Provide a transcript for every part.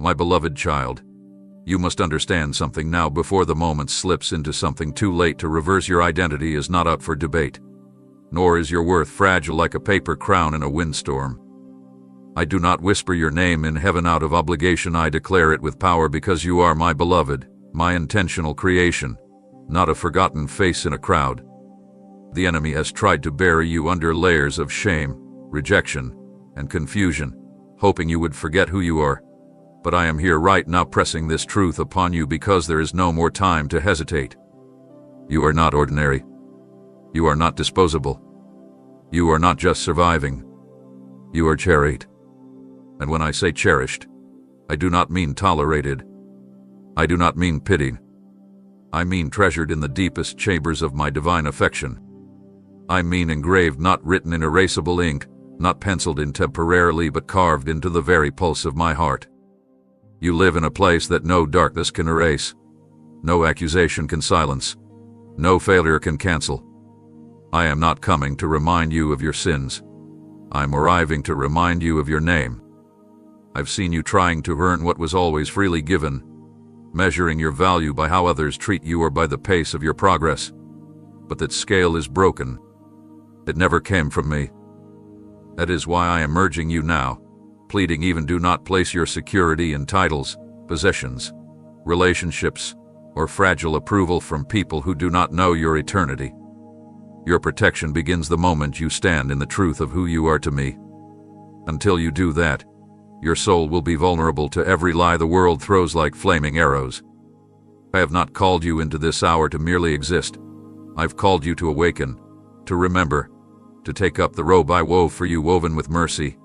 My beloved child, you must understand something now before the moment slips into something too late to reverse. Your identity is not up for debate, nor is your worth fragile like a paper crown in a windstorm. I do not whisper your name in heaven out of obligation. I declare it with power because you are my beloved, my intentional creation, not a forgotten face in a crowd. The enemy has tried to bury you under layers of shame, rejection, and confusion, hoping you would forget who you are. But I am here right now pressing this truth upon you because there is no more time to hesitate. You are not ordinary. You are not disposable. You are not just surviving. You are cherished. And when I say cherished, I do not mean tolerated. I do not mean pitied. I mean treasured in the deepest chambers of my divine affection. I mean engraved, not written in erasable ink, not penciled in temporarily, but carved into the very pulse of my heart. You live in a place that no darkness can erase, no accusation can silence, no failure can cancel. I am not coming to remind you of your sins. I'm arriving to remind you of your name. I've seen you trying to earn what was always freely given, measuring your value by how others treat you or by the pace of your progress. But that scale is broken. It never came from me. That is why I am urging you now, pleading even do not place your security in titles, possessions, relationships, or fragile approval from people who do not know your eternity. Your protection begins the moment you stand in the truth of who you are to me. Until you do that, your soul will be vulnerable to every lie the world throws like flaming arrows. I have not called you into this hour to merely exist. I've called you to awaken, to remember, to take up the robe I wove for you, woven with mercy,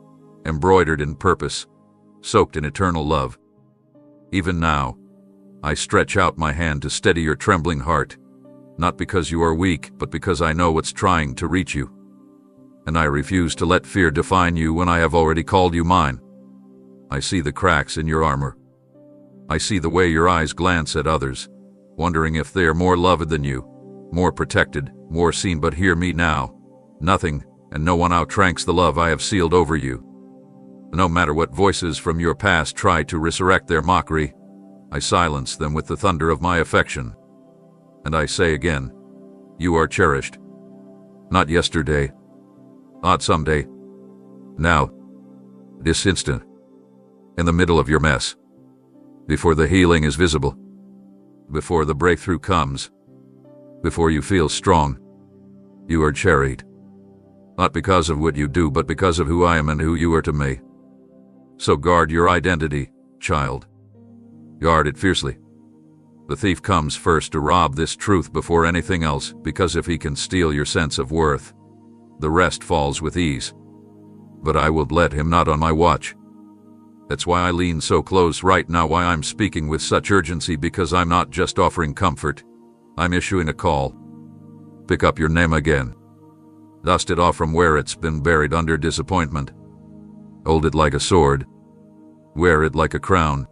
embroidered in purpose, soaked in eternal love. Even now, I stretch out my hand to steady your trembling heart, not because you are weak, but because I know what's trying to reach you. And I refuse to let fear define you when I have already called you mine. I see the cracks in your armor. I see the way your eyes glance at others, wondering if they are more loved than you, more protected, more seen. But hear me now. Nothing and no one outranks the love I have sealed over you. No matter what voices from your past try to resurrect their mockery, I silence them with the thunder of my affection. And I say again, you are cherished. Not yesterday, not someday. Now, this instant, in the middle of your mess, before the healing is visible, before the breakthrough comes, before you feel strong, you are cherished. Not because of what you do, but because of who I am and who you are to me. So guard your identity, child. Guard it fiercely. The thief comes first to rob this truth before anything else, because if he can steal your sense of worth, the rest falls with ease. But I will let him not on my watch. That's why I lean so close right now, why I'm speaking with such urgency, because I'm not just offering comfort. I'm issuing a call. Pick up your name again. Dust it off from where it's been buried under disappointment. Hold it like a sword. Wear it like a crown.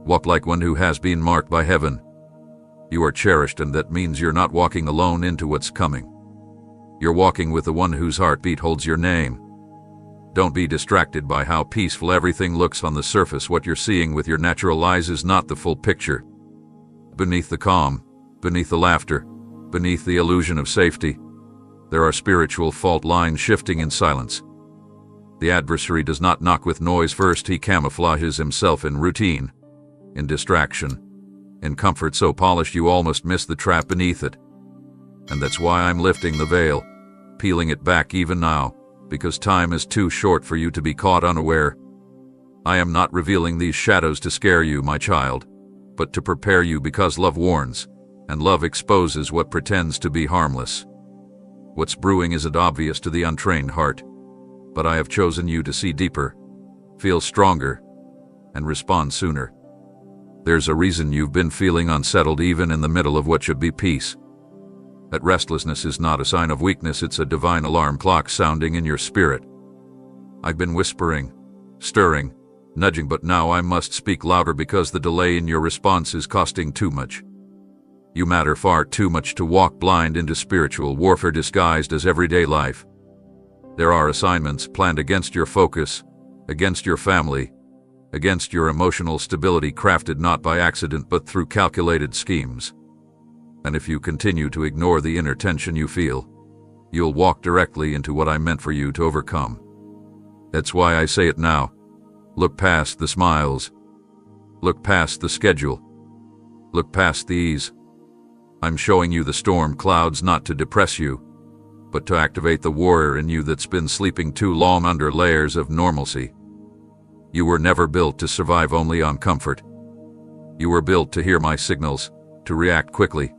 Walk like one who has been marked by heaven. You are cherished, and that means you're not walking alone into what's coming. You're walking with the one whose heartbeat holds your name. Don't be distracted by how peaceful everything looks on the surface. What you're seeing with your natural eyes is not the full picture. Beneath the calm, beneath the laughter, beneath the illusion of safety, there are spiritual fault lines shifting in silence. The adversary does not knock with noise first. He camouflages himself in routine, in distraction, in comfort so polished you almost miss the trap beneath it. And that's why I'm lifting the veil, peeling it back even now, because time is too short for you to be caught unaware. I am not revealing these shadows to scare you, my child, but to prepare you, because love warns, and love exposes what pretends to be harmless. What's brewing isn't obvious to the untrained heart, but I have chosen you to see deeper, feel stronger, and respond sooner. There's a reason you've been feeling unsettled even in the middle of what should be peace. That restlessness is not a sign of weakness, it's a divine alarm clock sounding in your spirit. I've been whispering, stirring, nudging, but now I must speak louder because the delay in your response is costing too much. You matter far too much to walk blind into spiritual warfare disguised as everyday life. There are assignments planned against your focus, against your family, against your emotional stability crafted not by accident but through calculated schemes. And if you continue to ignore the inner tension you feel, you'll walk directly into what I meant for you to overcome. That's why I say it now. Look past the smiles. Look past the schedule. Look past the ease. I'm showing you the storm clouds not to depress you, but to activate the warrior in you that's been sleeping too long under layers of normalcy. You were never built to survive only on comfort. You were built to hear my signals, to react quickly,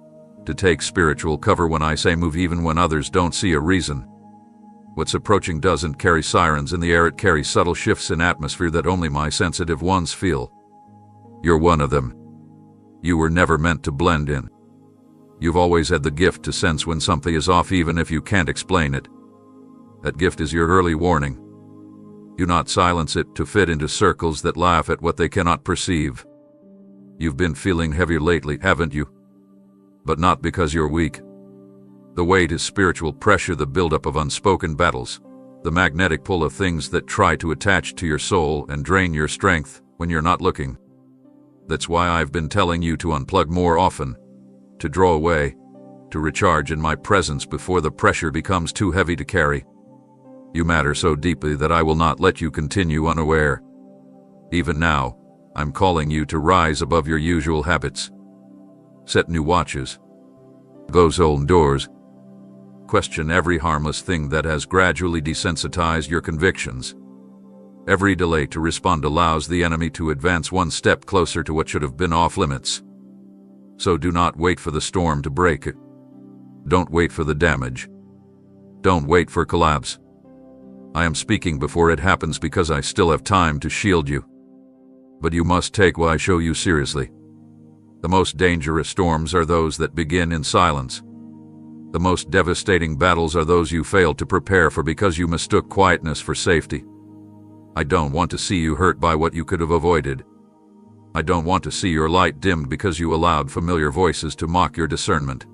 to take spiritual cover when I say move even when others don't see a reason. What's approaching doesn't carry sirens in the air, it carries subtle shifts in atmosphere that only my sensitive ones feel. You're one of them. You were never meant to blend in. You've always had the gift to sense when something is off even if you can't explain it. That gift is your early warning. Do not silence it to fit into circles that laugh at what they cannot perceive. You've been feeling heavy lately, haven't you? But not because you're weak. The weight is spiritual pressure, the buildup of unspoken battles, the magnetic pull of things that try to attach to your soul and drain your strength when you're not looking. That's why I've been telling you to unplug more often, to draw away, to recharge in my presence before the pressure becomes too heavy to carry. You matter so deeply that I will not let you continue unaware. Even now, I'm calling you to rise above your usual habits. Set new watches. Close old doors. Question every harmless thing that has gradually desensitized your convictions. Every delay to respond allows the enemy to advance one step closer to what should have been off limits. So do not wait for the storm to break. Don't wait for the damage. Don't wait for collapse. I am speaking before it happens because I still have time to shield you. But you must take what I show you seriously. The most dangerous storms are those that begin in silence. The most devastating battles are those you failed to prepare for because you mistook quietness for safety. I don't want to see you hurt by what you could have avoided. I don't want to see your light dimmed because you allowed familiar voices to mock your discernment.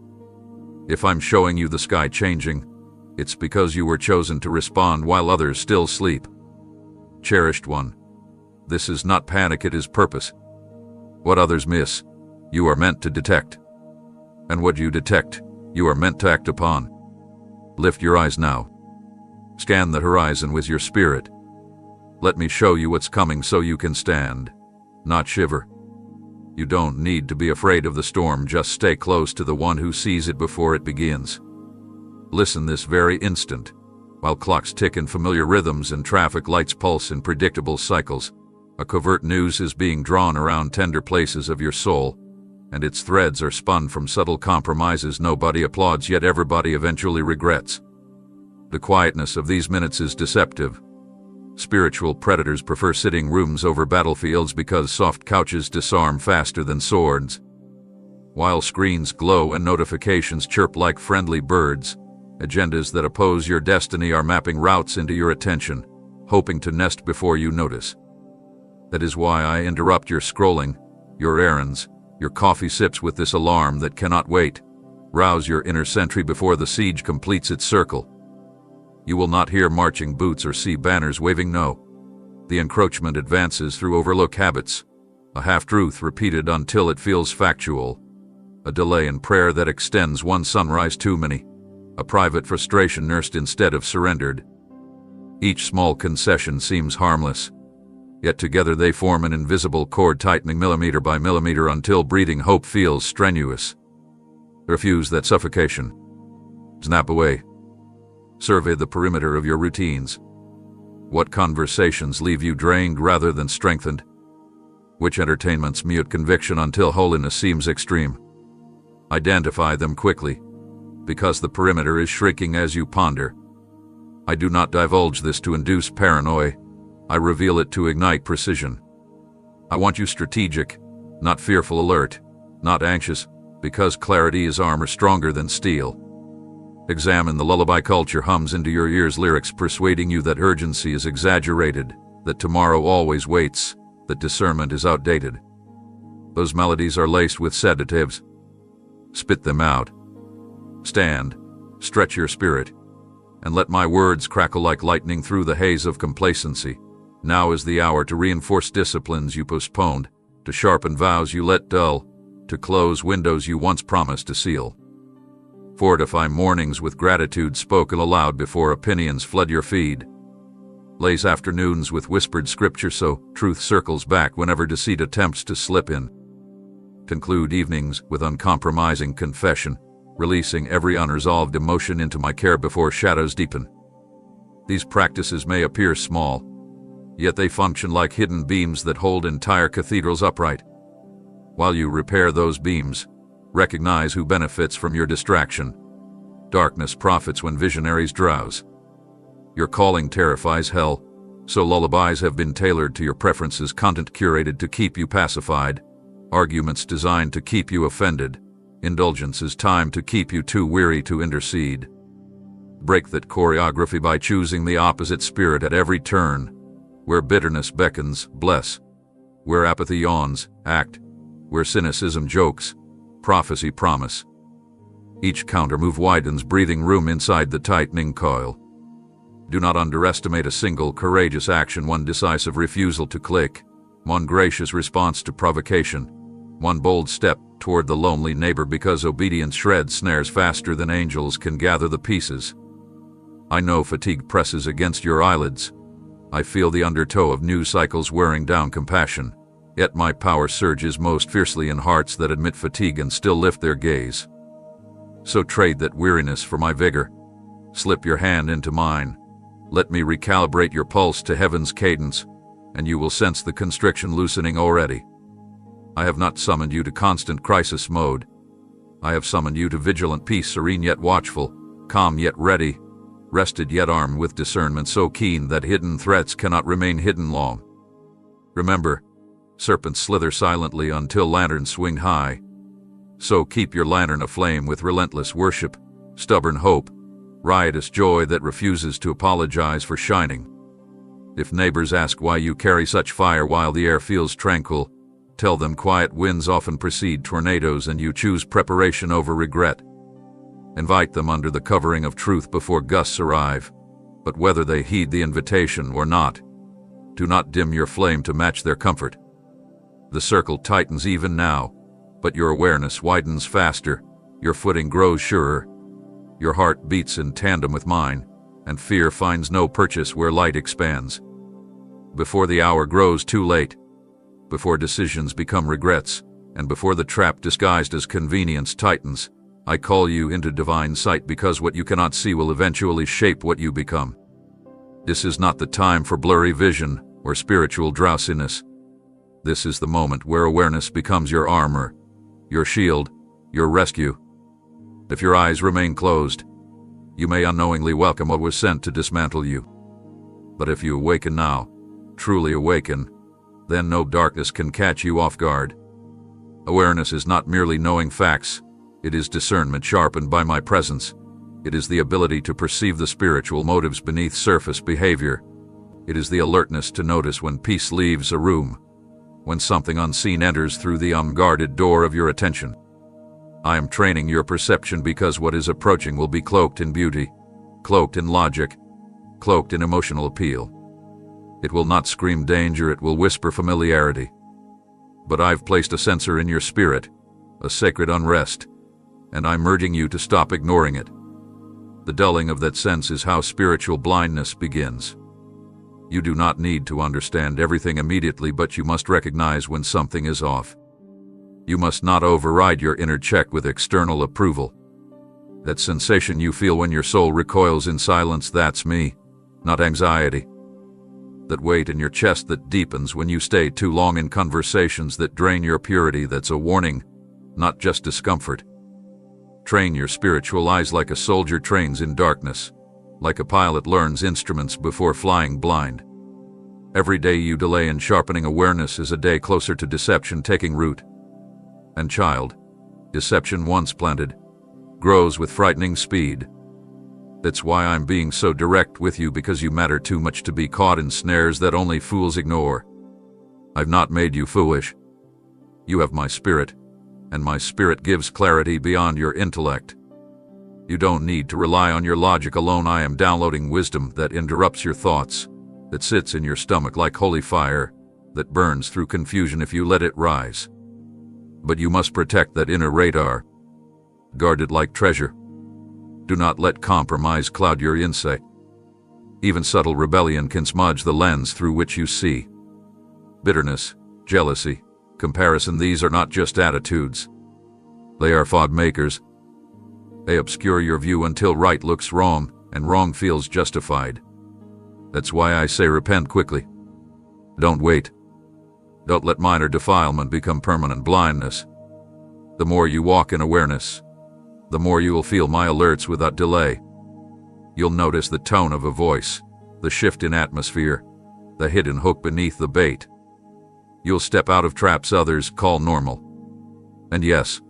If I'm showing you the sky changing, it's because you were chosen to respond while others still sleep. Cherished one, this is not panic, it is purpose. What others miss, you are meant to detect. And what you detect, you are meant to act upon. Lift your eyes now. Scan the horizon with your spirit. Let me show you what's coming so you can stand, not shiver. You don't need to be afraid of the storm, just stay close to the one who sees it before it begins. Listen this very instant. While clocks tick in familiar rhythms and traffic lights pulse in predictable cycles, a covert noose is being drawn around tender places of your soul, and its threads are spun from subtle compromises nobody applauds yet everybody eventually regrets. The quietness of these minutes is deceptive. Spiritual predators prefer sitting rooms over battlefields because soft couches disarm faster than swords. While screens glow and notifications chirp like friendly birds, agendas that oppose your destiny are mapping routes into your attention, hoping to nest before you notice. That is why I interrupt your scrolling, your errands, your coffee sips with this alarm that cannot wait. Rouse your inner sentry before the siege completes its circle. You will not hear marching boots or see banners waving, no. The encroachment advances through overlooked habits, a half-truth repeated until it feels factual, a delay in prayer that extends one sunrise too many, a private frustration nursed instead of surrendered. Each small concession seems harmless, yet together they form an invisible cord tightening millimeter by millimeter until breathing hope feels strenuous. Refuse that suffocation. Snap away. Survey the perimeter of your routines. What conversations leave you drained rather than strengthened? Which entertainments mute conviction until holiness seems extreme? Identify them quickly, because the perimeter is shrinking as you ponder. I do not divulge this to induce paranoia. I reveal it to ignite precision. I want you strategic, not fearful, alert, not anxious, because clarity is armor stronger than steel. Examine the lullaby culture hums into your ears, lyrics persuading you that urgency is exaggerated, that tomorrow always waits, that discernment is outdated. Those melodies are laced with sedatives. Spit them out. Stand, stretch your spirit, and let my words crackle like lightning through the haze of complacency. Now is the hour to reinforce disciplines you postponed, to sharpen vows you let dull, to close windows you once promised to seal. Fortify mornings with gratitude spoken aloud before opinions flood your feed. Lace afternoons with whispered scripture so truth circles back whenever deceit attempts to slip in. Conclude evenings with uncompromising confession, releasing every unresolved emotion into my care before shadows deepen. These practices may appear small, yet they function like hidden beams that hold entire cathedrals upright. While you repair those beams, recognize who benefits from your distraction. Darkness profits when visionaries drowse. Your calling terrifies hell, so lullabies have been tailored to your preferences, content curated to keep you pacified, arguments designed to keep you offended, indulgences timed to keep you too weary to intercede. Break that choreography by choosing the opposite spirit at every turn. Where bitterness beckons, bless. Where apathy yawns, act. Where cynicism jokes, prophecy promise. Each countermove widens breathing room inside the tightening coil. Do not underestimate a single courageous action, one decisive refusal to click, one gracious response to provocation, one bold step toward the lonely neighbor, because obedience shreds snares faster than angels can gather the pieces. I know fatigue presses against your eyelids. I feel the undertow of news cycles wearing down compassion, yet my power surges most fiercely in hearts that admit fatigue and still lift their gaze. So trade that weariness for my vigor. Slip your hand into mine. Let me recalibrate your pulse to heaven's cadence, and you will sense the constriction loosening already. I have not summoned you to constant crisis mode. I have summoned you to vigilant peace, serene yet watchful, calm yet ready, rested yet armed with discernment so keen that hidden threats cannot remain hidden long. Remember, serpents slither silently until lanterns swing high. So keep your lantern aflame with relentless worship, stubborn hope, riotous joy that refuses to apologize for shining. If neighbors ask why you carry such fire while the air feels tranquil, tell them quiet winds often precede tornadoes and you choose preparation over regret. Invite them under the covering of truth before gusts arrive, but whether they heed the invitation or not, do not dim your flame to match their comfort. The circle tightens even now, but your awareness widens faster, your footing grows surer. Your heart beats in tandem with mine, and fear finds no purchase where light expands. Before the hour grows too late, before decisions become regrets, and before the trap disguised as convenience tightens, I call you into divine sight, because what you cannot see will eventually shape what you become. This is not the time for blurry vision or spiritual drowsiness. This is the moment where awareness becomes your armor, your shield, your rescue. If your eyes remain closed, you may unknowingly welcome what was sent to dismantle you. But if you awaken now, truly awaken, then no darkness can catch you off guard. Awareness is not merely knowing facts, it is discernment sharpened by my presence. It is the ability to perceive the spiritual motives beneath surface behavior. It is the alertness to notice when peace leaves a room, when something unseen enters through the unguarded door of your attention. I am training your perception because what is approaching will be cloaked in beauty, cloaked in logic, cloaked in emotional appeal. It will not scream danger, it will whisper familiarity. But I've placed a sensor in your spirit, a sacred unrest, and I'm urging you to stop ignoring it. The dulling of that sense is how spiritual blindness begins. You do not need to understand everything immediately, but you must recognize when something is off. You must not override your inner check with external approval. That sensation you feel when your soul recoils in silence, that's me, not anxiety. That weight in your chest that deepens when you stay too long in conversations that drain your purity, that's a warning, not just discomfort. Train your spiritual eyes like a soldier trains in darkness, like a pilot learns instruments before flying blind. Every day you delay in sharpening awareness is a day closer to deception taking root. And child, deception once planted, grows with frightening speed. That's why I'm being so direct with you, because you matter too much to be caught in snares that only fools ignore. I've not made you foolish. You have my spirit, and my spirit gives clarity beyond your intellect. You don't need to rely on your logic alone. I am downloading wisdom that interrupts your thoughts, that sits in your stomach like holy fire, that burns through confusion if you let it rise. But you must protect that inner radar. Guard it like treasure. Do not let compromise cloud your insight. Even subtle rebellion can smudge the lens through which you see. Bitterness, jealousy, comparison, these are not just attitudes. They are fog makers. They obscure your view until right looks wrong and wrong feels justified. That's why I say repent quickly. Don't wait. Don't let minor defilement become permanent blindness. The more you walk in awareness, the more you will feel my alerts without delay. You'll notice the tone of a voice, the shift in atmosphere, the hidden hook beneath the bait. You'll step out of traps others call normal. And yes,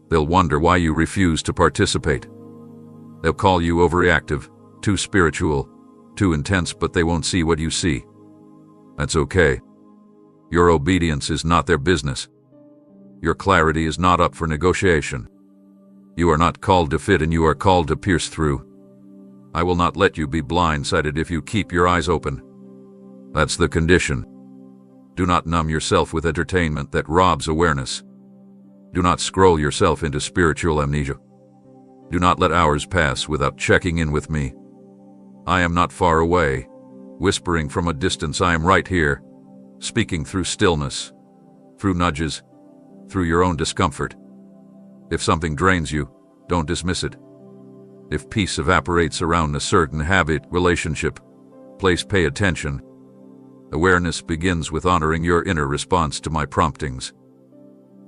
they'll wonder why you refuse to participate. They'll call you overreactive, too spiritual, too intense, but they won't see what you see. That's okay. Your obedience is not their business. Your clarity is not up for negotiation. You are not called to fit and you are called to pierce through. I will not let you be blindsided if you keep your eyes open. That's the condition. Do not numb yourself with entertainment that robs awareness. Do not scroll yourself into spiritual amnesia. Do not let hours pass without checking in with me. I am not far away, whispering from a distance. I am right here, speaking through stillness, through nudges, through your own discomfort. If something drains you, don't dismiss it. If peace evaporates around a certain habit, relationship, place, pay attention. Awareness begins with honoring your inner response to my promptings.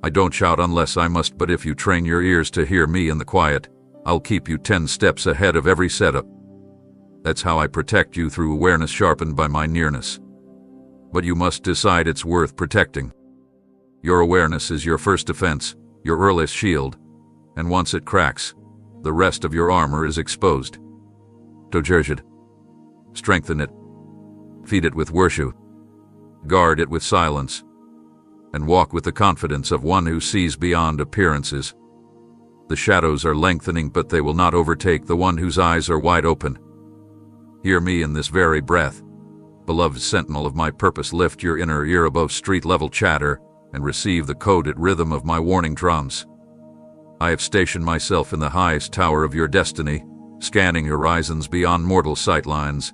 I don't shout unless I must, but if you train your ears to hear me in the quiet, I'll keep you 10 steps ahead of every setup. That's how I protect you, through awareness sharpened by my nearness. But you must decide it's worth protecting. Your awareness is your first defense, your earliest shield, and once it cracks, the rest of your armor is exposed. Cherish it. Strengthen it. Feed it with worship. Guard it with silence. And walk with the confidence of one who sees beyond appearances. The shadows are lengthening, but they will not overtake the one whose eyes are wide open. Hear me in this very breath. Beloved sentinel of my purpose, lift your inner ear above street-level chatter and receive the coded rhythm of my warning drums. I have stationed myself in the highest tower of your destiny, scanning horizons beyond mortal sightlines,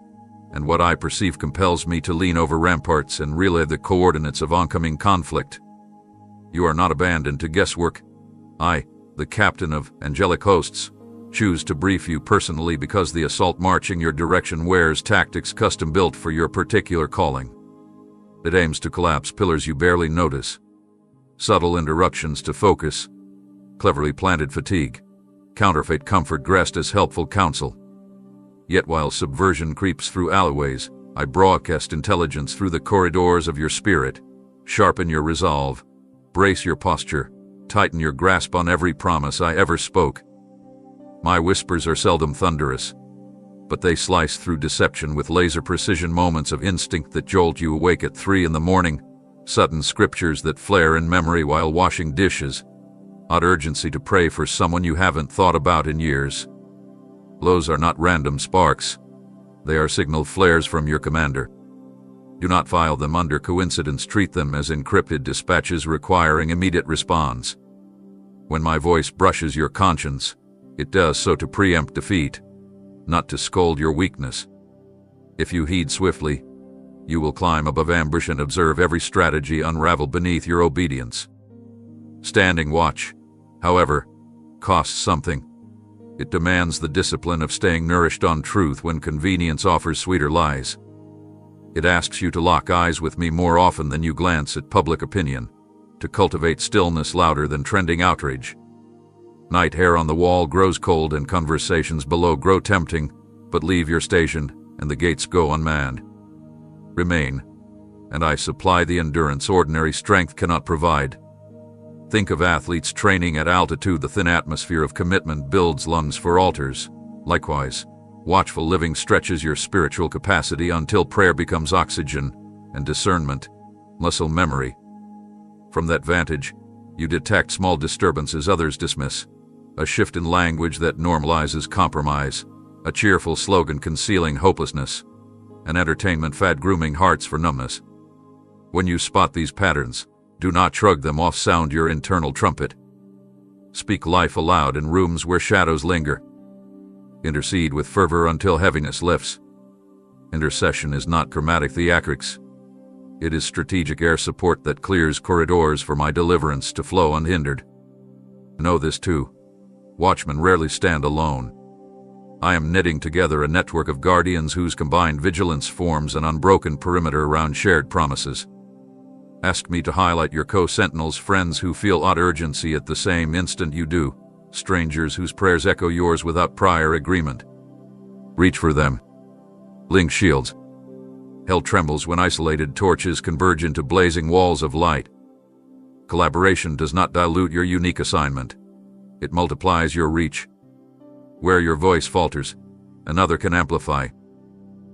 and what I perceive compels me to lean over ramparts and relay the coordinates of oncoming conflict. You are not abandoned to guesswork. I, the captain of angelic hosts, choose to brief you personally because the assault marching your direction wears tactics custom-built for your particular calling. It aims to collapse pillars you barely notice. Subtle interruptions to focus. Cleverly planted fatigue. Counterfeit comfort dressed as helpful counsel. Yet while subversion creeps through alleyways, I broadcast intelligence through the corridors of your spirit. Sharpen your resolve. Brace your posture. Tighten your grasp on every promise I ever spoke. My whispers are seldom thunderous, but they slice through deception with laser precision, moments of instinct that jolt you awake at 3 a.m, sudden scriptures that flare in memory while washing dishes, odd urgency to pray for someone you haven't thought about in years. Those are not random sparks. They are signal flares from your commander. Do not file them under coincidence. Treat them as encrypted dispatches requiring immediate response. When my voice brushes your conscience, it does so to preempt defeat, not to scold your weakness. If you heed swiftly, you will climb above ambush and observe every strategy unravel beneath your obedience. Standing watch, however, costs something. It demands the discipline of staying nourished on truth when convenience offers sweeter lies. It asks you to lock eyes with me more often than you glance at public opinion, to cultivate stillness louder than trending outrage. Night hair on the wall grows cold and conversations below grow tempting, but leave your station and the gates go unmanned. Remain, and I supply the endurance ordinary strength cannot provide. Think of athletes training at altitude. The thin atmosphere of commitment builds lungs for altars. Likewise, watchful living stretches your spiritual capacity until prayer becomes oxygen and discernment, muscle memory. From that vantage, you detect small disturbances others dismiss. A shift in language that normalizes compromise. A cheerful slogan concealing hopelessness. an entertainment fad grooming hearts for numbness. When you spot these patterns, do not shrug them off, sound your internal trumpet. Speak life aloud in rooms where shadows linger. Intercede with fervor until heaviness lifts. Intercession is not chromatic theatrics. It is strategic air support that clears corridors for my deliverance to flow unhindered. Know this too. Watchmen rarely stand alone. I am knitting together a network of guardians whose combined vigilance forms an unbroken perimeter around shared promises. Ask me to highlight your co-sentinels, friends who feel odd urgency at the same instant you do, strangers whose prayers echo yours without prior agreement. Reach for them. Link shields. Hell trembles when isolated torches converge into blazing walls of light. Collaboration does not dilute your unique assignment. It multiplies your reach. Where your voice falters, another can amplify.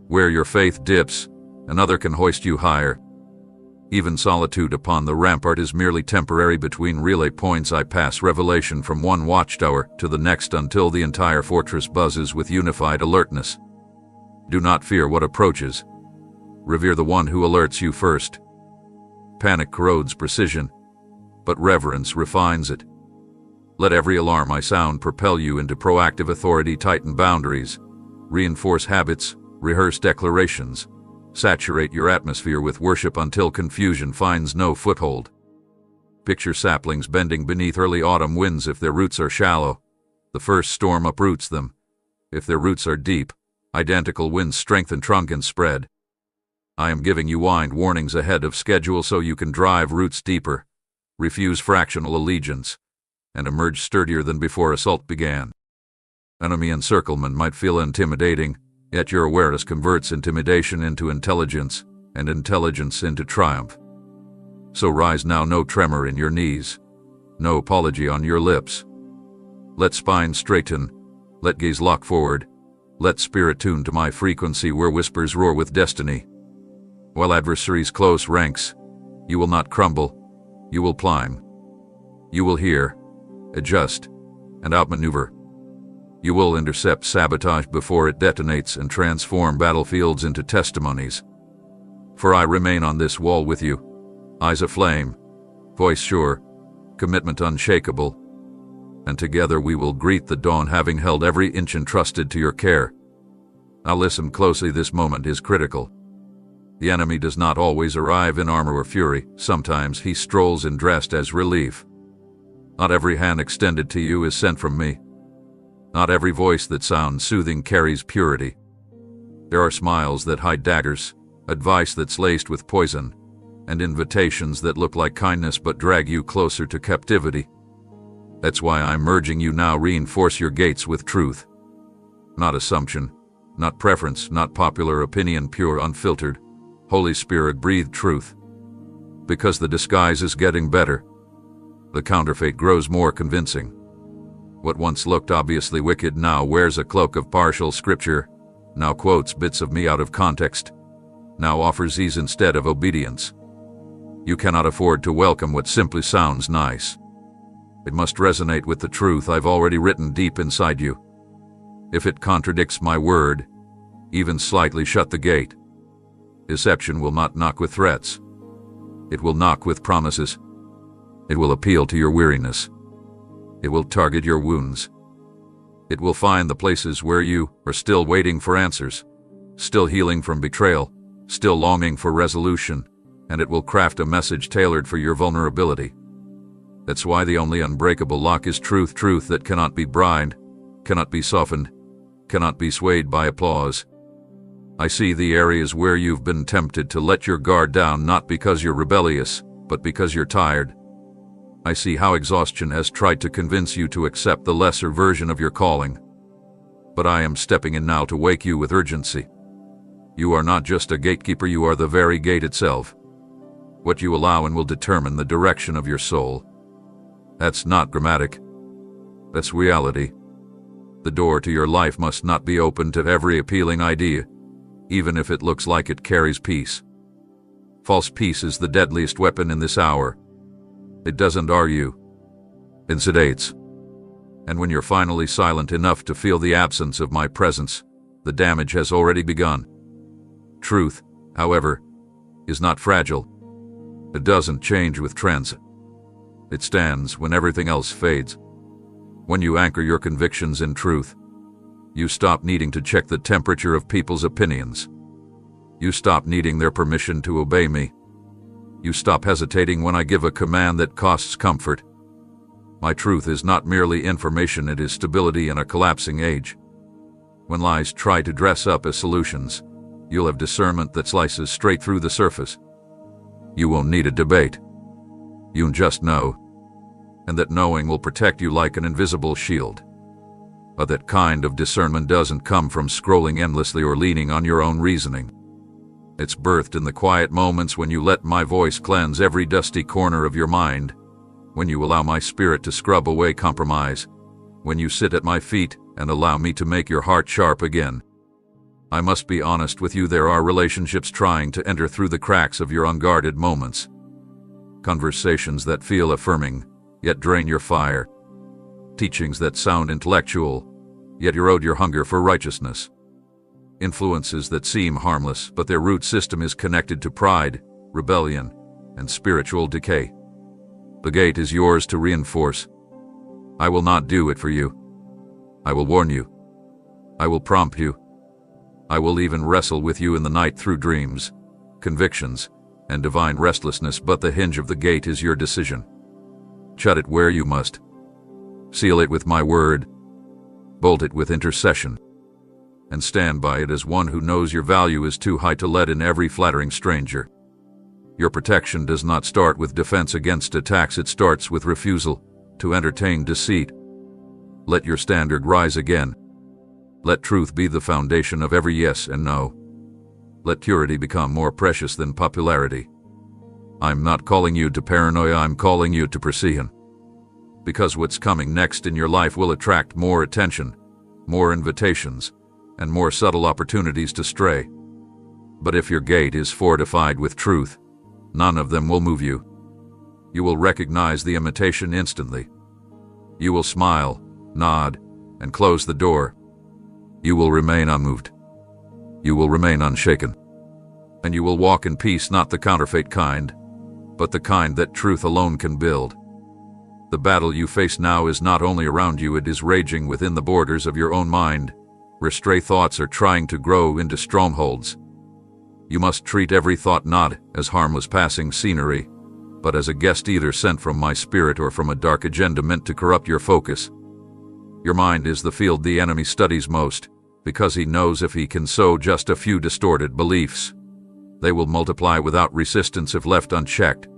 Where your faith dips, another can hoist you higher. Even solitude upon the rampart is merely temporary. Between relay points I pass revelation from one watchtower to the next until the entire fortress buzzes with unified alertness. Do not fear what approaches. Revere the one who alerts you first. Panic corrodes precision, but reverence refines it. Let every alarm I sound propel you into proactive authority. Tighten boundaries, reinforce habits, rehearse declarations. Saturate your atmosphere with worship until confusion finds no foothold. Picture saplings bending beneath early autumn winds. If their roots are shallow, the first storm uproots them. If their roots are deep, identical winds strengthen trunk and spread. I am giving you wind warnings ahead of schedule so you can drive roots deeper, refuse fractional allegiance, and emerge sturdier than before assault began. Enemy encirclement might feel intimidating, yet your awareness converts intimidation into intelligence, and intelligence into triumph. So rise now, no tremor in your knees, no apology on your lips. Let spine straighten, let gaze lock forward, let spirit tune to my frequency where whispers roar with destiny. While adversaries close ranks, you will not crumble, you will climb. You will hear, adjust, and outmaneuver. You will intercept sabotage before it detonates and transform battlefields into testimonies. For I remain on this wall with you, eyes aflame, voice sure, commitment unshakable, and together we will greet the dawn, having held every inch entrusted to your care. Now listen closely, this moment is critical. The enemy does not always arrive in armor or fury. Sometimes he strolls in dressed as relief. Not every hand extended to you is sent from me. Not every voice that sounds soothing carries purity. There are smiles that hide daggers, advice that's laced with poison, and invitations that look like kindness but drag you closer to captivity. That's why I'm urging you now, reinforce your gates with truth. Not assumption, not preference, not popular opinion, pure, unfiltered, Holy Spirit breathed truth. Because the disguise is getting better. The counterfeit grows more convincing. What once looked obviously wicked now wears a cloak of partial scripture, now quotes bits of me out of context, now offers ease instead of obedience. You cannot afford to welcome what simply sounds nice. It must resonate with the truth I've already written deep inside you. If it contradicts my word, even slightly, shut the gate. Deception will not knock with threats. It will knock with promises. It will appeal to your weariness. It will target your wounds. It will find the places where you are still waiting for answers, still healing from betrayal, still longing for resolution, and it will craft a message tailored for your vulnerability. That's why the only unbreakable lock is truth, truth that cannot be bribed, cannot be softened, cannot be swayed by applause. I see the areas where you've been tempted to let your guard down, not because you're rebellious, but because you're tired. I see how exhaustion has tried to convince you to accept the lesser version of your calling. But I am stepping in now to wake you with urgency. You are not just a gatekeeper, you are the very gate itself. What you allow in will determine the direction of your soul. That's not grammatic. That's reality. The door to your life must not be open to every appealing idea, even if it looks like it carries peace. False peace is the deadliest weapon in this hour. It doesn't argue. It sedates. And when you're finally silent enough to feel the absence of my presence, the damage has already begun. Truth, however, is not fragile. It doesn't change with trends. It stands when everything else fades. When you anchor your convictions in truth, you stop needing to check the temperature of people's opinions. You stop needing their permission to obey me. You stop hesitating when I give a command that costs comfort. My truth is not merely information, it is stability in a collapsing age. When lies try to dress up as solutions, you'll have discernment that slices straight through the surface. You won't need a debate. You'll just know. And that knowing will protect you like an invisible shield. But that kind of discernment doesn't come from scrolling endlessly or leaning on your own reasoning. It's birthed in the quiet moments when you let my voice cleanse every dusty corner of your mind, when you allow my spirit to scrub away compromise, when you sit at my feet and allow me to make your heart sharp again. I must be honest with you, there are relationships trying to enter through the cracks of your unguarded moments. Conversations that feel affirming, yet drain your fire. Teachings that sound intellectual, yet erode your hunger for righteousness. Influences that seem harmless, but their root system is connected to pride, rebellion, and spiritual decay. The gate is yours to reinforce. I will not do it for you. I will warn you. I will prompt you. I will even wrestle with you in the night through dreams, convictions, and divine restlessness, but the hinge of the gate is your decision. Shut it where you must. Seal it with my word. Bolt it with intercession. And stand by it as one who knows your value is too high to let in every flattering stranger. Your protection does not start with defense against attacks, it starts with refusal to entertain deceit. Let your standard rise again. Let truth be the foundation of every yes and no. Let purity become more precious than popularity. I'm not calling you to paranoia, I'm calling you to precision. Because what's coming next in your life will attract more attention, more invitations, and more subtle opportunities to stray. But if your gate is fortified with truth, none of them will move you. You will recognize the imitation instantly. You will smile, nod, and close the door. You will remain unmoved. You will remain unshaken. And you will walk in peace, not the counterfeit kind, but the kind that truth alone can build. The battle you face now is not only around you, it is raging within the borders of your own mind, where stray thoughts are trying to grow into strongholds. You must treat every thought not as harmless passing scenery, but as a guest either sent from my spirit or from a dark agenda meant to corrupt your focus. Your mind is the field the enemy studies most, because he knows if he can sow just a few distorted beliefs, they will multiply without resistance if left unchecked.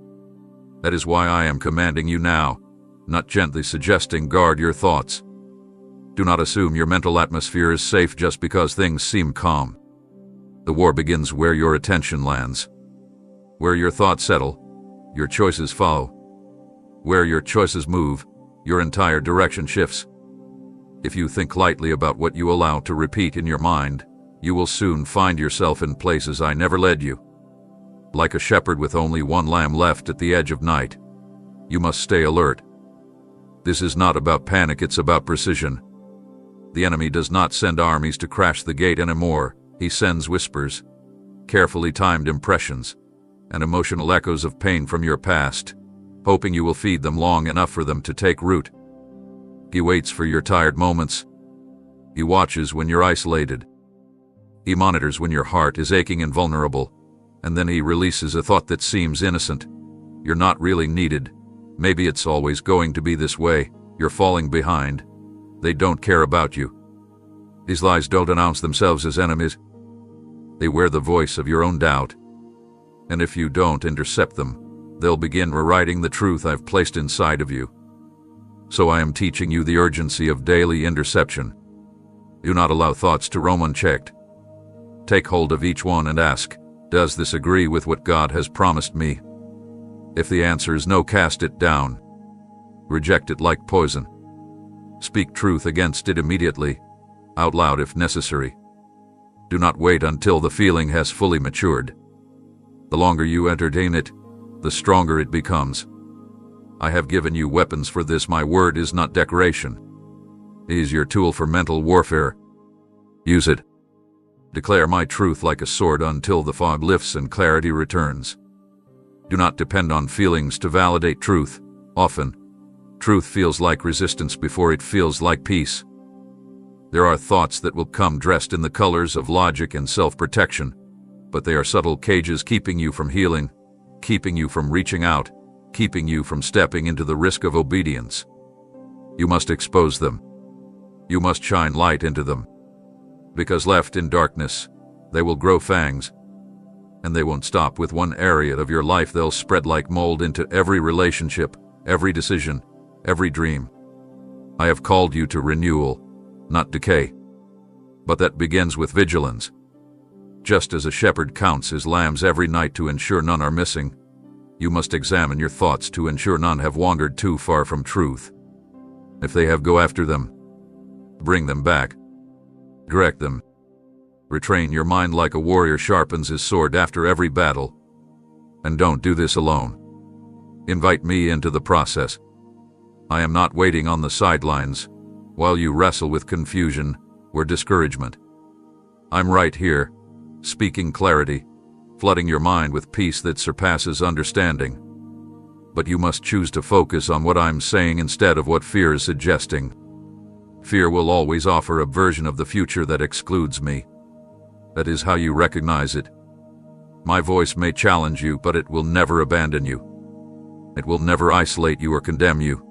That is why I am commanding you now, not gently suggesting guard your thoughts. Do not assume your mental atmosphere is safe just because things seem calm. The war begins where your attention lands. Where your thoughts settle, your choices follow. Where your choices move, your entire direction shifts. If you think lightly about what you allow to repeat in your mind, you will soon find yourself in places I never led you. Like a shepherd with only one lamb left at the edge of night, you must stay alert. This is not about panic, it's about precision. The enemy does not send armies to crash the gate anymore. He sends whispers, carefully timed impressions, and emotional echoes of pain from your past, hoping you will feed them long enough for them to take root. He waits for your tired moments. He watches when you're isolated. He monitors when your heart is aching and vulnerable, and then he releases a thought that seems innocent. You're not really needed. Maybe it's always going to be this way. You're falling behind. They don't care about you. These lies don't announce themselves as enemies. They wear the voice of your own doubt. And if you don't intercept them, they'll begin rewriting the truth I've placed inside of you. So I am teaching you the urgency of daily interception. Do not allow thoughts to roam unchecked. Take hold of each one and ask, does this agree with what God has promised me? If the answer is no, cast it down. Reject it like poison. Speak truth against it immediately, out loud if necessary. Do not wait until the feeling has fully matured. The longer you entertain it, the stronger it becomes. I have given you weapons for this. My word is not decoration. It is your tool for mental warfare. Use it. Declare my truth like a sword until the fog lifts and clarity returns. Do not depend on feelings to validate truth. Often, truth feels like resistance before it feels like peace. There are thoughts that will come dressed in the colors of logic and self-protection, but they are subtle cages keeping you from healing, keeping you from reaching out, keeping you from stepping into the risk of obedience. You must expose them. You must shine light into them. Because left in darkness, they will grow fangs. And they won't stop with one area of your life. They'll spread like mold into every relationship, every decision, every dream. I have called you to renewal, not decay. But that begins with vigilance. Just as a shepherd counts his lambs every night to ensure none are missing, you must examine your thoughts to ensure none have wandered too far from truth. If they have, go after them. Bring them back. Direct them. Retrain your mind like a warrior sharpens his sword after every battle. And don't do this alone. Invite me into the process. I am not waiting on the sidelines while you wrestle with confusion or discouragement. I'm right here, speaking clarity, flooding your mind with peace that surpasses understanding. But you must choose to focus on what I'm saying instead of what fear is suggesting. Fear will always offer a version of the future that excludes me. That is how you recognize it. My voice may challenge you, but it will never abandon you. It will never isolate you or condemn you.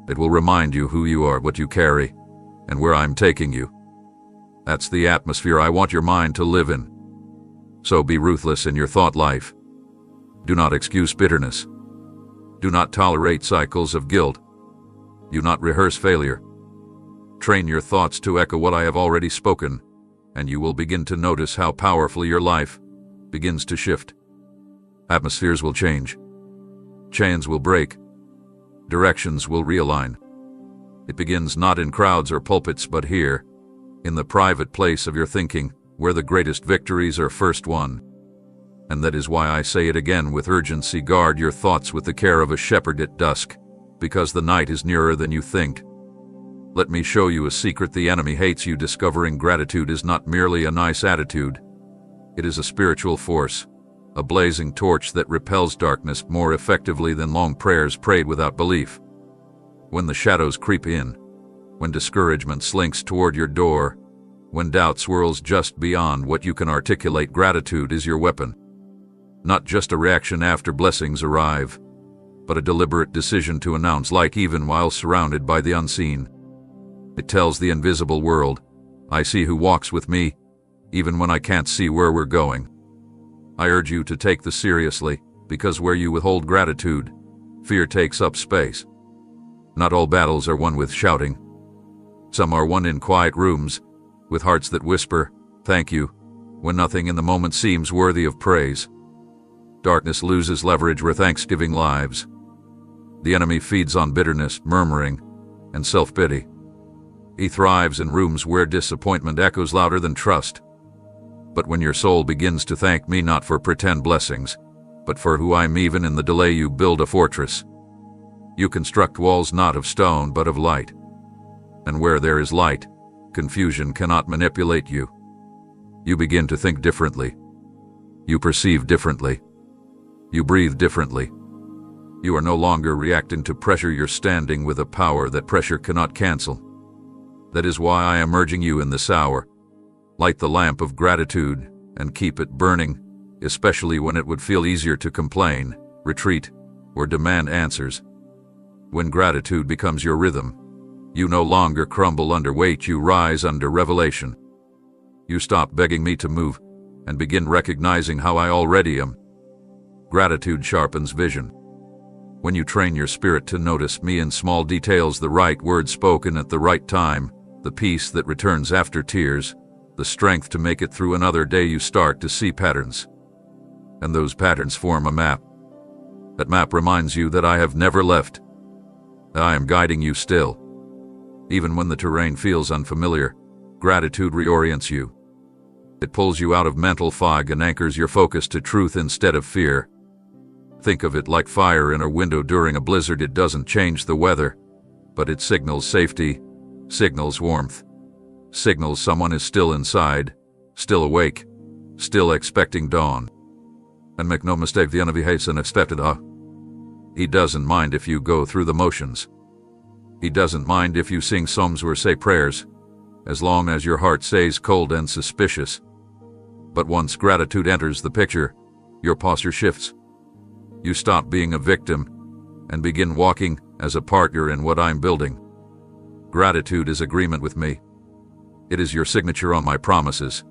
It will remind you who you are, what you carry, and where I'm taking you. That's the atmosphere I want your mind to live in. So be ruthless in your thought life. Do not excuse bitterness. Do not tolerate cycles of guilt. Do not rehearse failure. Train your thoughts to echo what I have already spoken, and you will begin to notice how powerfully your life begins to shift. Atmospheres will change. Chains will break. Directions will realign. It begins not in crowds or pulpits, but here, in the private place of your thinking, where the greatest victories are first won. And that is why I say it again with urgency: guard your thoughts with the care of a shepherd at dusk, because the night is nearer than you think. Let me show you a secret the enemy hates you. Discovering gratitude is not merely a nice attitude. It is a spiritual force, a blazing torch that repels darkness more effectively than long prayers prayed without belief. When the shadows creep in, when discouragement slinks toward your door, when doubt swirls just beyond what you can articulate, gratitude is your weapon. Not just a reaction after blessings arrive, but a deliberate decision to announce light even while surrounded by the unseen. It tells the invisible world, I see who walks with me, even when I can't see where we're going. I urge you to take this seriously, because where you withhold gratitude, fear takes up space. Not all battles are won with shouting. Some are won in quiet rooms, with hearts that whisper, thank you, when nothing in the moment seems worthy of praise. Darkness loses leverage where thanksgiving lives. The enemy feeds on bitterness, murmuring, and self-pity. He thrives in rooms where disappointment echoes louder than trust. But when your soul begins to thank me not for pretend blessings, but for who I am, even in the delay you build a fortress. You construct walls not of stone but of light. And where there is light, confusion cannot manipulate you. You begin to think differently. You perceive differently. You breathe differently. You are no longer reacting to pressure, you're standing with a power that pressure cannot cancel. That is why I am urging you in this hour. Light the lamp of gratitude and keep it burning, especially when it would feel easier to complain, retreat, or demand answers. When gratitude becomes your rhythm, you no longer crumble under weight, you rise under revelation. You stop begging me to move and begin recognizing how I already am. Gratitude sharpens vision. When you train your spirit to notice me in small details, the right words spoken at the right time, the peace that returns after tears, the strength to make it through another day, you start to see patterns. And those patterns form a map. That map reminds you that I have never left. I am guiding you still. Even when the terrain feels unfamiliar, gratitude reorients you. It pulls you out of mental fog and anchors your focus to truth instead of fear. Think of it like fire in a window during a blizzard. It doesn't change the weather, but it signals safety, signals warmth, signals someone is still inside, still awake, still expecting dawn. And make no mistake, the enemy hates unexpected. He doesn't mind if you go through the motions. He doesn't mind if you sing psalms or say prayers, as long as your heart stays cold and suspicious. But once gratitude enters the picture, your posture shifts. You stop being a victim and begin walking as a partner in what I'm building. Gratitude is agreement with me. It is your signature on my promises.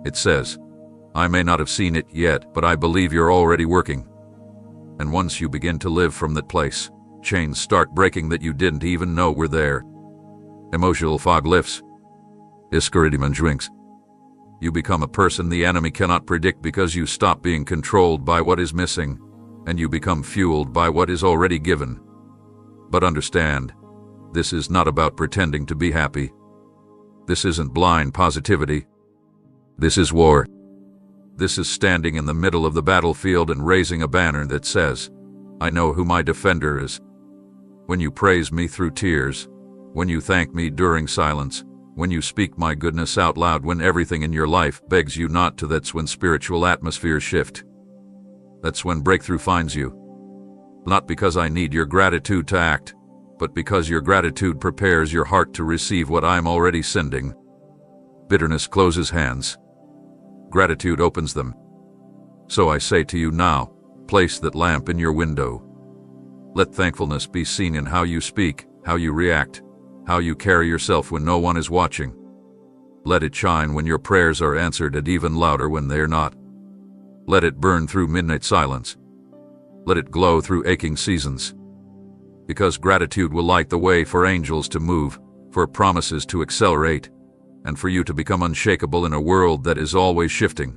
It says, I may not have seen it yet, but I believe you're already working. And once you begin to live from that place, chains start breaking that you didn't even know were there. Emotional fog lifts. Discouragement shrinks. You become a person the enemy cannot predict because you stop being controlled by what is missing, and you become fueled by what is already given. But understand, this is not about pretending to be happy. This isn't blind positivity. This is war. This is standing in the middle of the battlefield and raising a banner that says, I know who my defender is. When you praise me through tears, when you thank me during silence, when you speak my goodness out loud, when everything in your life begs you not to, that's when spiritual atmospheres shift. That's when breakthrough finds you. Not because I need your gratitude to act, but because your gratitude prepares your heart to receive what I'm already sending. Bitterness closes hands. Gratitude opens them. So I say to you now, place that lamp in your window. Let thankfulness be seen in how you speak, how you react, how you carry yourself when no one is watching. Let it shine when your prayers are answered, and even louder when they're not. Let it burn through midnight silence. Let it glow through aching seasons. Because gratitude will light the way for angels to move, for promises to accelerate, and for you to become unshakable in a world that is always shifting.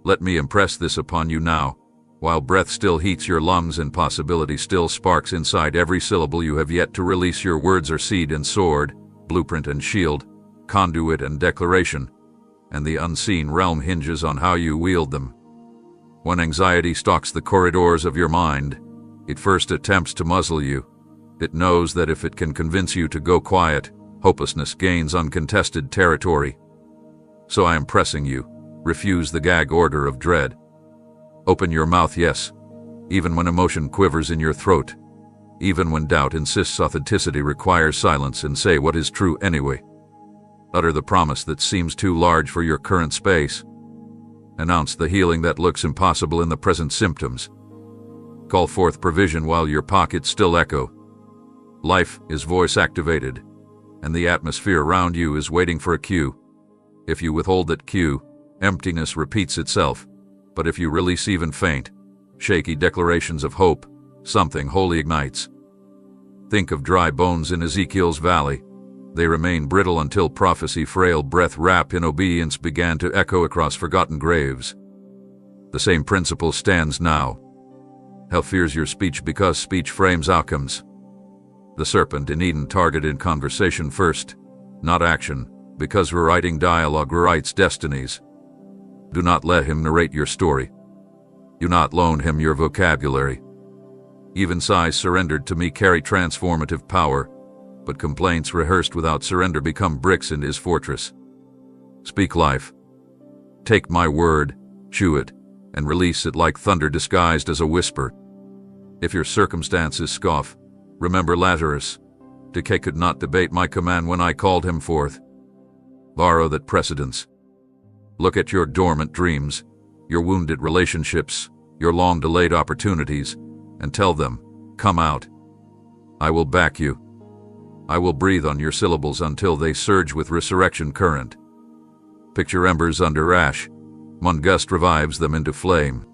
Let me impress this upon you now, while breath still heats your lungs and possibility still sparks inside every syllable you have yet to release. Your words are seed and sword, blueprint and shield, conduit and declaration, and the unseen realm hinges on how you wield them. When anxiety stalks the corridors of your mind, it first attempts to muzzle you. It knows that if it can convince you to go quiet, hopelessness gains uncontested territory. So I am pressing you, refuse the gag order of dread. Open your mouth, yes, even when emotion quivers in your throat, even when doubt insists authenticity requires silence, and say what is true anyway. Utter the promise that seems too large for your current space. Announce the healing that looks impossible in the present symptoms. Call forth provision while your pockets still echo. Life is voice activated, and the atmosphere around you is waiting for a cue. If you withhold that cue, emptiness repeats itself. But if you release even faint, shaky declarations of hope, something holy ignites. Think of dry bones in Ezekiel's valley. They remain brittle until prophecy, frail breath wrapped in obedience, began to echo across forgotten graves. The same principle stands now. Hell fears your speech because speech frames outcomes. The serpent in Eden targeted conversation first, not action, because rewriting dialogue rewrites destinies. Do not let him narrate your story. Do not loan him your vocabulary. Even sighs surrendered to me carry transformative power, but complaints rehearsed without surrender become bricks in his fortress. Speak life. Take my word, chew it, and release it like thunder disguised as a whisper. If your circumstances scoff, remember Lazarus. Decay could not debate my command when I called him forth. Borrow that precedence. Look at your dormant dreams, your wounded relationships, your long-delayed opportunities, and tell them, come out. I will back you. I will breathe on your syllables until they surge with resurrection current. Picture embers under ash. One gust revives them into flame.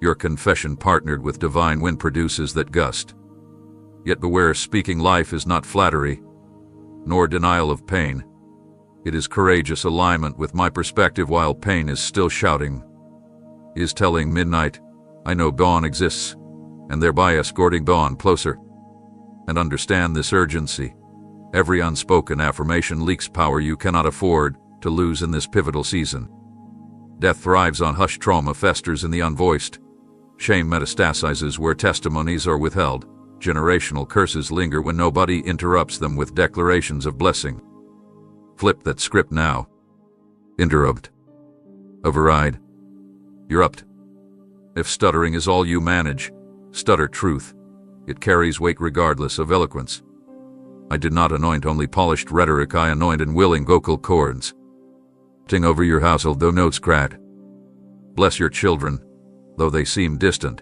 Your confession partnered with divine wind produces that gust. Yet beware, speaking life is not flattery, nor denial of pain. It is courageous alignment with my perspective while pain is still shouting. Is telling midnight, I know dawn exists, and thereby escorting dawn closer. And understand this urgency. Every unspoken affirmation leaks power you cannot afford to lose in this pivotal season. Death thrives on hushed, trauma festers in the unvoiced. Shame metastasizes where testimonies are withheld. Generational curses linger when nobody interrupts them with declarations of blessing. Flip that script now. Interrupt. Override. You're upped. If stuttering is all you manage, stutter truth. It carries weight regardless of eloquence. I did not anoint only polished rhetoric, I anoint and willing vocal cords. Sing over your household though notes crack. Bless your children, though they seem distant.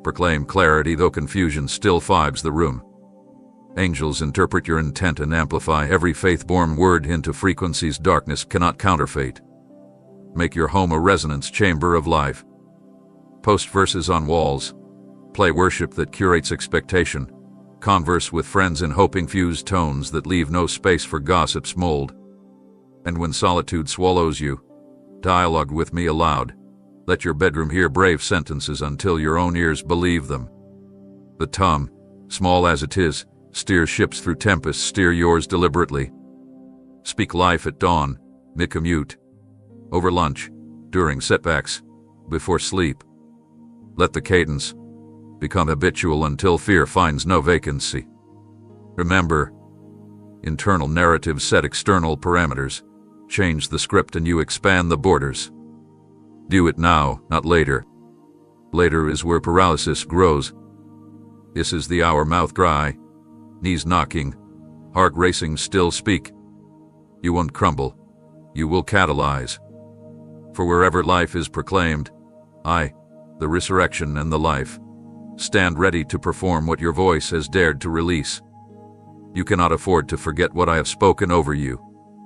Proclaim clarity though confusion still fibes the room. Angels interpret your intent and amplify every faith-born word into frequencies darkness cannot counterfeit. Make your home a resonance chamber of life. Post verses on walls. Play worship that curates expectation. Converse with friends in hope-infused tones that leave no space for gossip's mold. And when solitude swallows you, dialogue with me aloud. Let your bedroom hear brave sentences until your own ears believe them. The tongue, small as it is, steers ships through tempests, steer yours deliberately. Speak life at dawn, mid-commute, over lunch, during setbacks, before sleep. Let the cadence become habitual until fear finds no vacancy. Remember, internal narratives set external parameters. Change the script and you expand the borders. Do it now, not later. Later is where paralysis grows. This is the hour, mouth dry, knees knocking, heart racing, still speak. You won't crumble, you will catalyze. For wherever life is proclaimed, I, the resurrection and the life, stand ready to perform what your voice has dared to release. You cannot afford to forget what I have spoken over you,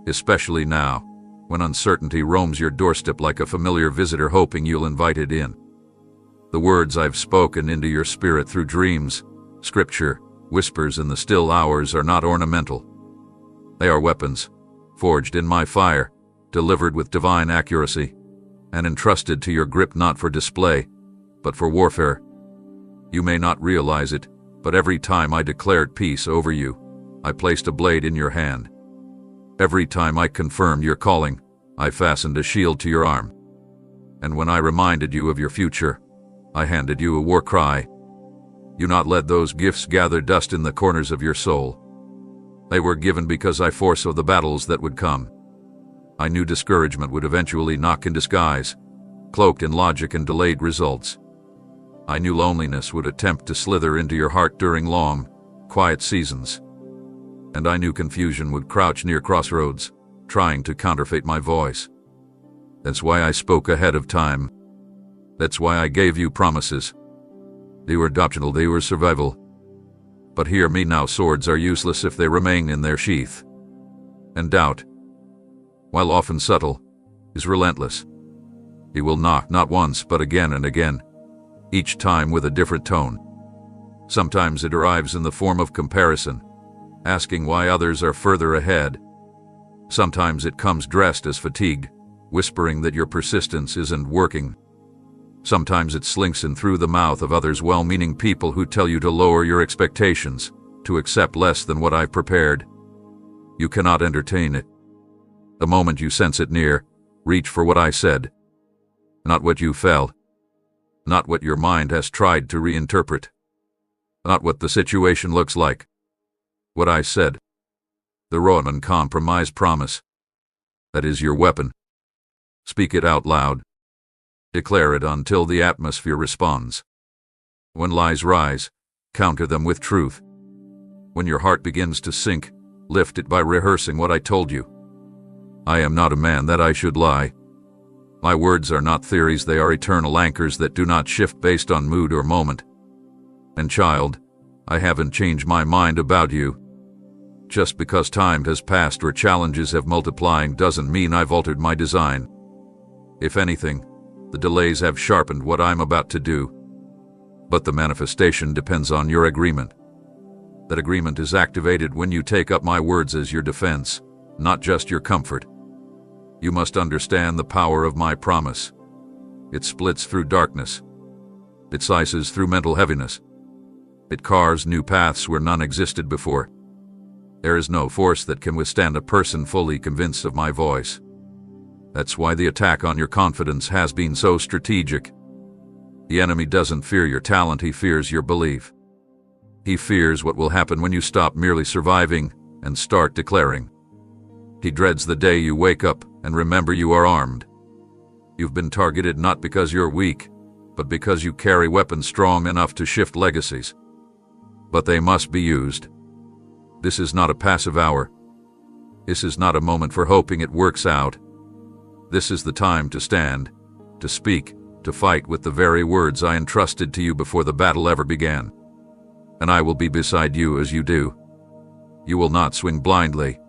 especially now, when uncertainty roams your doorstep like a familiar visitor hoping you'll invite it in. The words I've spoken into your spirit through dreams, scripture, whispers in the still hours are not ornamental. They are weapons, forged in my fire, delivered with divine accuracy, and entrusted to your grip not for display, but for warfare. You may not realize it, but every time I declared peace over you, I placed a blade in your hand. Every time I confirmed your calling, I fastened a shield to your arm. And when I reminded you of your future, I handed you a war cry. You not let those gifts gather dust in the corners of your soul. They were given because I foresaw the battles that would come. I knew discouragement would eventually knock in disguise, cloaked in logic and delayed results. I knew loneliness would attempt to slither into your heart during long, quiet seasons. And I knew confusion would crouch near crossroads, trying to counterfeit my voice. That's why I spoke ahead of time. That's why I gave you promises. They were optional, they were survival. But hear me now, swords are useless if they remain in their sheath. And doubt, while often subtle, is relentless. He will knock not once but again and again, each time with a different tone. Sometimes it arrives in the form of comparison, asking why others are further ahead. Sometimes it comes dressed as fatigue, whispering that your persistence isn't working. Sometimes it slinks in through the mouth of others, well-meaning people who tell you to lower your expectations, to accept less than what I've prepared. You cannot entertain it. The moment you sense it near, reach for what I said. Not what you felt. Not what your mind has tried to reinterpret. Not what the situation looks like. What I said. The raw and uncompromised promise. That is your weapon. Speak it out loud. Declare it until the atmosphere responds. When lies rise, counter them with truth. When your heart begins to sink, lift it by rehearsing what I told you. I am not a man that I should lie. My words are not theories, they are eternal anchors that do not shift based on mood or moment. And child, I haven't changed my mind about you. Just because time has passed or challenges have multiplied doesn't mean I've altered my design. If anything, the delays have sharpened what I'm about to do. But the manifestation depends on your agreement. That agreement is activated when you take up my words as your defense, not just your comfort. You must understand the power of my promise. It splits through darkness. It slices through mental heaviness. It carves new paths where none existed before. There is no force that can withstand a person fully convinced of my voice. That's why the attack on your confidence has been so strategic. The enemy doesn't fear your talent, he fears your belief. He fears what will happen when you stop merely surviving and start declaring. He dreads the day you wake up and remember you are armed. You've been targeted not because you're weak, but because you carry weapons strong enough to shift legacies. But they must be used. This is not a passive hour. This is not a moment for hoping it works out. This is the time to stand, to speak, to fight with the very words I entrusted to you before the battle ever began. And I will be beside you as you do. You will not swing blindly.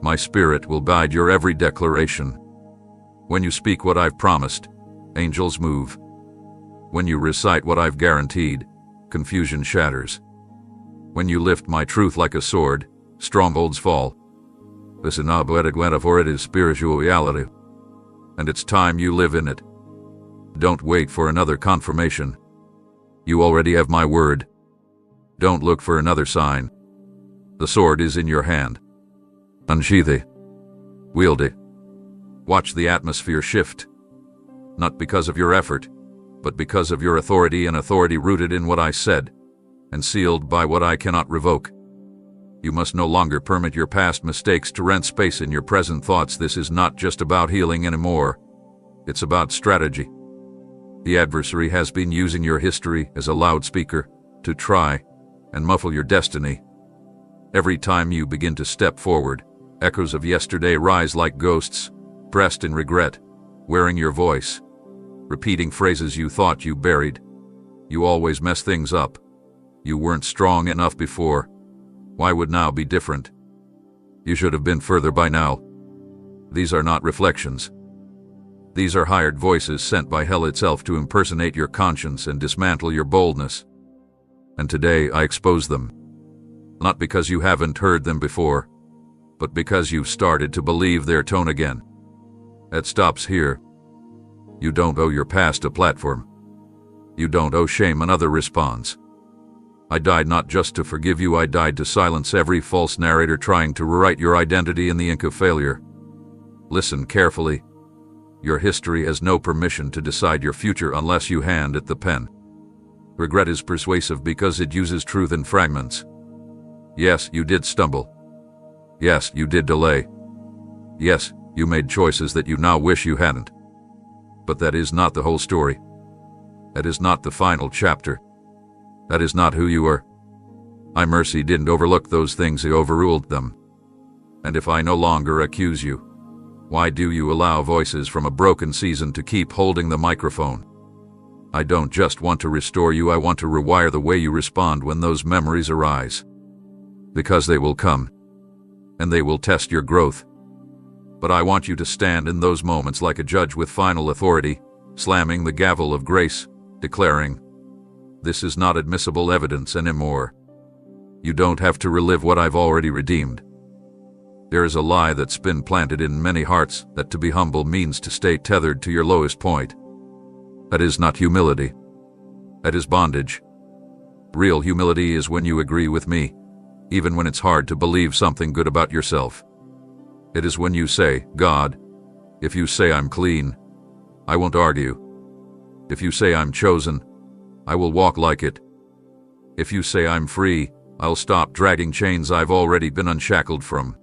My spirit will guide your every declaration. When you speak what I've promised, angels move. When you recite what I've guaranteed, confusion shatters. When you lift my truth like a sword, strongholds fall. Listen, for it is spiritual reality. And it's time you live in it. Don't wait for another confirmation. You already have my word. Don't look for another sign. The sword is in your hand. Unsheath it. Wield it. Watch the atmosphere shift. Not because of your effort, but because of your authority, and authority rooted in what I said, and sealed by what I cannot revoke. You must no longer permit your past mistakes to rent space in your present thoughts. This is not just about healing anymore. It's about strategy. The adversary has been using your history as a loudspeaker to try and muffle your destiny. Every time you begin to step forward, echoes of yesterday rise like ghosts, pressed in regret, wearing your voice, repeating phrases you thought you buried. You always mess things up. You weren't strong enough before. Why would now be different? You should have been further by now. These are not reflections. These are hired voices sent by hell itself to impersonate your conscience and dismantle your boldness. And today I expose them. Not because you haven't heard them before, but because you've started to believe their tone again. It stops here. You don't owe your past a platform. You don't owe shame another response. I died not just to forgive you, I died to silence every false narrator trying to rewrite your identity in the ink of failure. Listen carefully. Your history has no permission to decide your future unless you hand it the pen. Regret is persuasive because it uses truth in fragments. Yes, you did stumble. Yes, you did delay. Yes, you made choices that you now wish you hadn't. But that is not the whole story. That is not the final chapter. That is not who you are. My mercy didn't overlook those things, it overruled them. And if I no longer accuse you, why do you allow voices from a broken season to keep holding the microphone? I don't just want to restore you, I want to rewire the way you respond when those memories arise. Because they will come, and they will test your growth. But I want you to stand in those moments like a judge with final authority, slamming the gavel of grace, declaring, "This is not admissible evidence anymore." You don't have to relive what I've already redeemed. There is a lie that's been planted in many hearts that to be humble means to stay tethered to your lowest point. That is not humility. That is bondage. Real humility is when you agree with me, even when it's hard to believe something good about yourself. It is when you say, "God, if you say I'm clean, I won't argue. If you say I'm chosen, I will walk like it. If you say I'm free, I'll stop dragging chains I've already been unshackled from."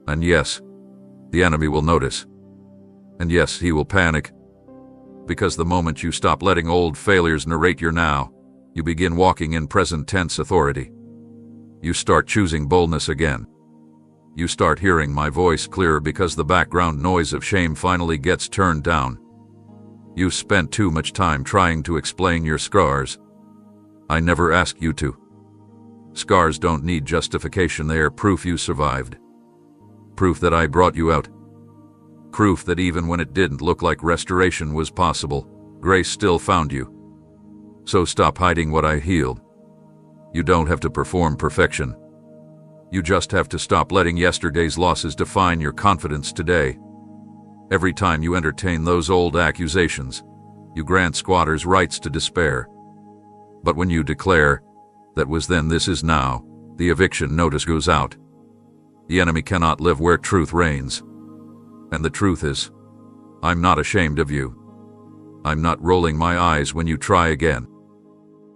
And yes, the enemy will notice. And yes, he will panic. Because the moment you stop letting old failures narrate your now, you begin walking in present tense authority. You start choosing boldness again. You start hearing my voice clearer because the background noise of shame finally gets turned down. You spent too much time trying to explain your scars. I never asked you to. Scars don't need justification, they are proof you survived. Proof that I brought you out. Proof that even when it didn't look like restoration was possible, grace still found you. So stop hiding what I healed. You don't have to perform perfection. You just have to stop letting yesterday's losses define your confidence today. Every time you entertain those old accusations, you grant squatters rights to despair. But when you declare, "That was then, this is now," the eviction notice goes out. The enemy cannot live where truth reigns. And the truth is, I'm not ashamed of you. I'm not rolling my eyes when you try again.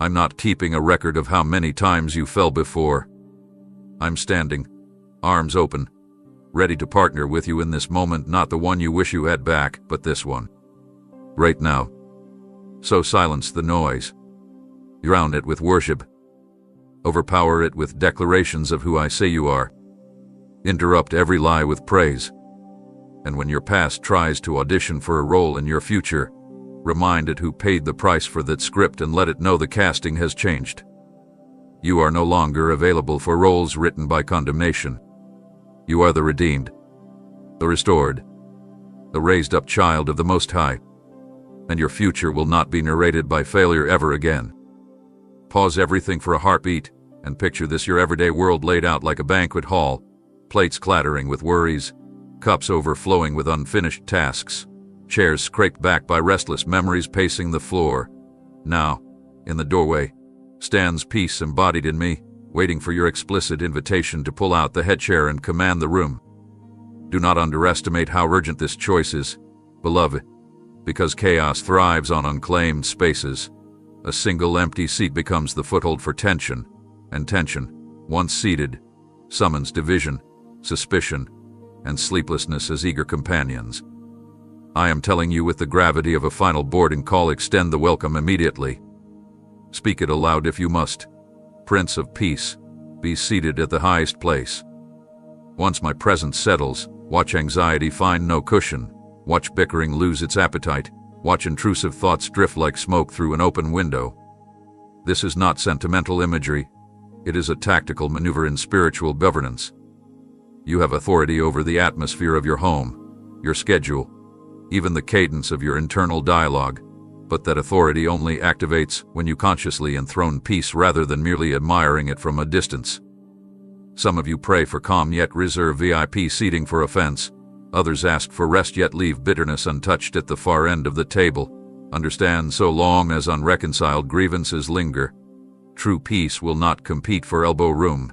I'm not keeping a record of how many times you fell before. I'm standing, arms open, ready to partner with you in this moment, not the one you wish you had back, but this one. Right now. So silence the noise. Drown it with worship. Overpower it with declarations of who I say you are. Interrupt every lie with praise. And when your past tries to audition for a role in your future, remind it who paid the price for that script and let it know the casting has changed. You are no longer available for roles written by condemnation. You are the redeemed, the restored, the raised-up child of the Most High, and your future will not be narrated by failure ever again. Pause everything for a heartbeat and picture this your everyday world laid out like a banquet hall, plates clattering with worries, cups overflowing with unfinished tasks, chairs scraped back by restless memories pacing the floor. Now, in the doorway, stands peace embodied in me, waiting for your explicit invitation to pull out the head chair and command the room. Do not underestimate how urgent this choice is, beloved, because chaos thrives on unclaimed spaces. A single empty seat becomes the foothold for tension, and tension, once seated, summons division, suspicion, and sleeplessness as eager companions. I am telling you with the gravity of a final boarding call, extend the welcome immediately. Speak it aloud if you must. Prince of Peace, be seated at the highest place. Once my presence settles, watch anxiety find no cushion, watch bickering lose its appetite, watch intrusive thoughts drift like smoke through an open window. This is not sentimental imagery. It is a tactical maneuver in spiritual governance. You have authority over the atmosphere of your home, your schedule, even the cadence of your internal dialogue, but that authority only activates when you consciously enthrone peace rather than merely admiring it from a distance. Some of you pray for calm yet reserve VIP seating for offense. Others ask for rest yet leave bitterness untouched at the far end of the table. Understand, so long as unreconciled grievances linger, true peace will not compete for elbow room.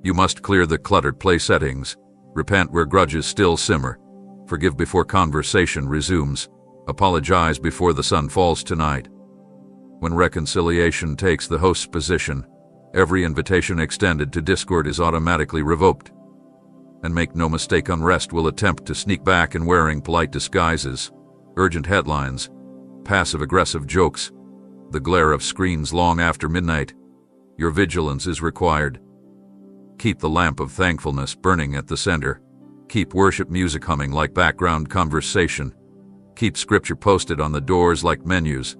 You must clear the cluttered play settings, repent where grudges still simmer, forgive before conversation resumes, apologize before the sun falls tonight. When reconciliation takes the host's position, every invitation extended to discord is automatically revoked. And make no mistake, unrest will attempt to sneak back in wearing polite disguises, urgent headlines, passive-aggressive jokes, the glare of screens long after midnight. Your vigilance is required. Keep the lamp of thankfulness burning at the center. Keep worship music humming like background conversation. Keep scripture posted on the doors like menus.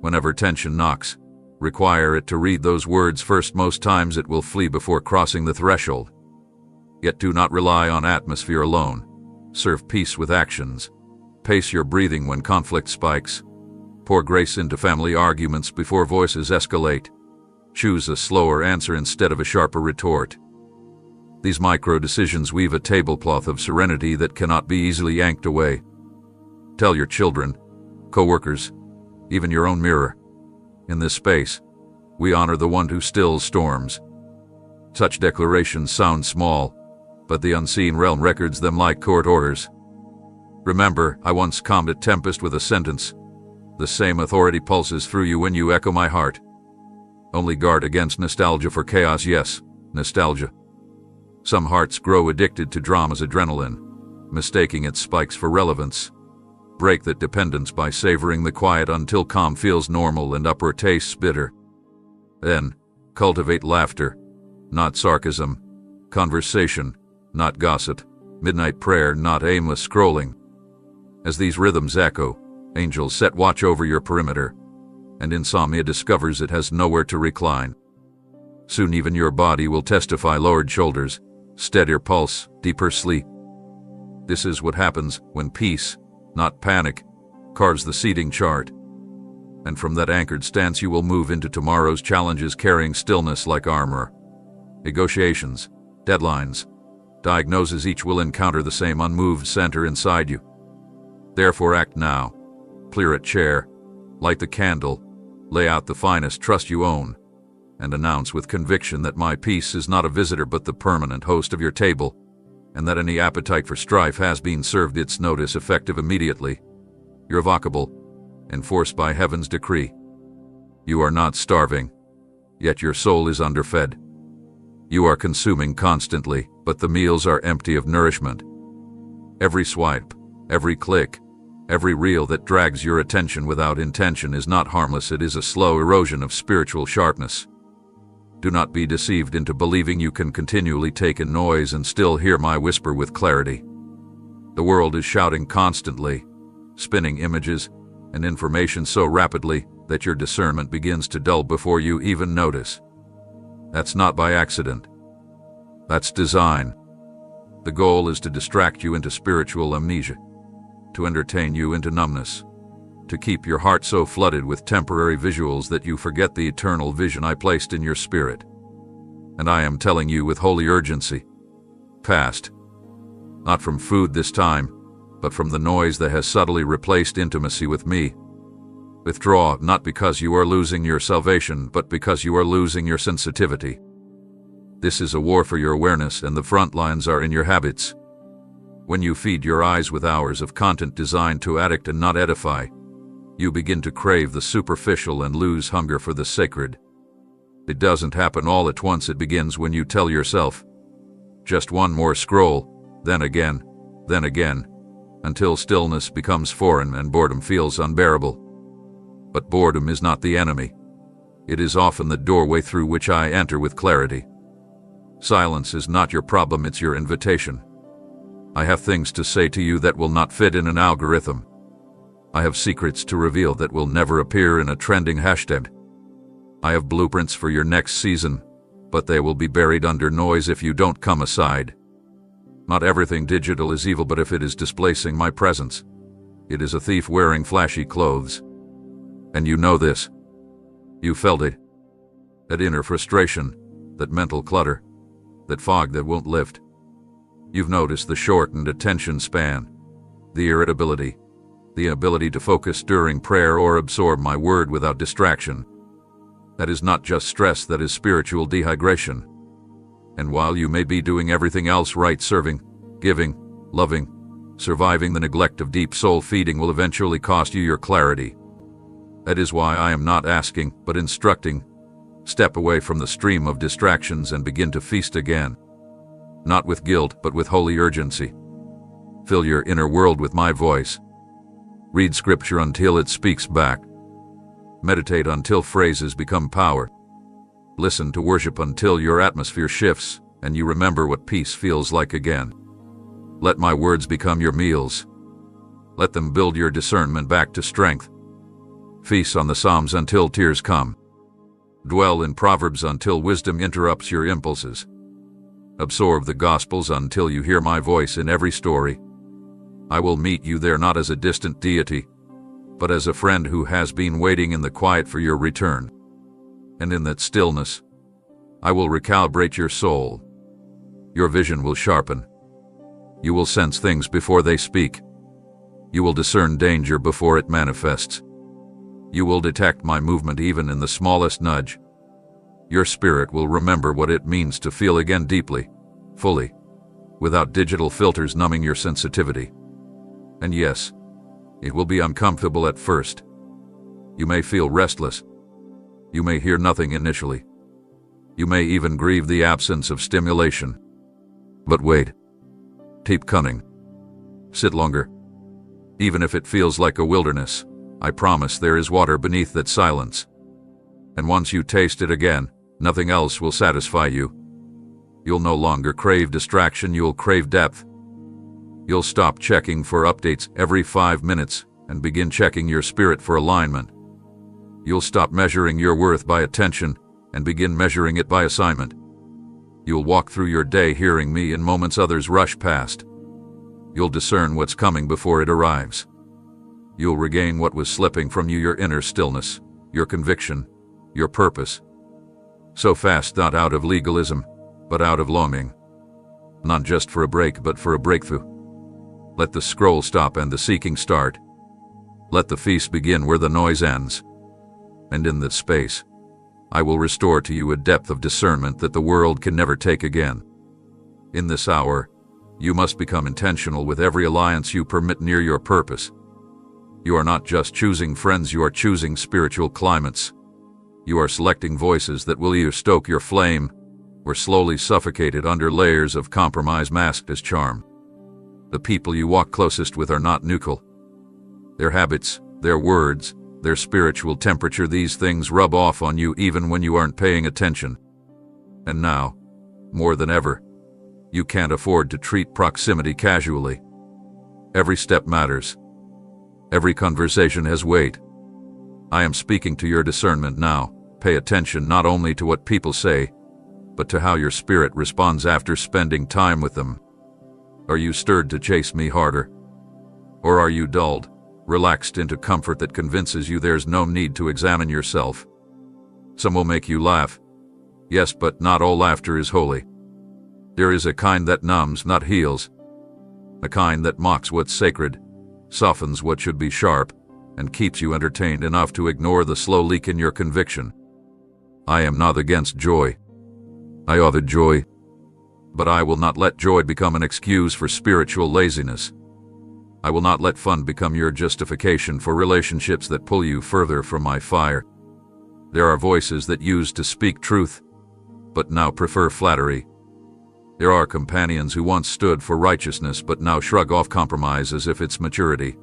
Whenever tension knocks, require it to read those words first. Most times it will flee before crossing the threshold. Yet do not rely on atmosphere alone. Serve peace with actions. Pace your breathing when conflict spikes. Pour grace into family arguments before voices escalate. Choose a slower answer instead of a sharper retort. These micro-decisions weave a tablecloth of serenity that cannot be easily yanked away. Tell your children, co-workers, even your own mirror, in this space, we honor the one who stills storms. Such declarations sound small, but the unseen realm records them like court orders. Remember, I once calmed a tempest with a sentence. The same authority pulses through you when you echo my heart. Only guard against nostalgia for chaos. Yes, nostalgia. Some hearts grow addicted to drama's adrenaline, mistaking its spikes for relevance. Break that dependence by savoring the quiet until calm feels normal and uproar tastes bitter. Then, cultivate laughter, not sarcasm, conversation, not gossip, midnight prayer, not aimless scrolling. As these rhythms echo, angels set watch over your perimeter, and insomnia discovers it has nowhere to recline. Soon even your body will testify: lowered shoulders, steadier pulse, deeper sleep. This is what happens when peace, not panic, carves the seating chart. And from that anchored stance you will move into tomorrow's challenges carrying stillness like armor. Negotiations, deadlines, diagnoses, each will encounter the same unmoved center inside you. Therefore act now. Clear a chair, light the candle, lay out the finest trust you own, and announce with conviction that my peace is not a visitor but the permanent host of your table, and that any appetite for strife has been served its notice effective immediately. Irrevocable, enforced by heaven's decree. You are not starving, yet your soul is underfed. You are consuming constantly, but the meals are empty of nourishment. Every swipe, every click, every reel that drags your attention without intention is not harmless. It is a slow erosion of spiritual sharpness. Do not be deceived into believing you can continually take in noise and still hear my whisper with clarity. The world is shouting constantly, spinning images and information so rapidly that your discernment begins to dull before you even notice. That's not by accident. That's design. The goal is to distract you into spiritual amnesia, to entertain you into numbness, to keep your heart so flooded with temporary visuals that you forget the eternal vision I placed in your spirit. And I am telling you with holy urgency, fast. Not from food this time, but from the noise that has subtly replaced intimacy with me. Withdraw, not because you are losing your salvation, but because you are losing your sensitivity. This is a war for your awareness, and the front lines are in your habits. When you feed your eyes with hours of content designed to addict and not edify, you begin to crave the superficial and lose hunger for the sacred. It doesn't happen all at once. It begins when you tell yourself, just one more scroll, then again, until stillness becomes foreign and boredom feels unbearable. But boredom is not the enemy. It is often the doorway through which I enter with clarity. Silence is not your problem, it's your invitation. I have things to say to you that will not fit in an algorithm. I have secrets to reveal that will never appear in a trending hashtag. I have blueprints for your next season, but they will be buried under noise if you don't come aside. Not everything digital is evil, but if it is displacing my presence, it is a thief wearing flashy clothes. And you know this. You felt it. That inner frustration, that mental clutter, that fog that won't lift. You've noticed the shortened attention span, the irritability, the inability to focus during prayer or absorb my word without distraction. That is not just stress, that is spiritual dehydration. And while you may be doing everything else right, serving, giving, loving, surviving, the neglect of deep soul feeding will eventually cost you your clarity. That is why I am not asking, but instructing. Step away from the stream of distractions and begin to feast again. Not with guilt, but with holy urgency. Fill your inner world with my voice. Read scripture until it speaks back. Meditate until phrases become power. Listen to worship until your atmosphere shifts and you remember what peace feels like again. Let my words become your meals. Let them build your discernment back to strength. Feast on the Psalms until tears come. Dwell in Proverbs until wisdom interrupts your impulses. Absorb the Gospels until you hear my voice in every story. I will meet you there not as a distant deity, but as a friend who has been waiting in the quiet for your return. And in that stillness, I will recalibrate your soul. Your vision will sharpen. You will sense things before they speak. You will discern danger before it manifests. You will detect my movement even in the smallest nudge. Your spirit will remember what it means to feel again deeply, fully, without digital filters numbing your sensitivity. And yes, it will be uncomfortable at first. You may feel restless. You may hear nothing initially. You may even grieve the absence of stimulation. But wait. Keep cunning. Sit longer. Even if it feels like a wilderness, I promise there is water beneath that silence. And once you taste it again, nothing else will satisfy you. You'll no longer crave distraction, you'll crave depth. You'll stop checking for updates every 5 minutes and begin checking your spirit for alignment. You'll stop measuring your worth by attention and begin measuring it by assignment. You'll walk through your day hearing me in moments others rush past. You'll discern what's coming before it arrives. You'll regain what was slipping from you, your inner stillness, your conviction, your purpose. So fast, not out of legalism, but out of longing. Not just for a break, but for a breakthrough. Let the scroll stop and the seeking start. Let the feast begin where the noise ends. And in this space, I will restore to you a depth of discernment that the world can never take again. In this hour, you must become intentional with every alliance you permit near your purpose. You are not just choosing friends, you are choosing spiritual climates. You are selecting voices that will either stoke your flame or slowly suffocated under layers of compromise masked as charm. The people you walk closest with are not neutral. Their habits, their words, their spiritual temperature, these things rub off on you even when you aren't paying attention. And now, more than ever, you can't afford to treat proximity casually. Every step matters. Every conversation has weight. I am speaking to your discernment now. Pay attention not only to what people say, but to how your spirit responds after spending time with them. Are you stirred to chase me harder? Or are you dulled, relaxed into comfort that convinces you there's no need to examine yourself? Some will make you laugh. Yes, but not all laughter is holy. There is a kind that numbs, not heals. A kind that mocks what's sacred, softens what should be sharp, and keeps you entertained enough to ignore the slow leak in your conviction. I am not against joy. I offer joy. But I will not let joy become an excuse for spiritual laziness. I will not let fun become your justification for relationships that pull you further from my fire. There are voices that used to speak truth, but now prefer flattery. There are companions who once stood for righteousness but now shrug off compromise as if it's maturity.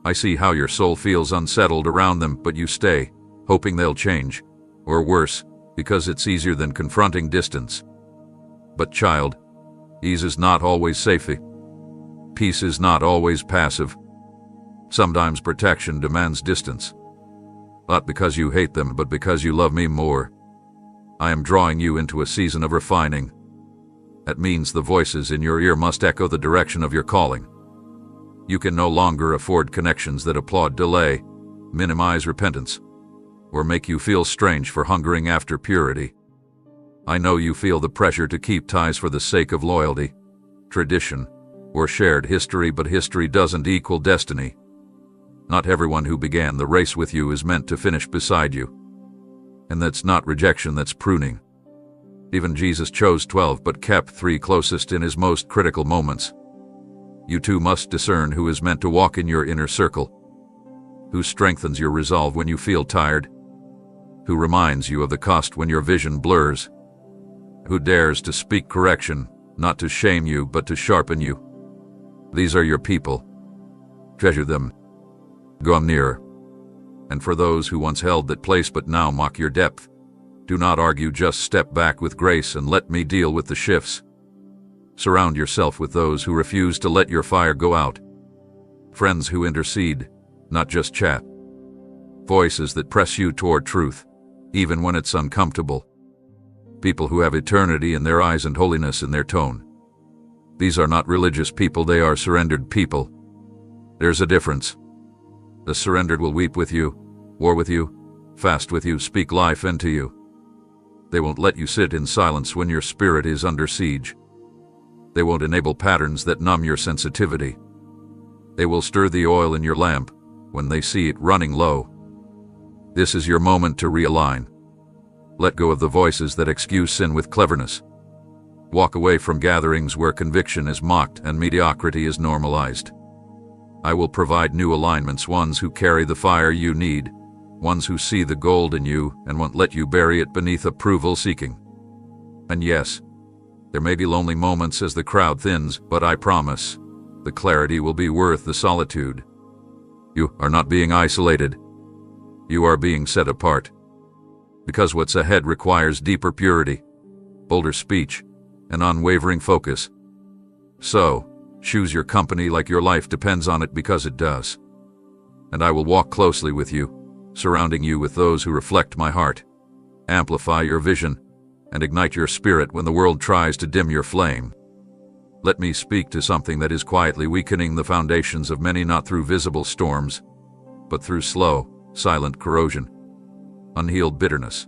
I see how your soul feels unsettled around them, but you stay, hoping they'll change, or worse, because it's easier than confronting distance. But child, ease is not always safety. Peace is not always passive. Sometimes protection demands distance. Not because you hate them, but because you love me more. I am drawing you into a season of refining. That means the voices in your ear must echo the direction of your calling. You can no longer afford connections that applaud delay, minimize repentance, or make you feel strange for hungering after purity. I know you feel the pressure to keep ties for the sake of loyalty, tradition, or shared history, but history doesn't equal destiny. Not everyone who began the race with you is meant to finish beside you. And that's not rejection, that's pruning. Even Jesus chose 12 but kept 3 closest in his most critical moments. You too must discern who is meant to walk in your inner circle, who strengthens your resolve when you feel tired, who reminds you of the cost when your vision blurs, who dares to speak correction, not to shame you but to sharpen you. These are your people. Treasure them. Go nearer. And for those who once held that place but now mock your depth, do not argue, just step back with grace and let me deal with the shifts. Surround yourself with those who refuse to let your fire go out. Friends who intercede, not just chat. Voices that press you toward truth, even when it's uncomfortable. People who have eternity in their eyes and holiness in their tone. These are not religious people, they are surrendered people. There's a difference. The surrendered will weep with you, war with you, fast with you, speak life into you. They won't let you sit in silence when your spirit is under siege. They won't enable patterns that numb your sensitivity. They will stir the oil in your lamp when they see it running low. This is your moment to realign. Let go of the voices that excuse sin with cleverness. Walk away from gatherings where conviction is mocked and mediocrity is normalized. I will provide new alignments, ones who carry the fire you need, ones who see the gold in you and won't let you bury it beneath approval seeking. And yes, there may be lonely moments as the crowd thins, but I promise, the clarity will be worth the solitude. You are not being isolated. You are being set apart. Because what's ahead requires deeper purity, bolder speech, and unwavering focus. So, choose your company like your life depends on it, because it does. And I will walk closely with you, surrounding you with those who reflect my heart, amplify your vision, and ignite your spirit when the world tries to dim your flame. Let me speak to something that is quietly weakening the foundations of many, not through visible storms, but through slow, silent corrosion. Unhealed bitterness.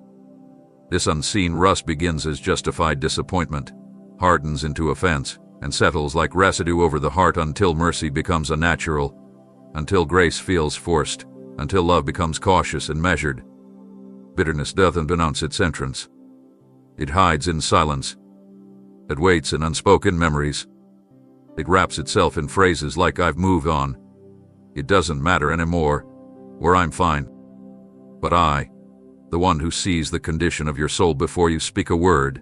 This unseen rust begins as justified disappointment, hardens into offense, and settles like residue over the heart until mercy becomes unnatural, until grace feels forced, until love becomes cautious and measured. Bitterness doesn't announce its entrance. It hides in silence. It waits in unspoken memories. It wraps itself in phrases like "I've moved on," "It doesn't matter anymore," or "I'm fine." But I, the one who sees the condition of your soul before you speak a word,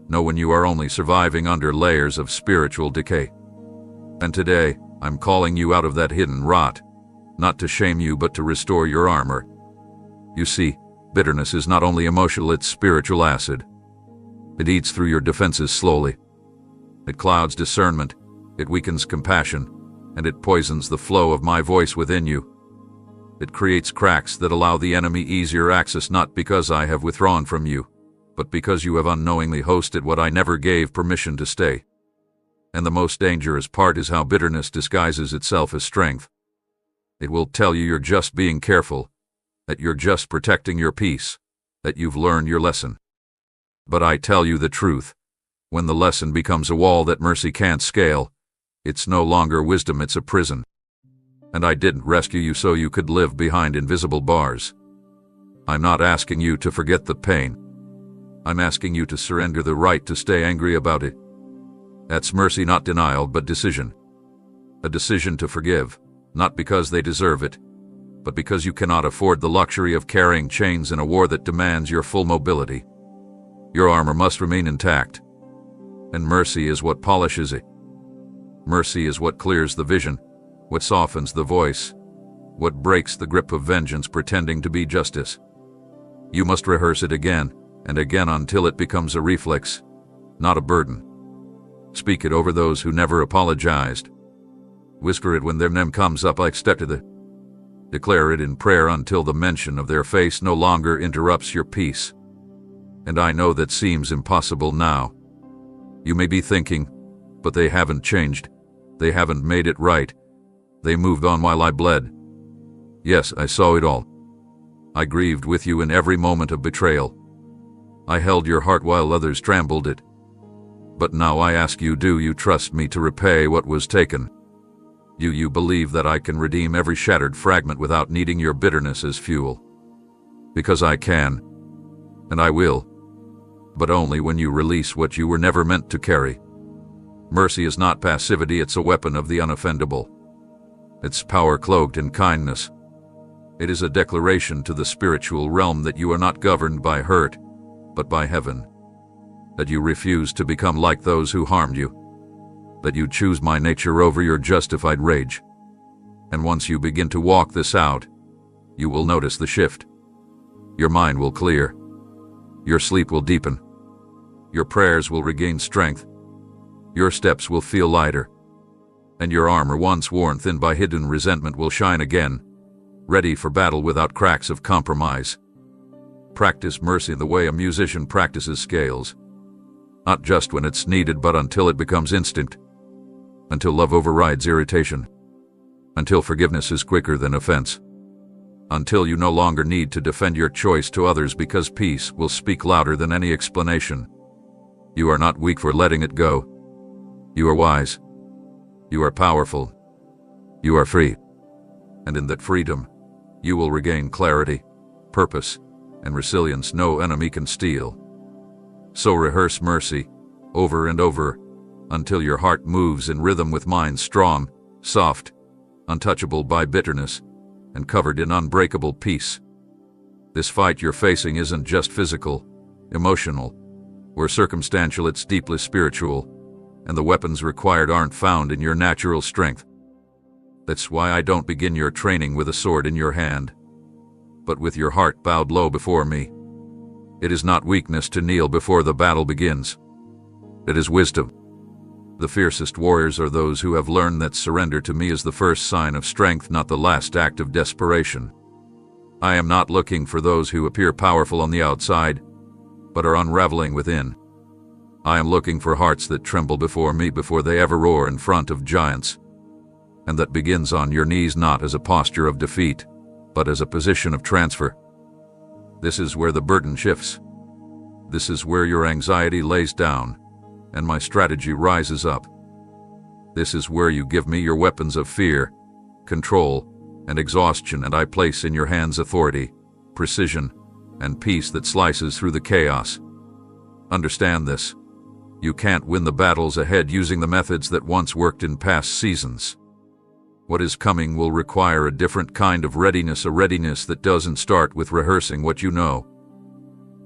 know when you are only surviving under layers of spiritual decay. And today, I'm calling you out of that hidden rot, not to shame you but to restore your armor. You see, bitterness is not only emotional, it's spiritual acid. It eats through your defenses slowly. It clouds discernment, it weakens compassion, and it poisons the flow of my voice within you. It creates cracks that allow the enemy easier access, not because I have withdrawn from you, but because you have unknowingly hosted what I never gave permission to stay. And the most dangerous part is how bitterness disguises itself as strength. It will tell you you're just being careful, that you're just protecting your peace, that you've learned your lesson. But I tell you the truth, when the lesson becomes a wall that mercy can't scale, it's no longer wisdom, it's a prison. And I didn't rescue you so you could live behind invisible bars. I'm not asking you to forget the pain. I'm asking you to surrender the right to stay angry about it. That's mercy, not denial, but decision. A decision to forgive, not because they deserve it, but because you cannot afford the luxury of carrying chains in a war that demands your full mobility. Your armor must remain intact, and mercy is what polishes it. Mercy is what clears the vision, what softens the voice, what breaks the grip of vengeance pretending to be justice. You must rehearse it again and again until it becomes a reflex, not a burden. Speak it over those who never apologized. Whisper it when their name comes up like step to the. Declare it in prayer until the mention of their face no longer interrupts your peace. And I know that seems impossible now. You may be thinking, but they haven't changed. They haven't made it right. They moved on while I bled. Yes, I saw it all. I grieved with you in every moment of betrayal. I held your heart while others trampled it. But now I ask you, do you trust me to repay what was taken? Do you believe that I can redeem every shattered fragment without needing your bitterness as fuel? Because I can, and I will, but only when you release what you were never meant to carry. Mercy is not passivity, it's a weapon of the unoffendable. It's power cloaked in kindness. It is a declaration to the spiritual realm that you are not governed by hurt, but by heaven. That you refuse to become like those who harmed you. That you choose my nature over your justified rage. And once you begin to walk this out, you will notice the shift. Your mind will clear. Your sleep will deepen. Your prayers will regain strength. Your steps will feel lighter. And your armor, once worn thin by hidden resentment, will shine again, ready for battle without cracks of compromise. Practice mercy the way a musician practices scales. Not just when it's needed, but until it becomes instinct. Until love overrides irritation. Until forgiveness is quicker than offense. Until you no longer need to defend your choice to others because peace will speak louder than any explanation. You are not weak for letting it go. You are wise. You are powerful. You are free. And in that freedom, you will regain clarity, purpose, and resilience no enemy can steal. So rehearse mercy, over and over, until your heart moves in rhythm with mine, strong, soft, untouchable by bitterness, and covered in unbreakable peace. This fight you're facing isn't just physical, emotional, or circumstantial, it's deeply spiritual, and the weapons required aren't found in your natural strength. That's why I don't begin your training with a sword in your hand, but with your heart bowed low before me. It is not weakness to kneel before the battle begins. It is wisdom. The fiercest warriors are those who have learned that surrender to me is the first sign of strength, not the last act of desperation. I am not looking for those who appear powerful on the outside, but are unraveling within. I am looking for hearts that tremble before me before they ever roar in front of giants, and that begins on your knees not as a posture of defeat, but as a position of transfer. This is where the burden shifts. This is where your anxiety lays down, and my strategy rises up. This is where you give me your weapons of fear, control, and exhaustion, and I place in your hands authority, precision, and peace that slices through the chaos. Understand this. You can't win the battles ahead using the methods that once worked in past seasons. What is coming will require a different kind of readiness, a readiness that doesn't start with rehearsing what you know,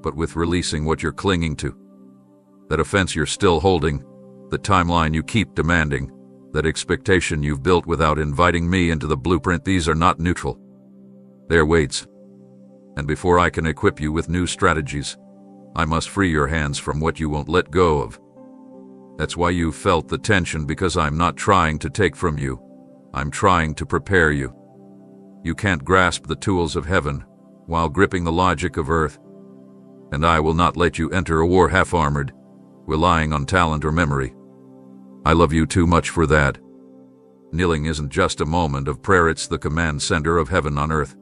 but with releasing what you're clinging to. That offense you're still holding, the timeline you keep demanding, that expectation you've built without inviting me into the blueprint, these are not neutral. They're weights. And before I can equip you with new strategies, I must free your hands from what you won't let go of. That's why you've felt the tension, because I'm not trying to take from you. I'm trying to prepare you. You can't grasp the tools of heaven while gripping the logic of earth. And I will not let you enter a war half-armored, relying on talent or memory. I love you too much for that. Kneeling isn't just a moment of prayer, it's the command center of heaven on earth.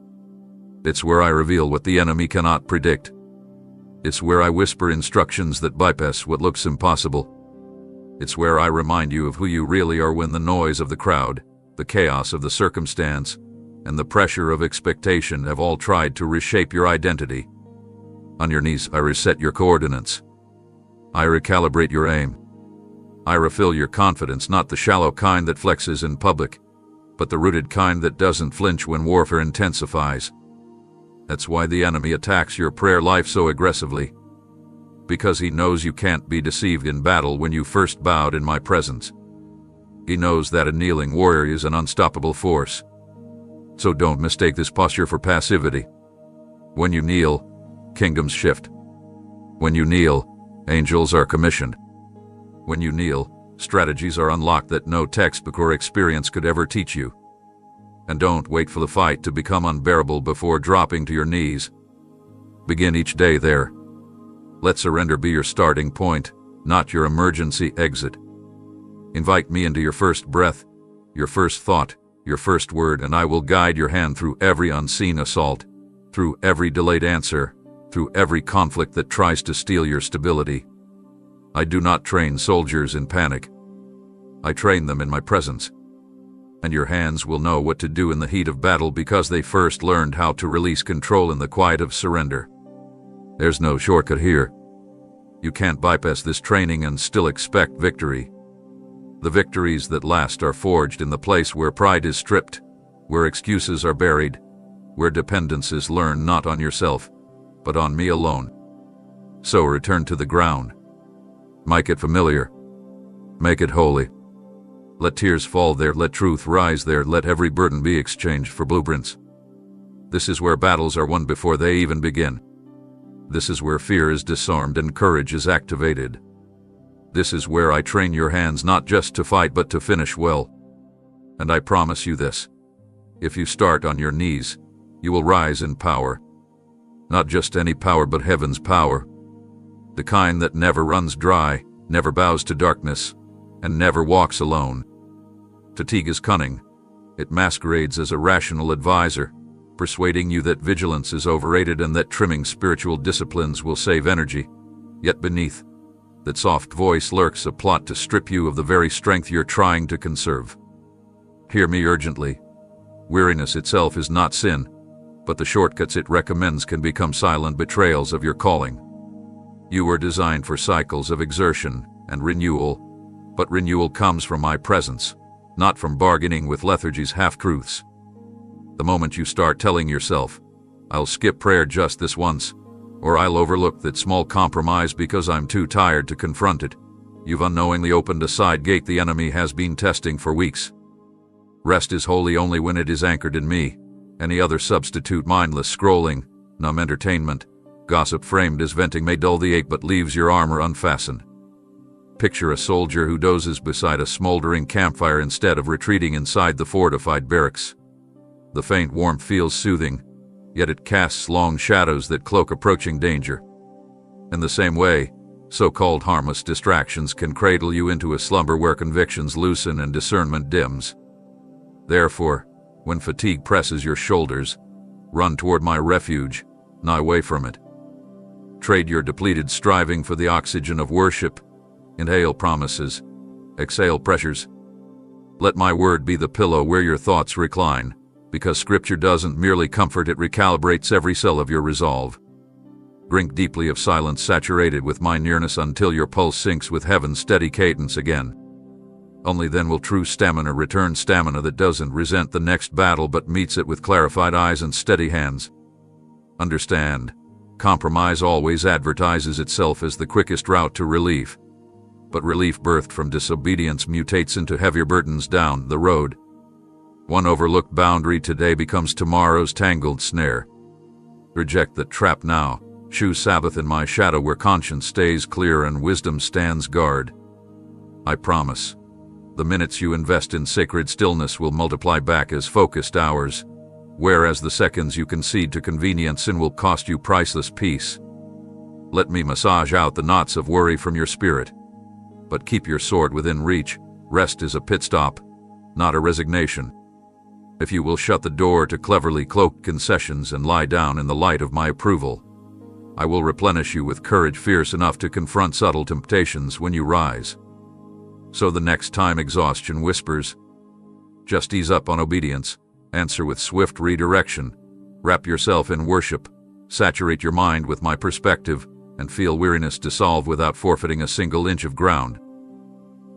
It's where I reveal what the enemy cannot predict. It's where I whisper instructions that bypass what looks impossible. It's where I remind you of who you really are when the noise of the crowd, the chaos of the circumstance, and the pressure of expectation have all tried to reshape your identity. On your knees, I reset your coordinates. I recalibrate your aim. I refill your confidence, not the shallow kind that flexes in public, but the rooted kind that doesn't flinch when warfare intensifies. That's why the enemy attacks your prayer life so aggressively. Because he knows you can't be deceived in battle when you first bowed in my presence. He knows that a kneeling warrior is an unstoppable force. So don't mistake this posture for passivity. When you kneel, kingdoms shift. When you kneel, angels are commissioned. When you kneel, strategies are unlocked that no textbook or experience could ever teach you. And don't wait for the fight to become unbearable before dropping to your knees. Begin each day there. Let surrender be your starting point, not your emergency exit. Invite me into your first breath, your first thought, your first word, and I will guide your hand through every unseen assault, through every delayed answer, through every conflict that tries to steal your stability. I do not train soldiers in panic. I train them in my presence. And your hands will know what to do in the heat of battle because they first learned how to release control in the quiet of surrender. There's no shortcut here. You can't bypass this training and still expect victory. The victories that last are forged in the place where pride is stripped, where excuses are buried, where dependence is learned not on yourself, but on me alone. So return to the ground. Make it familiar. Make it holy. Let tears fall there, let truth rise there, let every burden be exchanged for blueprints. This is where battles are won before they even begin. This is where fear is disarmed and courage is activated. This is where I train your hands not just to fight but to finish well. And I promise you this. If you start on your knees, you will rise in power. Not just any power but heaven's power. The kind that never runs dry, never bows to darkness, and never walks alone. Fatigue is cunning. It masquerades as a rational advisor, persuading you that vigilance is overrated and that trimming spiritual disciplines will save energy. Yet beneath that soft voice lurks a plot to strip you of the very strength you're trying to conserve. Hear me urgently. Weariness itself is not sin, but the shortcuts it recommends can become silent betrayals of your calling. You were designed for cycles of exertion and renewal, but renewal comes from my presence, not from bargaining with lethargy's half-truths. The moment you start telling yourself, I'll skip prayer just this once, or I'll overlook that small compromise because I'm too tired to confront it, you've unknowingly opened a side gate the enemy has been testing for weeks. Rest is holy only when it is anchored in me. Any other substitute, mindless scrolling, numb entertainment, gossip framed as venting, may dull the ache but leaves your armor unfastened. Picture a soldier who dozes beside a smoldering campfire instead of retreating inside the fortified barracks. The faint warmth feels soothing, yet it casts long shadows that cloak approaching danger. In the same way, so-called harmless distractions can cradle you into a slumber where convictions loosen and discernment dims. Therefore, when fatigue presses your shoulders, run toward my refuge, not away from it. Trade your depleted striving for the oxygen of worship. Inhale promises, exhale pressures. Let my word be the pillow where your thoughts recline, because Scripture doesn't merely comfort, it recalibrates every cell of your resolve. Drink deeply of silence saturated with my nearness until your pulse sinks with heaven's steady cadence again. Only then will true stamina return, stamina that doesn't resent the next battle but meets it with clarified eyes and steady hands. Understand, Compromise always advertises itself as the quickest route to relief. But relief birthed from disobedience mutates into heavier burdens down the road. One overlooked boundary today becomes tomorrow's tangled snare. Reject the trap now. Choose Sabbath in my shadow where conscience stays clear and wisdom stands guard. I promise, the minutes you invest in sacred stillness will multiply back as focused hours, whereas the seconds you concede to convenience sin will cost you priceless peace. Let me massage out the knots of worry from your spirit. But keep your sword within reach. Rest is a pit stop, not a resignation. If you will shut the door to cleverly cloaked concessions and lie down in the light of my approval, I will replenish you with courage fierce enough to confront subtle temptations when you rise. So the next time exhaustion whispers, just ease up on obedience, answer with swift redirection, wrap yourself in worship, saturate your mind with my perspective, and feel weariness dissolve without forfeiting a single inch of ground.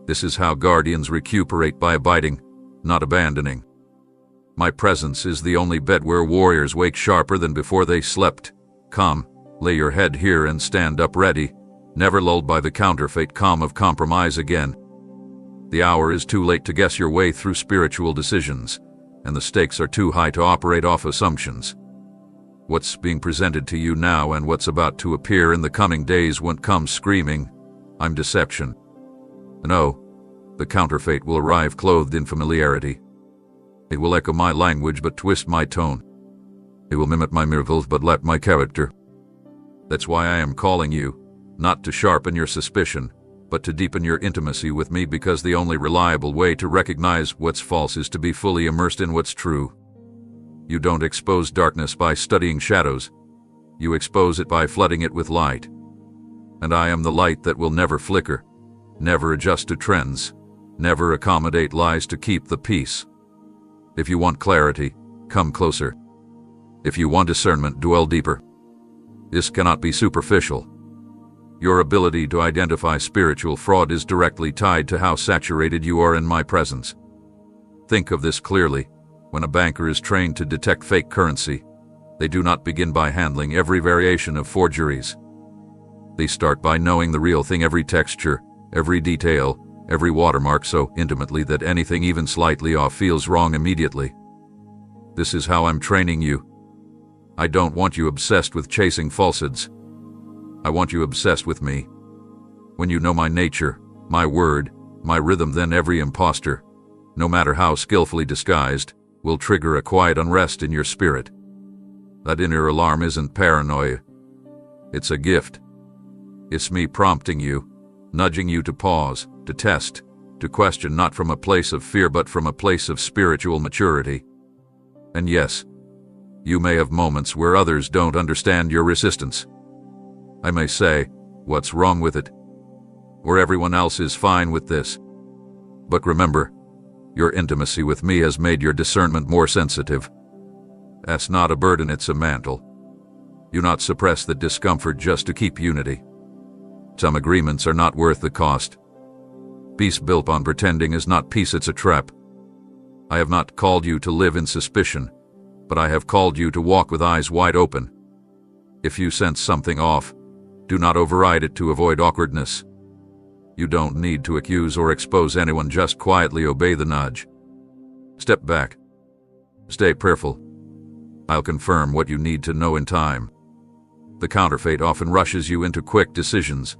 This is how guardians recuperate, by abiding, not abandoning. My presence is the only bed where warriors wake sharper than before they slept. Come, lay your head here and stand up ready, never lulled by the counterfeit calm of compromise again. The hour is too late to guess your way through spiritual decisions, and the stakes are too high to operate off assumptions. What's being presented to you now and what's about to appear in the coming days won't come screaming, I'm deception. No, the counterfeit will arrive clothed in familiarity. It will echo my language but twist my tone. It will mimic my miracles but lack my character. That's why I am calling you, not to sharpen your suspicion, but to deepen your intimacy with me, because the only reliable way to recognize what's false is to be fully immersed in what's true. You don't expose darkness by studying shadows. You expose it by flooding it with light. And I am the light that will never flicker, never adjust to trends, never accommodate lies to keep the peace. If you want clarity, come closer. If you want discernment, dwell deeper. This cannot be superficial. Your ability to identify spiritual fraud is directly tied to how saturated you are in my presence. Think of this clearly. When a banker is trained to detect fake currency, they do not begin by handling every variation of forgeries. They start by knowing the real thing, every texture, every detail, every watermark, so intimately that anything even slightly off feels wrong immediately. This is how I'm training you. I don't want you obsessed with chasing falsehoods. I want you obsessed with me. When you know my nature, my word, my rhythm, then every impostor, no matter how skillfully disguised, will trigger a quiet unrest in your spirit. That inner alarm isn't paranoia. It's a gift. It's me prompting you, nudging you to pause, to test, to question, not from a place of fear but from a place of spiritual maturity. And yes, you may have moments where others don't understand your resistance. I may say, what's wrong with it? Or everyone else is fine with this. But remember, your intimacy with me has made your discernment more sensitive. That's not a burden, it's a mantle. You not suppress that discomfort just to keep unity. Some agreements are not worth the cost. Peace built on pretending is not peace, it's a trap. I have not called you to live in suspicion, but I have called you to walk with eyes wide open. If you sense something off, do not override it to avoid awkwardness. You don't need to accuse or expose anyone, just quietly obey the nudge. Step back. Stay prayerful. I'll confirm what you need to know in time. The counterfeit often rushes you into quick decisions,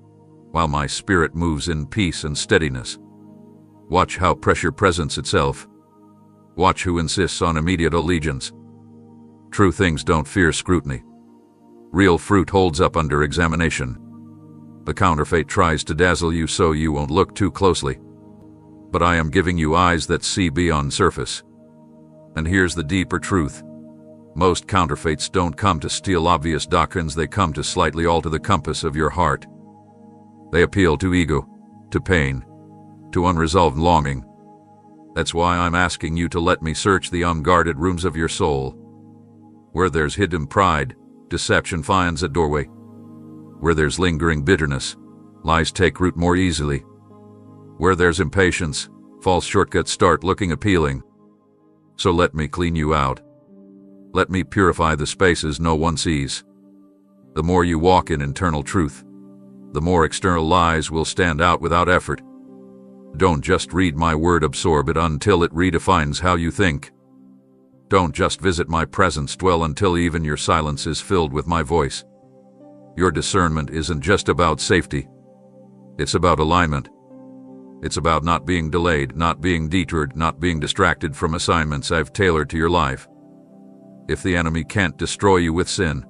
while my spirit moves in peace and steadiness. Watch how pressure presents itself. Watch who insists on immediate allegiance. True things don't fear scrutiny. Real fruit holds up under examination. The counterfeit tries to dazzle you so you won't look too closely. But I am giving you eyes that see beyond surface. And here's the deeper truth. Most counterfeits don't come to steal obvious doctrines, they come to slightly alter the compass of your heart. They appeal to ego, to pain, to unresolved longing. That's why I'm asking you to let me search the unguarded rooms of your soul. Where there's hidden pride, deception finds a doorway. Where there's lingering bitterness, lies take root more easily. Where there's impatience, false shortcuts start looking appealing. So let me clean you out. Let me purify the spaces no one sees. The more you walk in internal truth, the more external lies will stand out without effort. Don't just read my word, absorb it until it redefines how you think. Don't just visit my presence, dwell until even your silence is filled with my voice. Your discernment isn't just about safety. It's about alignment. It's about not being delayed, not being deterred, not being distracted from assignments I've tailored to your life. If the enemy can't destroy you with sin,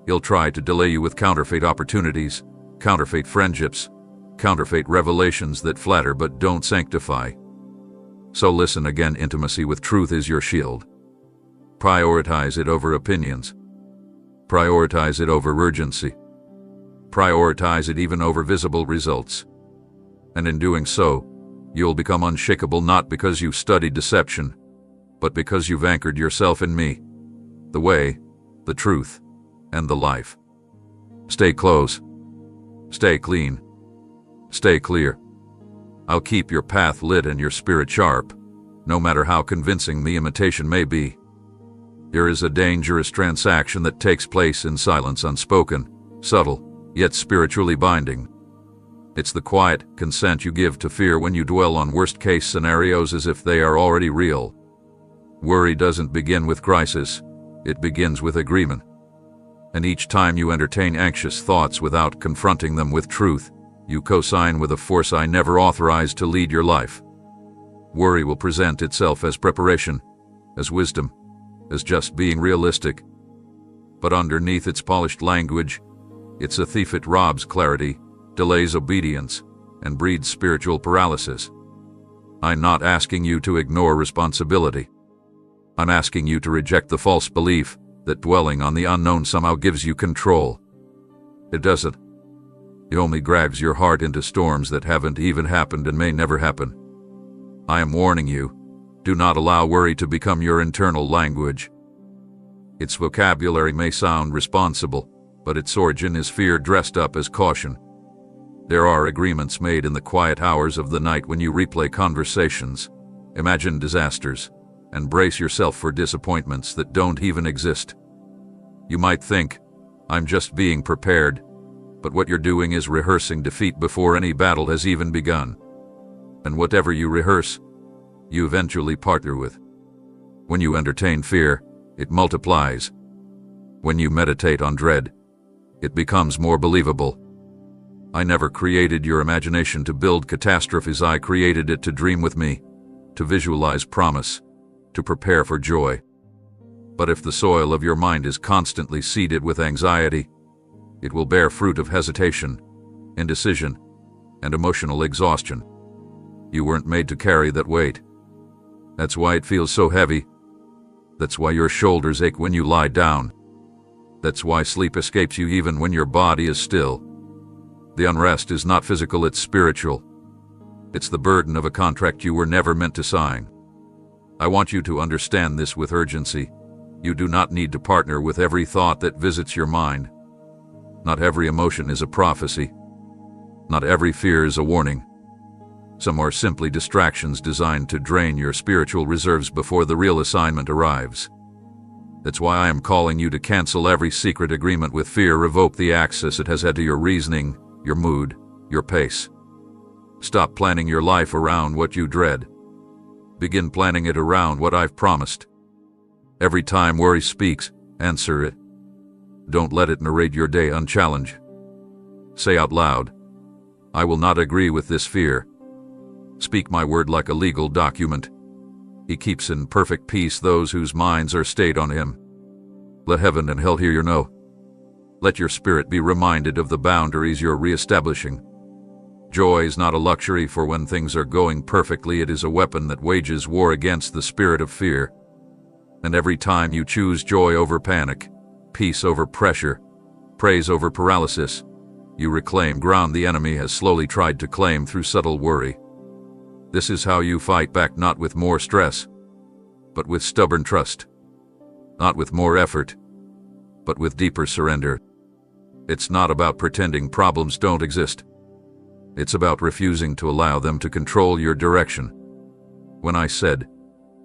he'll try to delay you with counterfeit opportunities, counterfeit friendships, counterfeit revelations that flatter but don't sanctify. So listen again, intimacy with truth is your shield. Prioritize it over opinions. Prioritize it over urgency. Prioritize it even over visible results. And in doing so, you'll become unshakable, not because you've studied deception, but because you've anchored yourself in me, the way, the truth, and the life. Stay close. Stay clean. Stay clear. I'll keep your path lit and your spirit sharp, no matter how convincing the imitation may be. Here is a dangerous transaction that takes place in silence, unspoken, subtle, yet spiritually binding. It's the quiet consent you give to fear when you dwell on worst-case scenarios as if they are already real. Worry doesn't begin with crisis, it begins with agreement. And each time you entertain anxious thoughts without confronting them with truth, you co-sign with a force I never authorized to lead your life. Worry will present itself as preparation, as wisdom, as just being realistic. But underneath its polished language, it's a thief. It robs clarity, delays obedience, and breeds spiritual paralysis. I'm not asking you to ignore responsibility. I'm asking you to reject the false belief that dwelling on the unknown somehow gives you control. It doesn't. It only drags your heart into storms that haven't even happened and may never happen. I am warning you, do not allow worry to become your internal language. Its vocabulary may sound responsible, but its origin is fear dressed up as caution. There are agreements made in the quiet hours of the night when you replay conversations, imagine disasters, and brace yourself for disappointments that don't even exist. You might think, I'm just being prepared, but what you're doing is rehearsing defeat before any battle has even begun. And whatever you rehearse, you eventually partner with. When you entertain fear, it multiplies. When you meditate on dread, it becomes more believable. I never created your imagination to build catastrophes. I created it to dream with me, to visualize promise, to prepare for joy. But if the soil of your mind is constantly seeded with anxiety, it will bear fruit of hesitation, indecision, and emotional exhaustion. You weren't made to carry that weight. That's why it feels so heavy. That's why your shoulders ache when you lie down. That's why sleep escapes you even when your body is still. The unrest is not physical, it's spiritual. It's the burden of a contract you were never meant to sign. I want you to understand this with urgency. You do not need to partner with every thought that visits your mind. Not every emotion is a prophecy. Not every fear is a warning. Some are simply distractions designed to drain your spiritual reserves before the real assignment arrives. That's why I am calling you to cancel every secret agreement with fear, revoke the access it has had to your reasoning, your mood, your pace. Stop planning your life around what you dread. Begin planning it around what I've promised. Every time worry speaks, answer it. Don't let it narrate your day unchallenged. Say out loud, I will not agree with this fear. Speak my word like a legal document. He keeps in perfect peace those whose minds are stayed on him. Let heaven and hell hear your no. Let your spirit be reminded of the boundaries you're reestablishing. Joy is not a luxury for when things are going perfectly. It is a weapon that wages war against the spirit of fear. And every time you choose joy over panic, peace over pressure, praise over paralysis, you reclaim ground the enemy has slowly tried to claim through subtle worry. This is how you fight back, not with more stress, but with stubborn trust. Not with more effort, but with deeper surrender. It's not about pretending problems don't exist. It's about refusing to allow them to control your direction. When I said,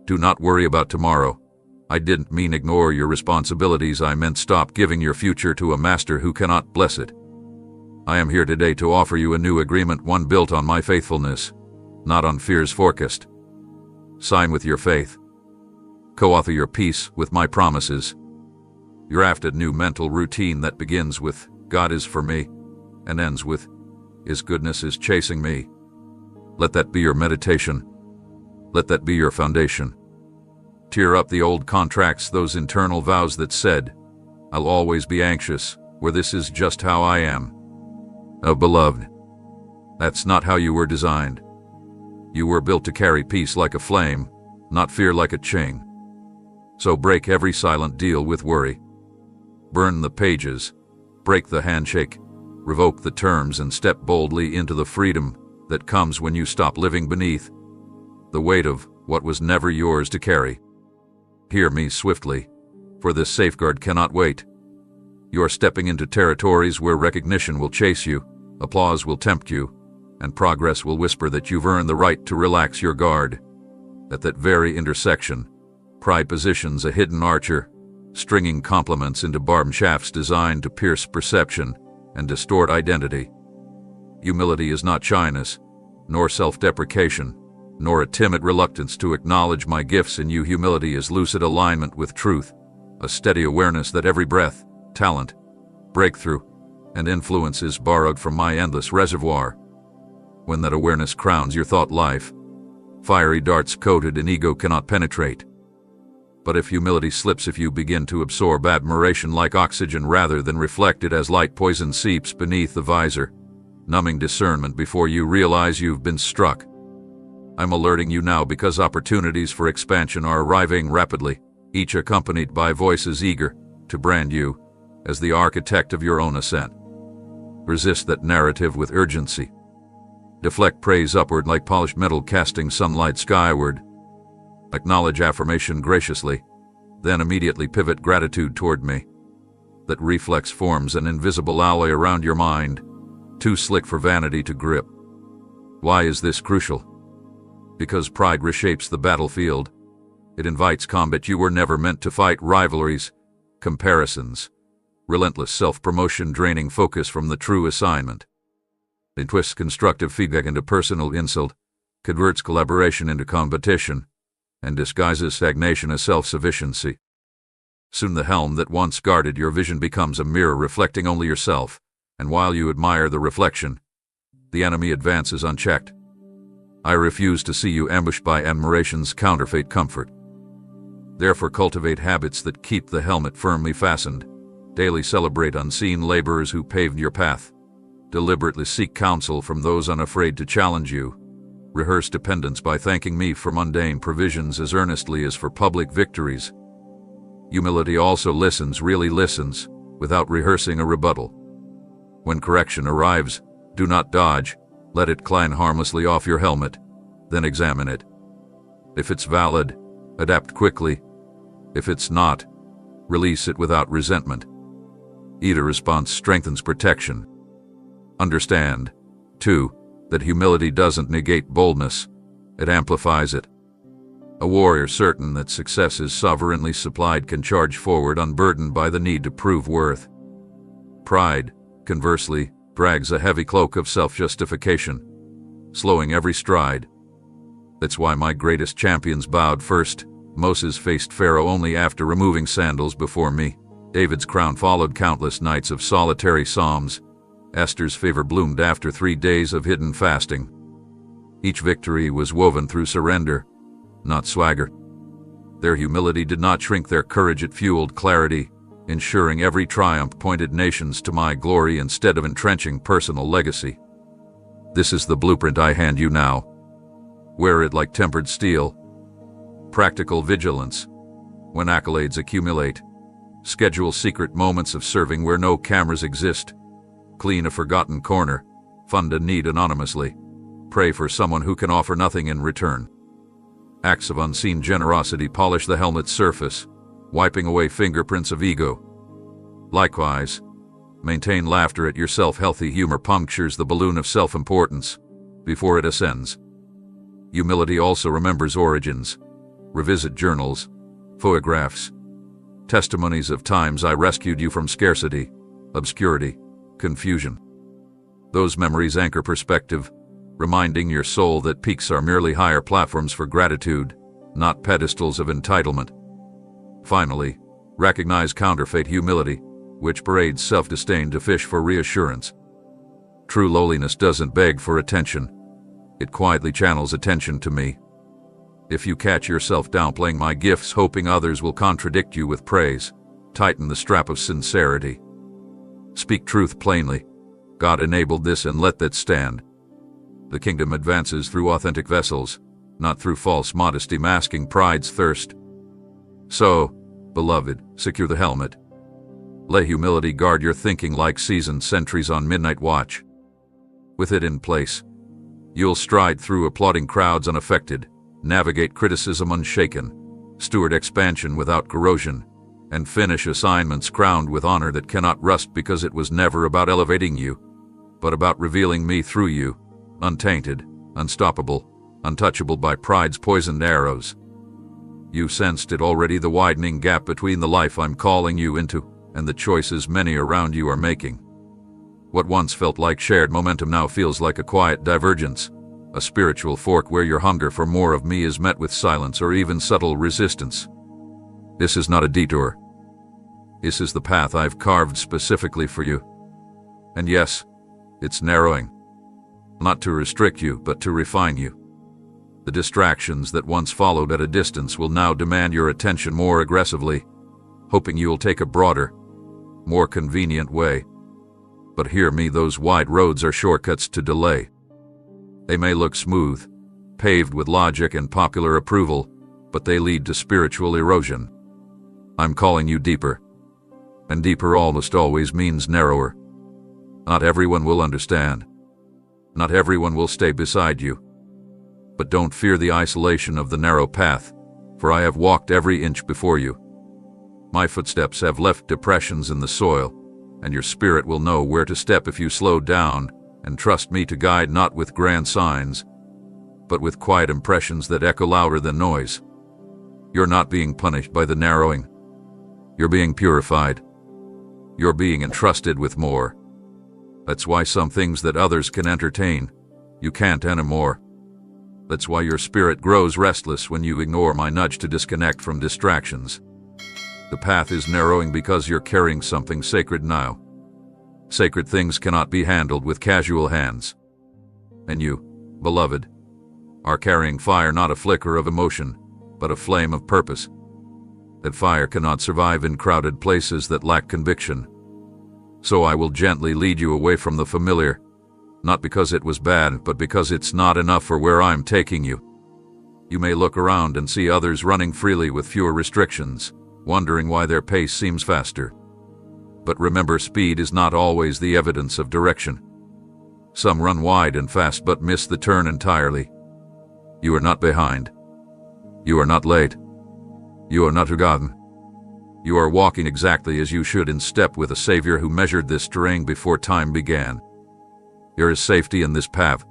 do not worry about tomorrow, I didn't mean ignore your responsibilities, I meant stop giving your future to a master who cannot bless it. I am here today to offer you a new agreement, one built on my faithfulness, not on fear's forecast. Sign with your faith. Co-author your peace with my promises. Draft a new mental routine that begins with, God is for me, and ends with, His goodness is chasing me. Let that be your meditation. Let that be your foundation. Tear up the old contracts, those internal vows that said, I'll always be anxious, where this is just how I am. Oh, beloved, that's not how you were designed. You were built to carry peace like a flame, not fear like a chain. So break every silent deal with worry. Burn the pages, break the handshake, revoke the terms, and step boldly into the freedom that comes when you stop living beneath the weight of what was never yours to carry. Hear me swiftly, for this safeguard cannot wait. You are stepping into territories where recognition will chase you, applause will tempt you, and progress will whisper that you've earned the right to relax your guard. At that very intersection, pride positions a hidden archer, stringing compliments into barbed shafts designed to pierce perception and distort identity. Humility is not shyness, nor self-deprecation, nor a timid reluctance to acknowledge my gifts in you. Humility is lucid alignment with truth, a steady awareness that every breath, talent, breakthrough, and influence is borrowed from my endless reservoir. When that awareness crowns your thought life, fiery darts coated in ego cannot penetrate. But if humility slips, if you begin to absorb admiration like oxygen rather than reflect it as light, poison seeps beneath the visor, numbing discernment before you realize you've been struck. I'm alerting you now because opportunities for expansion are arriving rapidly, each accompanied by voices eager to brand you as the architect of your own ascent. Resist that narrative with urgency. Deflect praise upward like polished metal casting sunlight skyward. Acknowledge affirmation graciously, then immediately pivot gratitude toward me. That reflex forms an invisible alloy around your mind, too slick for vanity to grip. Why is this crucial? Because pride reshapes the battlefield. It invites combat you were never meant to fight, rivalries, comparisons, relentless self-promotion draining focus from the true assignment. It twists constructive feedback into personal insult, converts collaboration into competition, and disguises stagnation as self-sufficiency. Soon the helm that once guarded your vision becomes a mirror reflecting only yourself, and while you admire the reflection, the enemy advances unchecked. I refuse to see you ambushed by admiration's counterfeit comfort. Therefore cultivate habits that keep the helmet firmly fastened. Daily celebrate unseen laborers who paved your path. Deliberately seek counsel from those unafraid to challenge you. Rehearse dependence by thanking me for mundane provisions as earnestly as for public victories. Humility also listens, really listens, without rehearsing a rebuttal. When correction arrives, do not dodge. Let it climb harmlessly off your helmet, then examine it. If it's valid, adapt quickly. If it's not, release it without resentment. Either response strengthens protection. Understand, too, that humility doesn't negate boldness, it amplifies it. A warrior certain that success is sovereignly supplied can charge forward unburdened by the need to prove worth. Pride, conversely, drags a heavy cloak of self-justification, slowing every stride. That's why my greatest champions bowed first. Moses faced Pharaoh only after removing sandals before me. David's crown followed countless nights of solitary psalms. Esther's favor bloomed after 3 days of hidden fasting. Each victory was woven through surrender, not swagger. Their humility did not shrink their courage, it fueled clarity, ensuring every triumph pointed nations to my glory instead of entrenching personal legacy. This is the blueprint I hand you now. Wear it like tempered steel. Practical vigilance. When accolades accumulate, schedule secret moments of serving where no cameras exist. Clean a forgotten corner. Fund a need anonymously. Pray for someone who can offer nothing in return. Acts of unseen generosity polish the helmet's surface, wiping away fingerprints of ego. Likewise, maintain laughter at yourself. Healthy humor punctures the balloon of self-importance before it ascends. Humility also remembers origins. Revisit journals, photographs, testimonies of times I rescued you from scarcity, obscurity, confusion. Those memories anchor perspective, reminding your soul that peaks are merely higher platforms for gratitude, not pedestals of entitlement. Finally, recognize counterfeit humility, which parades self-disdain to fish for reassurance. True lowliness doesn't beg for attention. It quietly channels attention to me. If you catch yourself downplaying my gifts hoping others will contradict you with praise, tighten the strap of sincerity. Speak truth plainly. God enabled this and let that stand. The kingdom advances through authentic vessels, not through false modesty masking pride's thirst. So, beloved, secure the helmet. Let humility guard your thinking like seasoned sentries on midnight watch. With it in place, you'll stride through applauding crowds unaffected, navigate criticism unshaken, steward expansion without corrosion, and finish assignments crowned with honor that cannot rust because it was never about elevating you, but about revealing me through you, untainted, unstoppable, untouchable by pride's poisoned arrows. You sensed it already, the widening gap between the life I'm calling you into and the choices many around you are making. What once felt like shared momentum now feels like a quiet divergence, a spiritual fork where your hunger for more of me is met with silence or even subtle resistance. This is not a detour. This is the path I've carved specifically for you. And yes, it's narrowing. Not to restrict you, but to refine you. The distractions that once followed at a distance will now demand your attention more aggressively, hoping you'll take a broader, more convenient way. But hear me, those wide roads are shortcuts to delay. They may look smooth, paved with logic and popular approval, but they lead to spiritual erosion. I'm calling you deeper. And deeper almost always means narrower. Not everyone will understand. Not everyone will stay beside you. But don't fear the isolation of the narrow path, for I have walked every inch before you. My footsteps have left depressions in the soil, and your spirit will know where to step if you slow down and trust me to guide, not with grand signs, but with quiet impressions that echo louder than noise. You're not being punished by the narrowing. You're being purified. You're being entrusted with more. That's why some things that others can entertain, you can't anymore. That's why your spirit grows restless when you ignore my nudge to disconnect from distractions. The path is narrowing because you're carrying something sacred now. Sacred things cannot be handled with casual hands. And you, beloved, are carrying fire, not a flicker of emotion, but a flame of purpose. That fire cannot survive in crowded places that lack conviction. So I will gently lead you away from the familiar, not because it was bad, but because it's not enough for where I'm taking you. You may look around and see others running freely with fewer restrictions, wondering why their pace seems faster. But remember, speed is not always the evidence of direction. Some run wide and fast but miss the turn entirely. You are not behind. You are not late. You are not forgotten. You are walking exactly as you should, in step with a Savior who measured this terrain before time began. There is safety in this path.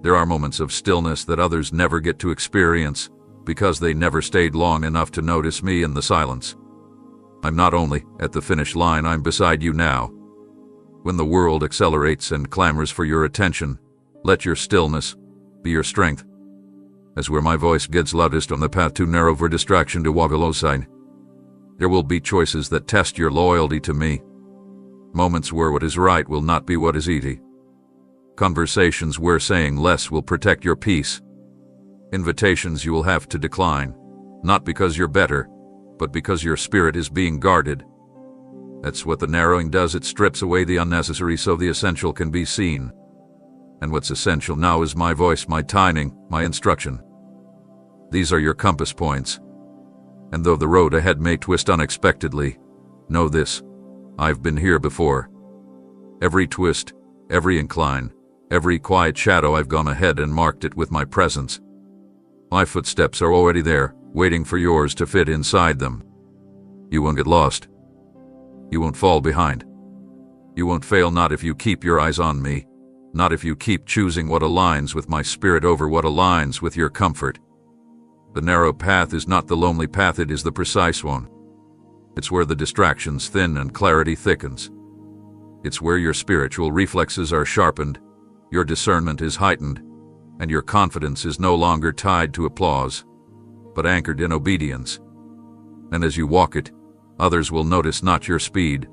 There are moments of stillness that others never get to experience because they never stayed long enough to notice me in the silence. I'm not only at the finish line, I'm beside you now. When the world accelerates and clamors for your attention, let your stillness be your strength. As where my voice gets loudest on the path too narrow for distraction to walk alongside, there will be choices that test your loyalty to me. Moments where what is right will not be what is easy. Conversations where saying less will protect your peace. Invitations you will have to decline, not because you're better, but because your spirit is being guarded. That's what the narrowing does. It strips away the unnecessary so the essential can be seen. And what's essential now is my voice, my timing, my instruction. These are your compass points. And though the road ahead may twist unexpectedly, know this: I've been here before. Every twist, every incline, every quiet shadow, I've gone ahead and marked it with my presence. My footsteps are already there, waiting for yours to fit inside them. You won't get lost. You won't fall behind. You won't fail, not if you keep your eyes on me, not if you keep choosing what aligns with my spirit over what aligns with your comfort. The narrow path is not the lonely path, it is the precise one. It's where the distractions thin and clarity thickens. It's where your spiritual reflexes are sharpened, your discernment is heightened, and your confidence is no longer tied to applause, but anchored in obedience. And as you walk it, others will notice not your speed,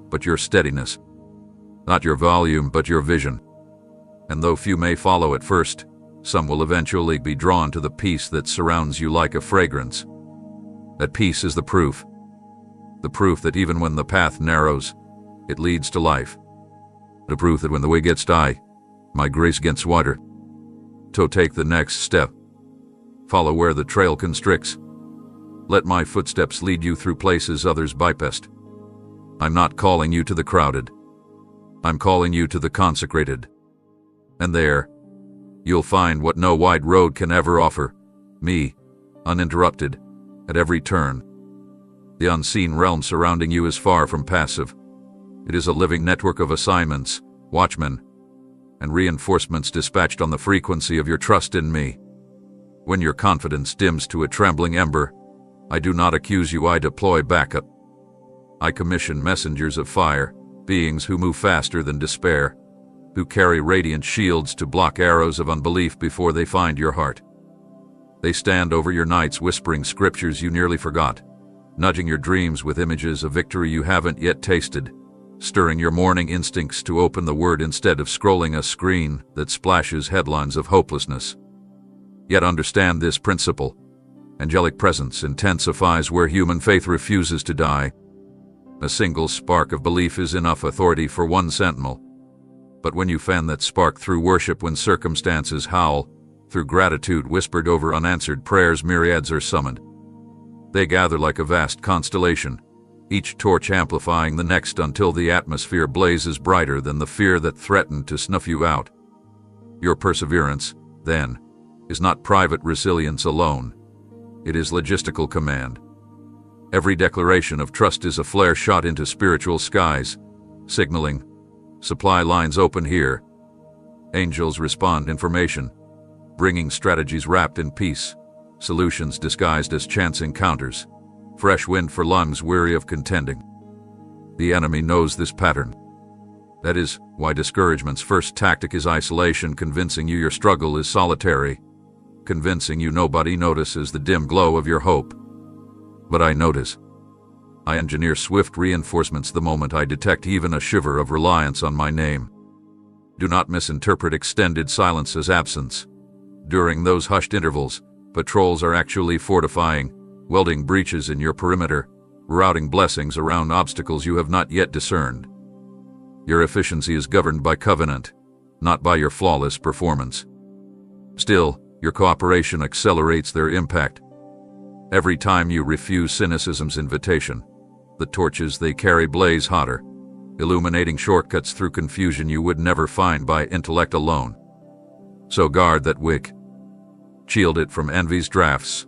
but your steadiness. Not your volume, but your vision. And though few may follow at first, some will eventually be drawn to the peace that surrounds you like a fragrance. That peace is the proof that even when the path narrows, it leads to life. The proof that when the way gets high, my grace gets wider. So take the next step. Follow where the trail constricts. Let my footsteps lead you through places others bypassed. I'm not calling you to the crowded. I'm calling you to the consecrated. And there, you'll find what no wide road can ever offer. Me, uninterrupted, at every turn. The unseen realm surrounding you is far from passive. It is a living network of assignments, watchmen, and reinforcements dispatched on the frequency of your trust in me. When your confidence dims to a trembling ember, I do not accuse you, I deploy backup. I commission messengers of fire, beings who move faster than despair, who carry radiant shields to block arrows of unbelief before they find your heart. They stand over your nights whispering scriptures you nearly forgot, nudging your dreams with images of victory you haven't yet tasted, stirring your morning instincts to open the Word instead of scrolling a screen that splashes headlines of hopelessness. Yet understand this principle. Angelic presence intensifies where human faith refuses to die. A single spark of belief is enough authority for one sentinel. But when you fan that spark through worship when circumstances howl, through gratitude whispered over unanswered prayers, myriads are summoned. They gather like a vast constellation, each torch amplifying the next until the atmosphere blazes brighter than the fear that threatened to snuff you out. Your perseverance, then, is not private resilience alone. It is logistical command. Every declaration of trust is a flare shot into spiritual skies, signaling, supply lines open here. Angels respond information, bringing strategies wrapped in peace, solutions disguised as chance encounters, fresh wind for lungs weary of contending. The enemy knows this pattern. That is why discouragement's first tactic is isolation, convincing you your struggle is solitary, convincing you nobody notices the dim glow of your hope. But I notice. I engineer swift reinforcements the moment I detect even a shiver of reliance on my name. Do not misinterpret extended silence as absence. During those hushed intervals, patrols are actually fortifying, welding breaches in your perimeter, routing blessings around obstacles you have not yet discerned. Your efficiency is governed by covenant, not by your flawless performance. Still, your cooperation accelerates their impact. Every time you refuse cynicism's invitation, the torches they carry blaze hotter, illuminating shortcuts through confusion you would never find by intellect alone. So guard that wick. Shield it from envy's drafts,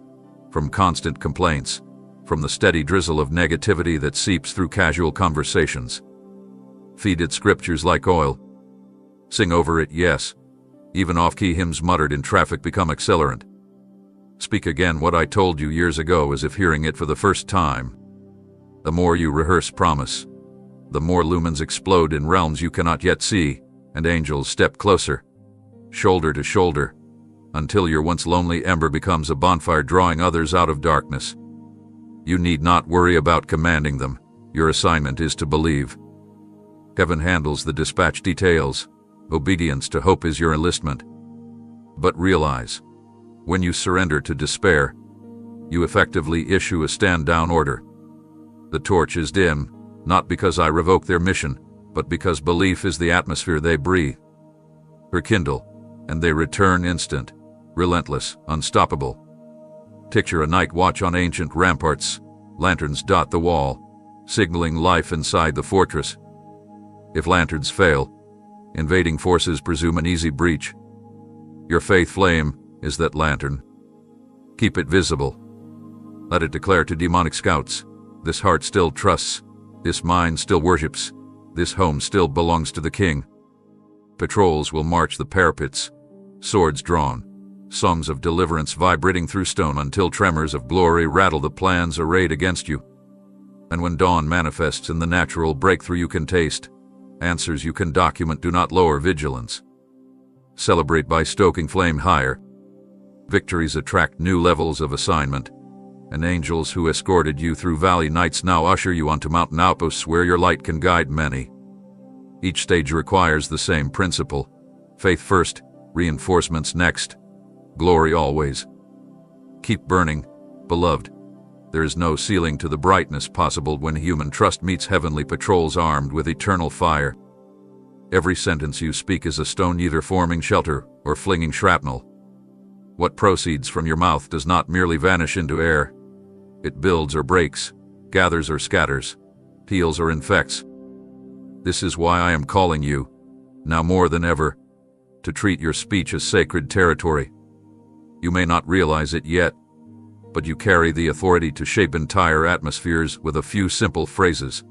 from constant complaints, from the steady drizzle of negativity that seeps through casual conversations. Feed it scriptures like oil. Sing over it, yes. Even off-key hymns muttered in traffic become accelerant. Speak again what I told you years ago as if hearing it for the first time. The more you rehearse promise, the more lumens explode in realms you cannot yet see, and angels step closer, shoulder to shoulder, until your once lonely ember becomes a bonfire drawing others out of darkness. You need not worry about commanding them. Your assignment is to believe. Heaven handles the dispatch details. Obedience to hope is your enlistment. But realize, when you surrender to despair, you effectively issue a stand-down order. The torch is dim, not because I revoke their mission, but because belief is the atmosphere they breathe. Rekindle, and they return instant, relentless, unstoppable. Picture a night watch on ancient ramparts. Lanterns dot the wall, signaling life inside the fortress. If lanterns fail, invading forces presume an easy breach. Your faith flame is that lantern. Keep it visible. Let it declare to demonic scouts, this heart still trusts, this mind still worships, this home still belongs to the king. Patrols will march the parapets, swords drawn, songs of deliverance vibrating through stone until tremors of glory rattle the plans arrayed against you. And when dawn manifests in the natural breakthrough you can taste, answers you can document, do not lower vigilance. Celebrate by stoking flame higher. Victories attract new levels of assignment, and angels who escorted you through valley nights now usher you onto mountain outposts where your light can guide many. Each stage requires the same principle: faith first, reinforcements next, glory always. Keep burning, beloved. There is no ceiling to the brightness possible when human trust meets heavenly patrols armed with eternal fire. Every sentence you speak is a stone either forming shelter or flinging shrapnel. What proceeds from your mouth does not merely vanish into air. It builds or breaks, gathers or scatters, heals or infects. This is why I am calling you, now more than ever, to treat your speech as sacred territory. You may not realize it yet, but you carry the authority to shape entire atmospheres with a few simple phrases.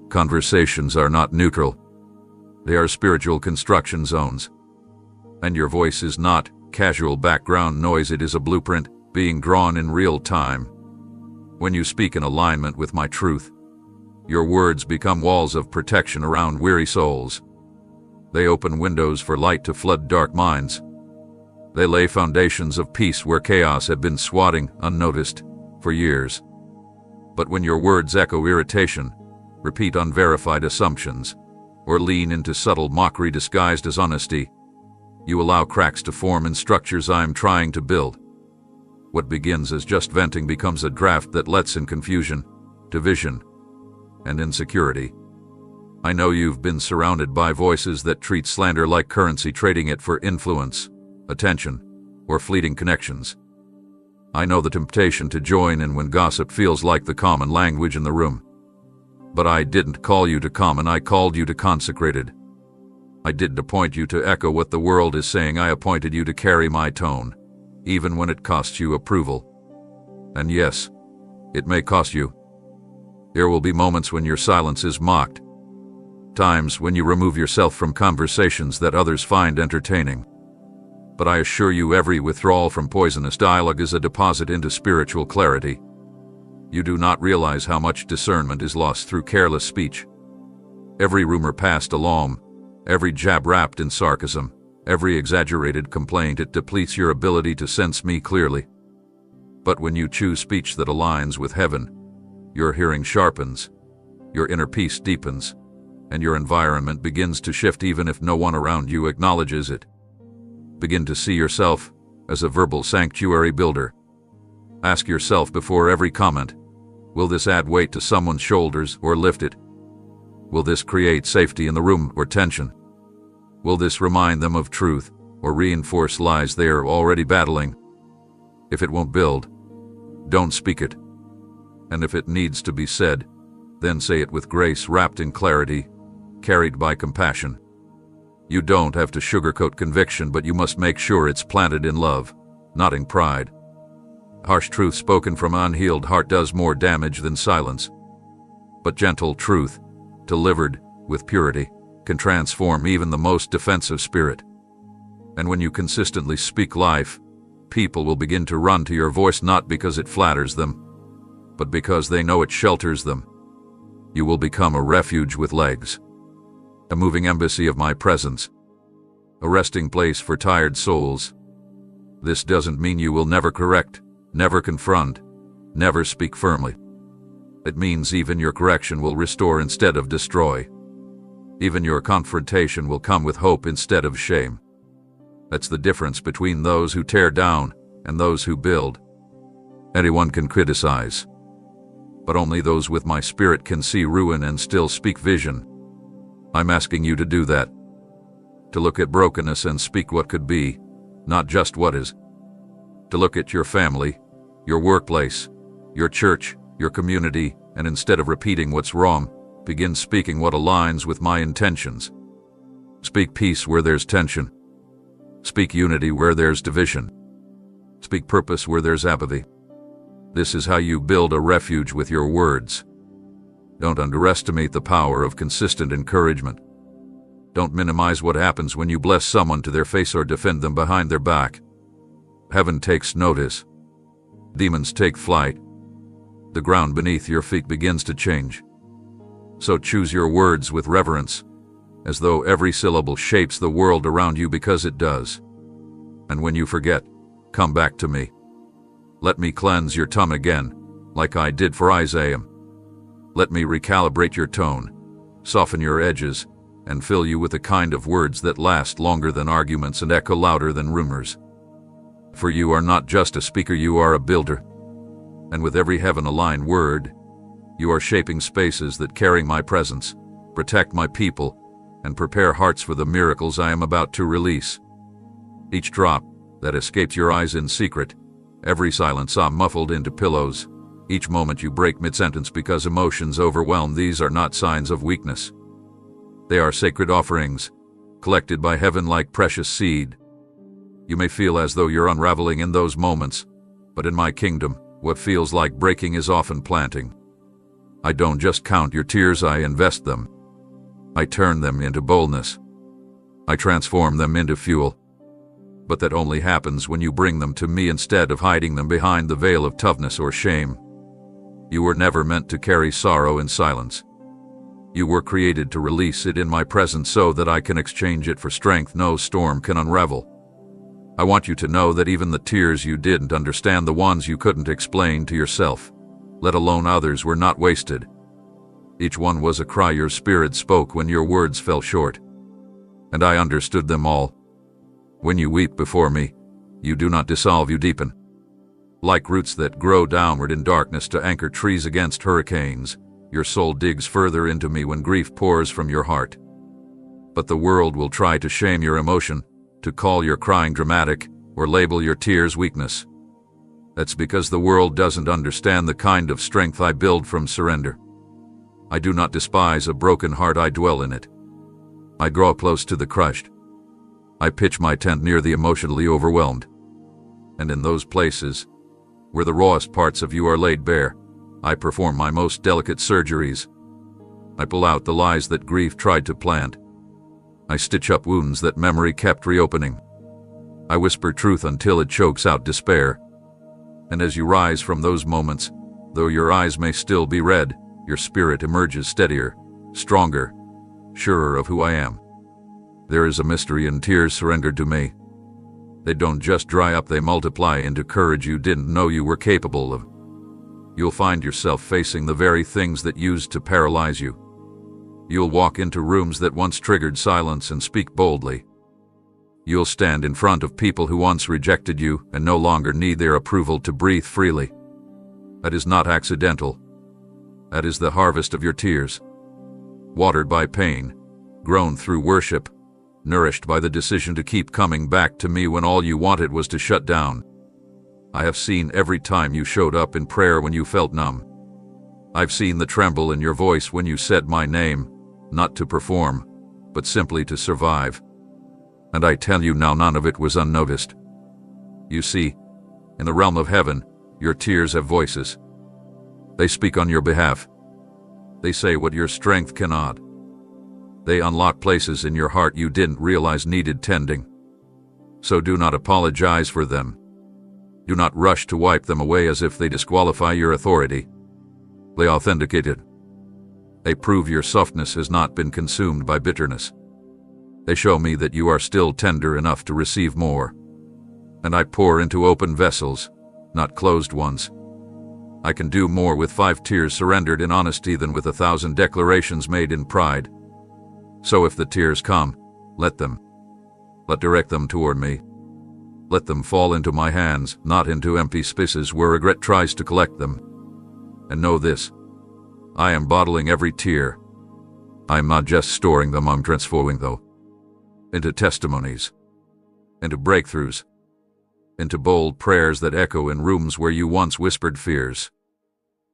Conversations are not neutral. They are spiritual construction zones. And your voice is not casual background noise, it is a blueprint being drawn in real time. When you speak in alignment with my truth, your words become walls of protection around weary souls. They open windows for light to flood dark minds. They lay foundations of peace where chaos had been swatting unnoticed for years. But when your words echo irritation, repeat unverified assumptions, or lean into subtle mockery disguised as honesty, you allow cracks to form in structures I am trying to build. What begins as just venting becomes a draft that lets in confusion, division, and insecurity. I know you've been surrounded by voices that treat slander like currency, trading it for influence, attention, or fleeting connections. I know the temptation to join in when gossip feels like the common language in the room. But I didn't call you to common, I called you to consecrated. I didn't appoint you to echo what the world is saying, I appointed you to carry my tone, even when it costs you approval. And yes, it may cost you. There will be moments when your silence is mocked, times when you remove yourself from conversations that others find entertaining. But I assure you, every withdrawal from poisonous dialogue is a deposit into spiritual clarity. You do not realize how much discernment is lost through careless speech. Every rumor passed along, every jab wrapped in sarcasm, every exaggerated complaint, it depletes your ability to sense me clearly. But when you choose speech that aligns with heaven, your hearing sharpens, your inner peace deepens, and your environment begins to shift even if no one around you acknowledges it. Begin to see yourself as a verbal sanctuary builder. Ask yourself before every comment, will this add weight to someone's shoulders or lift it? Will this create safety in the room or tension? Will this remind them of truth or reinforce lies they are already battling? If it won't build, don't speak it. And if it needs to be said, then say it with grace, wrapped in clarity, carried by compassion. You don't have to sugarcoat conviction, but you must make sure it's planted in love, not in pride. Harsh truth spoken from an unhealed heart does more damage than silence. But gentle truth, delivered with purity, can transform even the most defensive spirit. And when you consistently speak life, people will begin to run to your voice, not because it flatters them, but because they know it shelters them. You will become a refuge with legs, a moving embassy of my presence, a resting place for tired souls. This doesn't mean you will never correct, never confront, never speak firmly. It means even your correction will restore instead of destroy. Even your confrontation will come with hope instead of shame. That's the difference between those who tear down and those who build. Anyone can criticize, but only those with my spirit can see ruin and still speak vision. I'm asking you to do that. To look at brokenness and speak what could be, not just what is. To look at your family, your workplace, your church, your community, and instead of repeating what's wrong, begin speaking what aligns with my intentions. Speak peace where there's tension. Speak unity where there's division. Speak purpose where there's apathy. This is how you build a refuge with your words. Don't underestimate the power of consistent encouragement. Don't minimize what happens when you bless someone to their face or defend them behind their back. Heaven takes notice. Demons take flight. The ground beneath your feet begins to change. So choose your words with reverence, as though every syllable shapes the world around you, because it does. And when you forget, come back to me. Let me cleanse your tongue again, like I did for Isaiah. Let me recalibrate your tone, soften your edges, and fill you with the kind of words that last longer than arguments and echo louder than rumors. For you are not just a speaker, you are a builder. And with every heaven-aligned word, you are shaping spaces that carry my presence, protect my people, and prepare hearts for the miracles I am about to release. Each drop that escapes your eyes in secret, every silent sob muffled into pillows, each moment you break mid-sentence because emotions overwhelm, these are not signs of weakness. They are sacred offerings, collected by heaven like precious seed. You may feel as though you're unraveling in those moments, but in my kingdom, what feels like breaking is often planting. I don't just count your tears, I invest them. I turn them into boldness. I transform them into fuel. But that only happens when you bring them to me instead of hiding them behind the veil of toughness or shame. You were never meant to carry sorrow in silence. You were created to release it in my presence so that I can exchange it for strength no storm can unravel. I want you to know that even the tears you didn't understand, the ones you couldn't explain to yourself, let alone others, were not wasted. Each one was a cry your spirit spoke when your words fell short. And I understood them all. When you weep before me, you do not dissolve, you deepen. Like roots that grow downward in darkness to anchor trees against hurricanes, your soul digs further into me when grief pours from your heart. But the world will try to shame your emotion, to call your crying dramatic, or label your tears weakness. That's because the world doesn't understand the kind of strength I build from surrender. I do not despise a broken heart, I dwell in it. I draw close to the crushed. I pitch my tent near the emotionally overwhelmed. And in those places, where the rawest parts of you are laid bare, I perform my most delicate surgeries. I pull out the lies that grief tried to plant. I stitch up wounds that memory kept reopening. I whisper truth until it chokes out despair. And as you rise from those moments, though your eyes may still be red, your spirit emerges steadier, stronger, surer of who I am. There is a mystery in tears surrendered to me. They don't just dry up, they multiply into courage you didn't know you were capable of. You'll find yourself facing the very things that used to paralyze you. You'll walk into rooms that once triggered silence and speak boldly. You'll stand in front of people who once rejected you and no longer need their approval to breathe freely. That is not accidental. That is the harvest of your tears. Watered by pain, grown through worship, nourished by the decision to keep coming back to me when all you wanted was to shut down. I have seen every time you showed up in prayer when you felt numb. I've seen the tremble in your voice when you said my name, not to perform, but simply to survive. And I tell you now, none of it was unnoticed. You see, in the realm of heaven, your tears have voices. They speak on your behalf. They say what your strength cannot. They unlock places in your heart you didn't realize needed tending. So do not apologize for them. Do not rush to wipe them away as if they disqualify your authority. They authenticate it. They prove your softness has not been consumed by bitterness. They show me that you are still tender enough to receive more. And I pour into open vessels, not closed ones. I can do more with 5 tears surrendered in honesty than with 1,000 declarations made in pride. So if the tears come, let them. But direct them toward me. Let them fall into my hands, not into empty spaces where regret tries to collect them. And know this, I am bottling every tear. I am not just storing them, I'm transforming them into testimonies, into breakthroughs, into bold prayers that echo in rooms where you once whispered fears,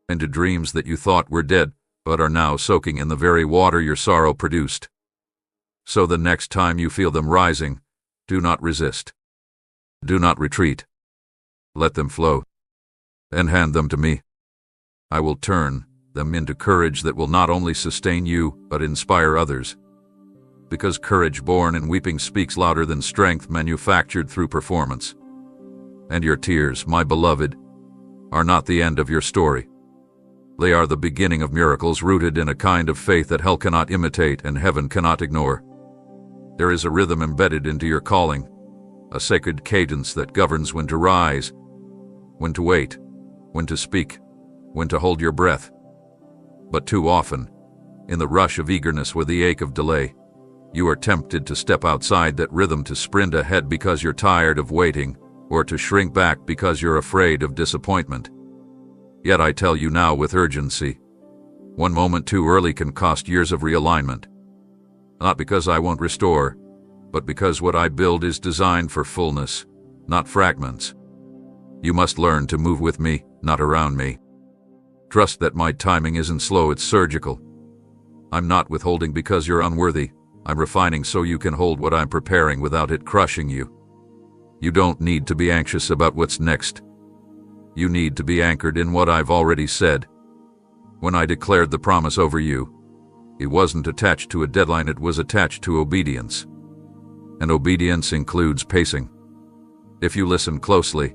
into dreams that you thought were dead but are now soaking in the very water your sorrow produced. So the next time you feel them rising, do not resist. Do not retreat. Let them flow, and hand them to me. I will turn them into courage that will not only sustain you, but inspire others. Because courage born in weeping speaks louder than strength manufactured through performance. And your tears, my beloved, are not the end of your story. They are the beginning of miracles rooted in a kind of faith that hell cannot imitate and heaven cannot ignore. There is a rhythm embedded into your calling, a sacred cadence that governs when to rise, when to wait, when to speak, when to hold your breath. But too often, in the rush of eagerness or the ache of delay, you are tempted to step outside that rhythm, to sprint ahead because you're tired of waiting, or to shrink back because you're afraid of disappointment. Yet I tell you now with urgency, one moment too early can cost years of realignment. Not because I won't restore, but because what I build is designed for fullness, not fragments. You must learn to move with me, not around me. Trust that my timing isn't slow, it's surgical. I'm not withholding because you're unworthy. I'm refining so you can hold what I'm preparing without it crushing you. You don't need to be anxious about what's next. You need to be anchored in what I've already said. When I declared the promise over you, it wasn't attached to a deadline, it was attached to obedience. And obedience includes pacing. If you listen closely,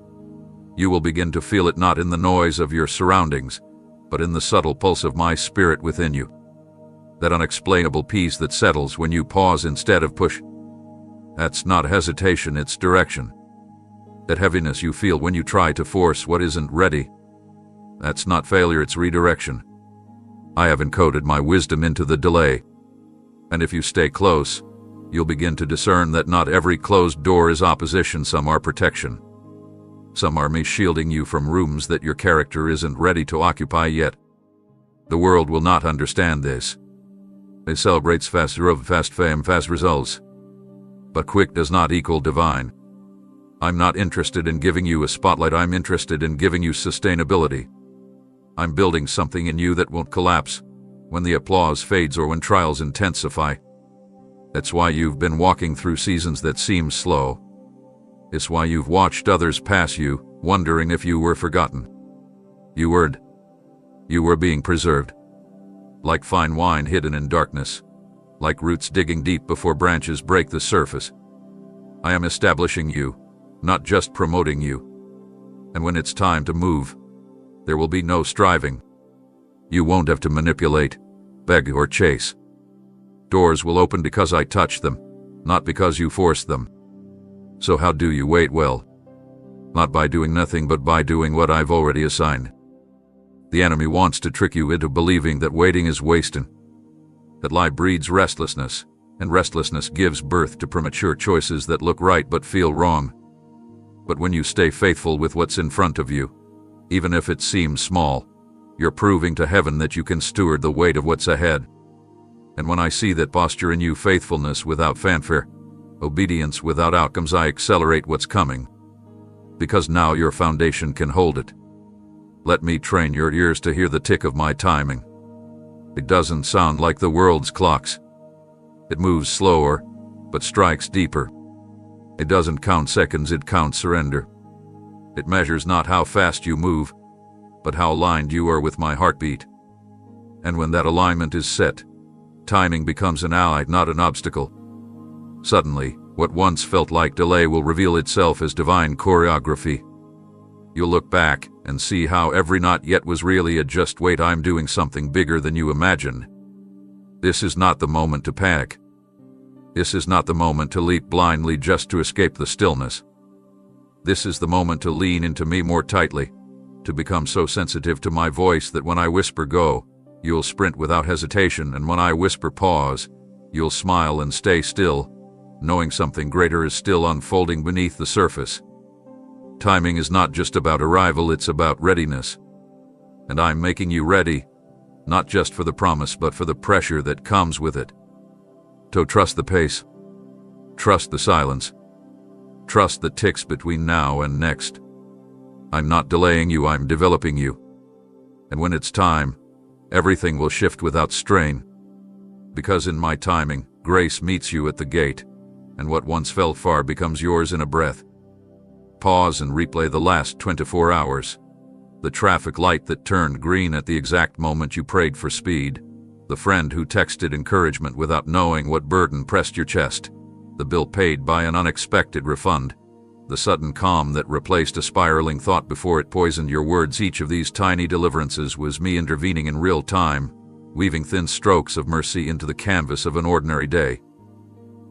you will begin to feel it, not in the noise of your surroundings, but in the subtle pulse of my spirit within you. That unexplainable peace that settles when you pause instead of push. That's not hesitation, it's direction. That heaviness you feel when you try to force what isn't ready. That's not failure, it's redirection. I have encoded my wisdom into the delay. And if you stay close, you'll begin to discern that not every closed door is opposition, some are protection. Some are me shielding you from rooms that your character isn't ready to occupy yet. The world will not understand this. It celebrates fast growth, fast fame, fast results. But quick does not equal divine. I'm not interested in giving you a spotlight, I'm interested in giving you sustainability. I'm building something in you that won't collapse when the applause fades or when trials intensify. That's why you've been walking through seasons that seem slow. It's why you've watched others pass you, wondering if you were forgotten. You weren't. You were being preserved. Like fine wine hidden in darkness. Like roots digging deep before branches break the surface. I am establishing you, not just promoting you. And when it's time to move, there will be no striving. You won't have to manipulate, beg, or chase. Doors will open because I touch them, not because you force them. So how do you wait well? Not by doing nothing, but by doing what I've already assigned. The enemy wants to trick you into believing that waiting is wasting. That lie breeds restlessness, and restlessness gives birth to premature choices that look right but feel wrong. But when you stay faithful with what's in front of you, even if it seems small, you're proving to heaven that you can steward the weight of what's ahead. And when I see that posture in you, faithfulness without fanfare, obedience without outcomes, I accelerate what's coming. Because now your foundation can hold it. Let me train your ears to hear the tick of my timing. It doesn't sound like the world's clocks. It moves slower, but strikes deeper. It doesn't count seconds, it counts surrender. It measures not how fast you move, but how aligned you are with my heartbeat. And when that alignment is set, timing becomes an ally, not an obstacle. Suddenly, what once felt like delay will reveal itself as divine choreography. You'll look back and see how every not yet was really a just wait. I'm doing something bigger than you imagined. This is not the moment to panic. This is not the moment to leap blindly just to escape the stillness. This is the moment to lean into me more tightly, to become so sensitive to my voice that when I whisper go, you'll sprint without hesitation, and when I whisper pause, you'll smile and stay still, knowing something greater is still unfolding beneath the surface. Timing is not just about arrival, it's about readiness. And I'm making you ready, not just for the promise, but for the pressure that comes with it. So trust the pace. Trust the silence. Trust the ticks between now and next. I'm not delaying you, I'm developing you. And when it's time, everything will shift without strain. Because in my timing, grace meets you at the gate, and what once felt far becomes yours in a breath. Pause and replay the last 24 hours. The traffic light that turned green at the exact moment you prayed for speed. The friend who texted encouragement without knowing what burden pressed your chest. The bill paid by an unexpected refund. the sudden calm that replaced a spiraling thought before it poisoned your words. Each of these tiny deliverances was me intervening in real time, weaving thin strokes of mercy into the canvas of an ordinary day.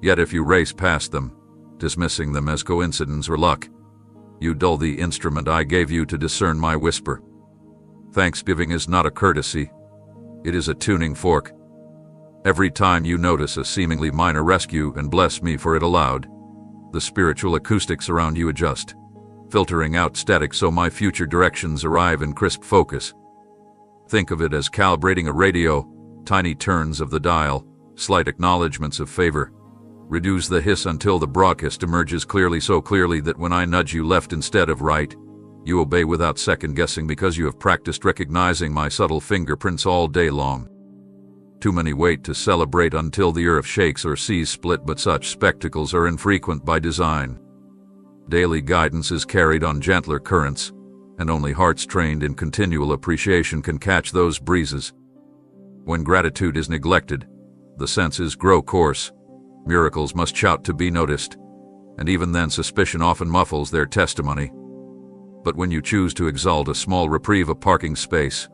Yet if you race past them, dismissing them as coincidence or luck, you dull the instrument I gave you to discern my whisper. Thanksgiving is not a courtesy. It is a tuning fork. Every time you notice a seemingly minor rescue and bless me for it aloud, the spiritual acoustics around you adjust, filtering out static so my future directions arrive in crisp focus. Think of it as calibrating a radio, tiny turns of the dial, slight acknowledgments of favor. Reduce the hiss until the broadcast emerges clearly, so clearly that when I nudge you left instead of right, you obey without second-guessing because you have practiced recognizing my subtle fingerprints all day long. Too many wait to celebrate until the earth shakes or seas split, but such spectacles are infrequent by design. Daily guidance is carried on gentler currents, and only hearts trained in continual appreciation can catch those breezes. When gratitude is neglected, the senses grow coarse. Miracles must shout to be noticed, and even then suspicion often muffles their testimony. But when you choose to exalt a small reprieve, a parking space,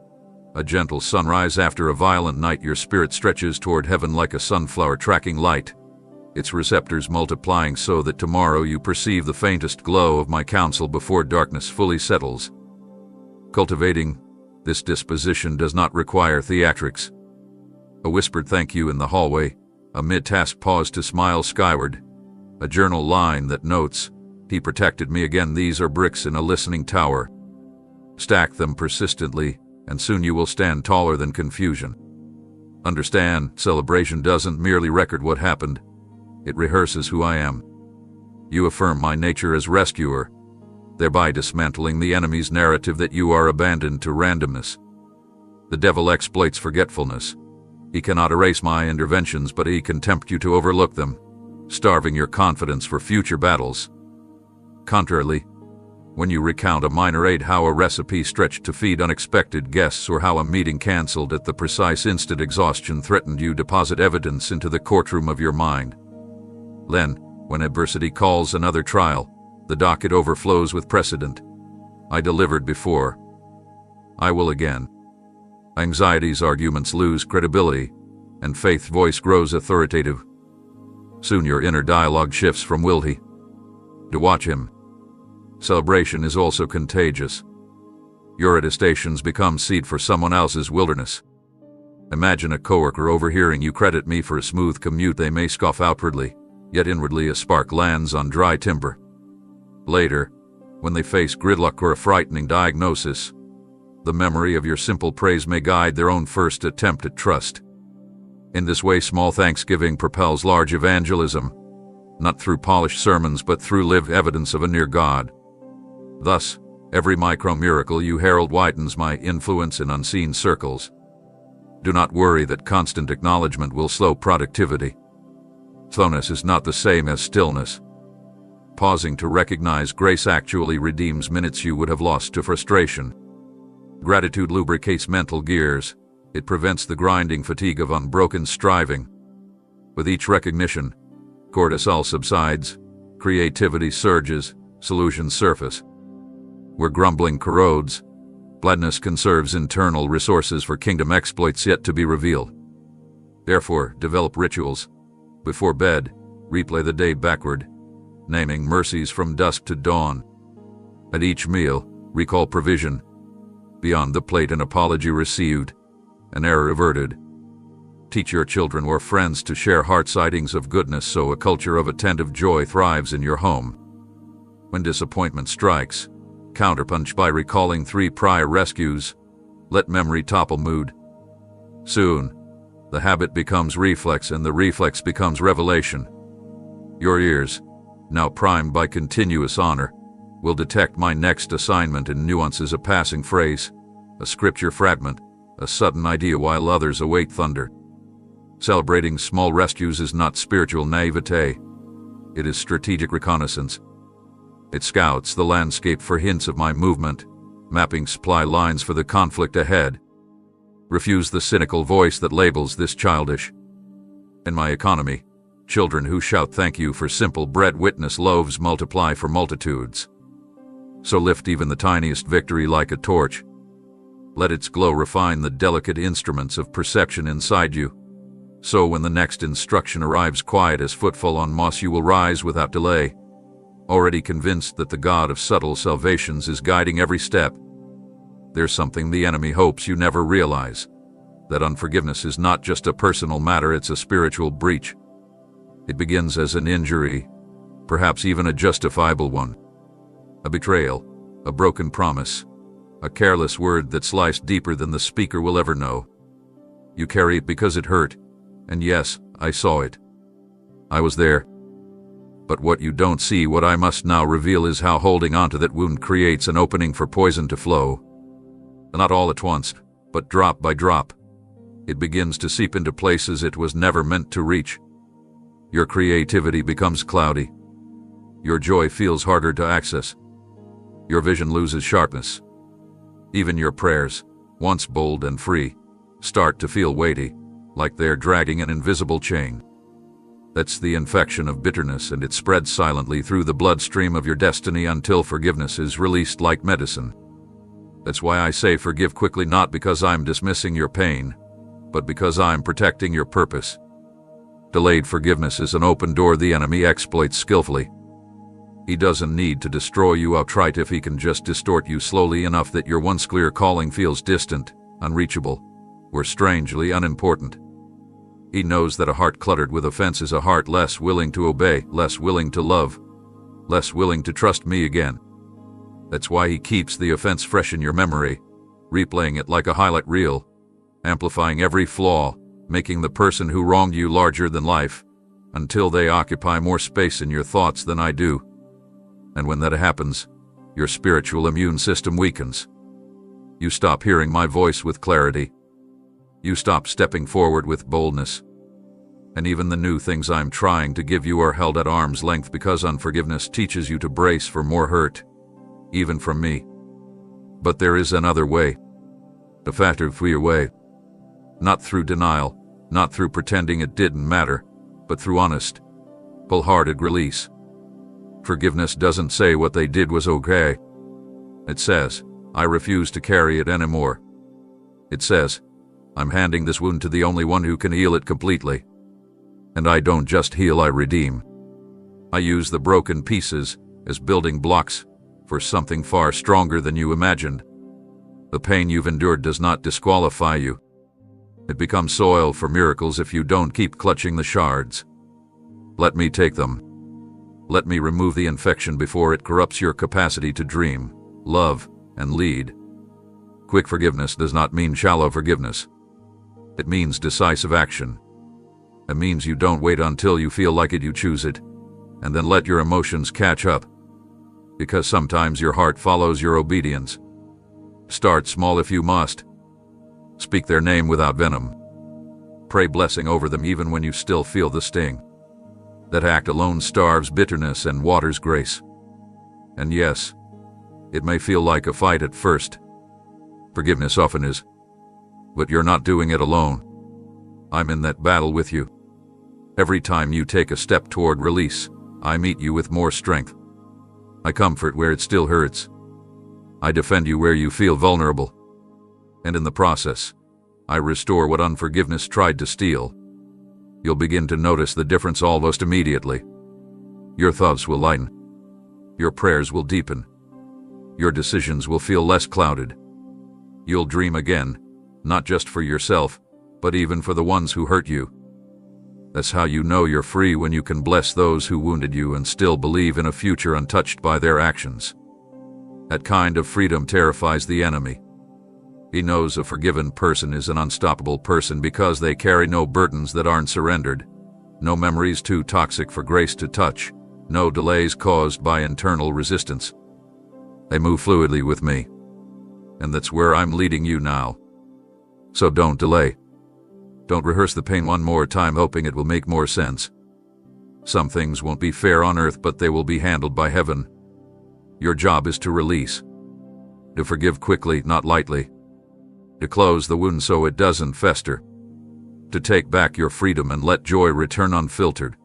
a gentle sunrise after a violent night, your spirit stretches toward heaven like a sunflower tracking light, its receptors multiplying so that tomorrow you perceive the faintest glow of my counsel before darkness fully settles. Cultivating this disposition does not require theatrics. A whispered thank you in the hallway, a mid-task pause to smile skyward, a journal line that notes, "He protected me again." These are bricks in a listening tower. Stack them persistently, and soon you will stand taller than confusion. Understand, celebration doesn't merely record what happened, it rehearses who I am. You affirm my nature as rescuer, thereby dismantling the enemy's narrative that you are abandoned to randomness. The devil exploits forgetfulness. He cannot erase my interventions, but he can tempt you to overlook them, starving your confidence for future battles. Contrarily, when you recount a minor aid, how a recipe stretched to feed unexpected guests, or how a meeting canceled at the precise instant exhaustion threatened, you deposit evidence into the courtroom of your mind. Then, when adversity calls another trial, the docket overflows with precedent. I delivered before. I will again. Anxiety's arguments lose credibility, and faith's voice grows authoritative. Soon your inner dialogue shifts from will he to watch him. Celebration is also contagious. Your attestations become seed for someone else's wilderness. Imagine a coworker overhearing you credit me for a smooth commute. They may scoff outwardly, yet inwardly a spark lands on dry timber. Later, when they face gridlock or a frightening diagnosis, the memory of your simple praise may guide their own first attempt at trust. In this way, small thanksgiving propels large evangelism, not through polished sermons but through lived evidence of a near God. Thus, every micro-miracle you herald widens my influence in unseen circles. Do not worry that constant acknowledgement will slow productivity. Slowness is not the same as stillness. Pausing to recognize grace actually redeems minutes you would have lost to frustration. Gratitude lubricates mental gears. It prevents the grinding fatigue of unbroken striving. With each recognition, cortisol subsides, creativity surges, solutions surface. Where grumbling corrodes, gladness conserves internal resources for kingdom exploits yet to be revealed. Therefore, develop rituals. Before bed, replay the day backward, naming mercies from dusk to dawn. At each meal, recall provision. Beyond the plate, an apology received, an error averted. Teach your children or friends to share heart sightings of goodness so a culture of attentive joy thrives in your home. When disappointment strikes, counterpunch by recalling 3 prior rescues. Let memory topple mood. Soon, the habit becomes reflex and the reflex becomes revelation. Your ears, now primed by continuous honor, will detect my next assignment in nuances, a passing phrase, a scripture fragment, a sudden idea while others await thunder. Celebrating small rescues is not spiritual naivete. It is strategic reconnaissance. It scouts the landscape for hints of my movement, mapping supply lines for the conflict ahead. Refuse the cynical voice that labels this childish. In my economy, Children who shout thank you for simple bread witness loaves multiply for multitudes. So lift even the tiniest victory like a torch. Let its glow refine the delicate instruments of perception inside you. So when the next instruction arrives quiet as footfall on moss, you will rise without delay, already convinced that the God of subtle salvations is guiding every step. There's something the enemy hopes you never realize, that unforgiveness is not just a personal matter, it's a spiritual breach. It begins as an injury, perhaps even a justifiable one. A betrayal, a broken promise, a careless word that sliced deeper than the speaker will ever know. You carry it because it hurt, and yes, I saw it. I was there. But what you don't see, what I must now reveal, is how holding onto that wound creates an opening for poison to flow. Not all at once, but drop by drop. It begins to seep into places it was never meant to reach. Your creativity becomes cloudy. Your joy feels harder to access. Your vision loses sharpness. Even your prayers, once bold and free, start to feel weighty, like they're dragging an invisible chain. That's the infection of bitterness, and it spreads silently through the bloodstream of your destiny until forgiveness is released like medicine. That's why I say forgive quickly, not because I'm dismissing your pain, but because I'm protecting your purpose. Delayed forgiveness is an open door the enemy exploits skillfully. He doesn't need to destroy you outright if he can just distort you slowly enough that your once clear calling feels distant, unreachable, or strangely unimportant. He knows that a heart cluttered with offense is a heart less willing to obey, less willing to love, less willing to trust me again. That's why he keeps the offense fresh in your memory, replaying it like a highlight reel, amplifying every flaw, making the person who wronged you larger than life, until they occupy more space in your thoughts than I do. And when that happens, your spiritual immune system weakens. You stop hearing my voice with clarity. You stop stepping forward with boldness. And even the new things I'm trying to give you are held at arm's length because unforgiveness teaches you to brace for more hurt, even from me. But there is another way. A faster-free way. Not through denial, not through pretending it didn't matter, but through honest, wholehearted release. Forgiveness doesn't say what they did was okay. It says, I refuse to carry it anymore. It says, I'm handing this wound to the only one who can heal it completely. And I don't just heal, I redeem. I use the broken pieces as building blocks for something far stronger than you imagined. The pain you've endured does not disqualify you. It becomes soil for miracles if you don't keep clutching the shards. Let me take them. Let me remove the infection before it corrupts your capacity to dream, love, and lead. Quick forgiveness does not mean shallow forgiveness. It means decisive action. It means you don't wait until you feel like it, you choose it, and then let your emotions catch up. Because sometimes your heart follows your obedience. Start small if you must. Speak their name without venom. Pray blessing over them even when you still feel the sting. That act alone starves bitterness and waters grace. And yes, it may feel like a fight at first. Forgiveness often is. But you're not doing it alone. I'm in that battle with you. Every time you take a step toward release, I meet you with more strength. I comfort where it still hurts. I defend you where you feel vulnerable. And in the process, I restore what unforgiveness tried to steal. You'll begin to notice the difference almost immediately. Your thoughts will lighten. Your prayers will deepen. Your decisions will feel less clouded. You'll dream again, not just for yourself, but even for the ones who hurt you. That's how you know you're free, when you can bless those who wounded you and still believe in a future untouched by their actions. That kind of freedom terrifies the enemy. He knows a forgiven person is an unstoppable person because they carry no burdens that aren't surrendered, no memories too toxic for grace to touch, no delays caused by internal resistance. They move fluidly with me. And that's where I'm leading you now. So don't delay. Don't rehearse the pain one more time hoping it will make more sense. Some things won't be fair on earth, but they will be handled by heaven. Your job is to release. To forgive quickly, not lightly. To close the wound so it doesn't fester. To take back your freedom and let joy return unfiltered,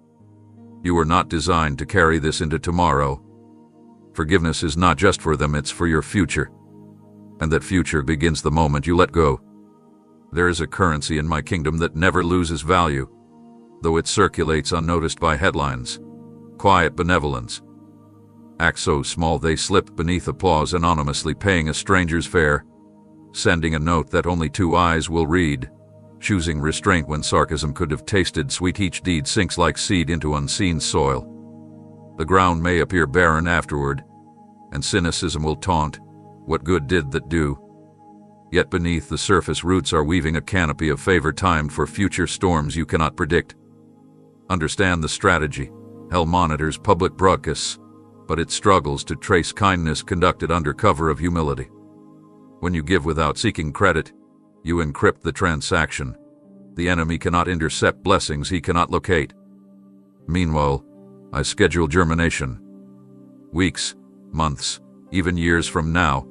You were not designed to carry this into tomorrow. Forgiveness is not just for them, it's for your future. And that future begins the moment you let go. There is a currency in my kingdom that never loses value, though it circulates unnoticed by headlines. Quiet benevolence. Acts so small they slip beneath applause, anonymously paying a stranger's fare, sending a note that only 2 eyes will read, choosing restraint when sarcasm could have tasted sweet. Each deed sinks like seed into unseen soil. The ground may appear barren afterward, and cynicism will taunt, what good did that do? Yet beneath the surface, roots are weaving a canopy of favor timed for future storms you cannot predict. Understand the strategy. Hell monitors public broadcasts, but it struggles to trace kindness conducted under cover of humility. When you give without seeking credit, you encrypt the transaction. The enemy cannot intercept blessings he cannot locate. Meanwhile, I schedule germination. Weeks, months, even years from now,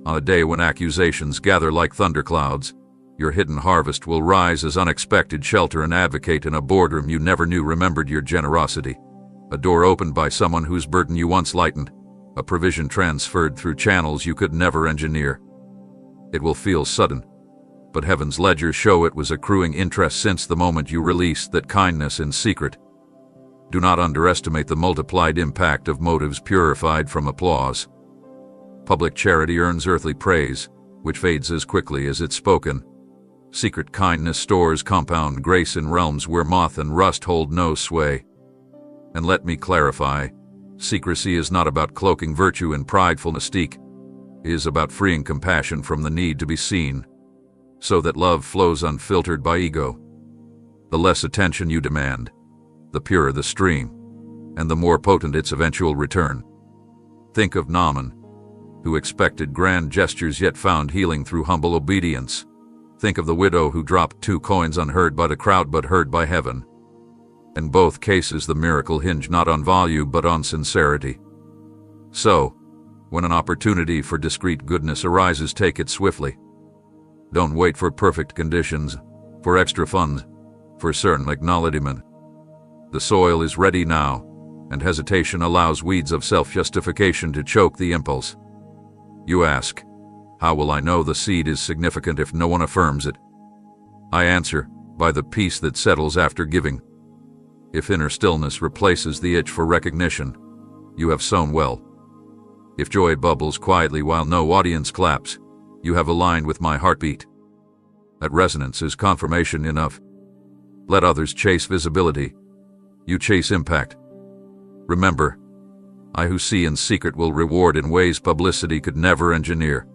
on a day when accusations gather like thunderclouds, your hidden harvest will rise as unexpected shelter and advocate in a boardroom you never knew remembered your generosity. A door opened by someone whose burden you once lightened, a provision transferred through channels you could never engineer. It will feel sudden, but heaven's ledgers show it was accruing interest since the moment you released that kindness in secret. Do not underestimate the multiplied impact of motives purified from applause. Public charity earns earthly praise, which fades as quickly as it's spoken. Secret kindness stores compound grace in realms where moth and rust hold no sway. And let me clarify, secrecy is not about cloaking virtue in prideful mystique. It is about freeing compassion from the need to be seen, so that love flows unfiltered by ego. The less attention you demand, the purer the stream, and the more potent its eventual return. Think of Naaman, who expected grand gestures yet found healing through humble obedience. Think of the widow who dropped 2 coins unheard by the crowd but heard by heaven. In both cases, the miracle hinged not on value but on sincerity. So, when an opportunity for discreet goodness arises, take it swiftly. Don't wait for perfect conditions, for extra funds, for certain acknowledgement. The soil is ready now, and hesitation allows weeds of self-justification to choke the impulse. You ask, how will I know the seed is significant if no one affirms it? I answer, by the peace that settles after giving. If inner stillness replaces the itch for recognition, you have sown well. If joy bubbles quietly while no audience claps, you have aligned with my heartbeat. That resonance is confirmation enough. Let others chase visibility. You chase impact. Remember, I who see in secret will reward in ways publicity could never engineer.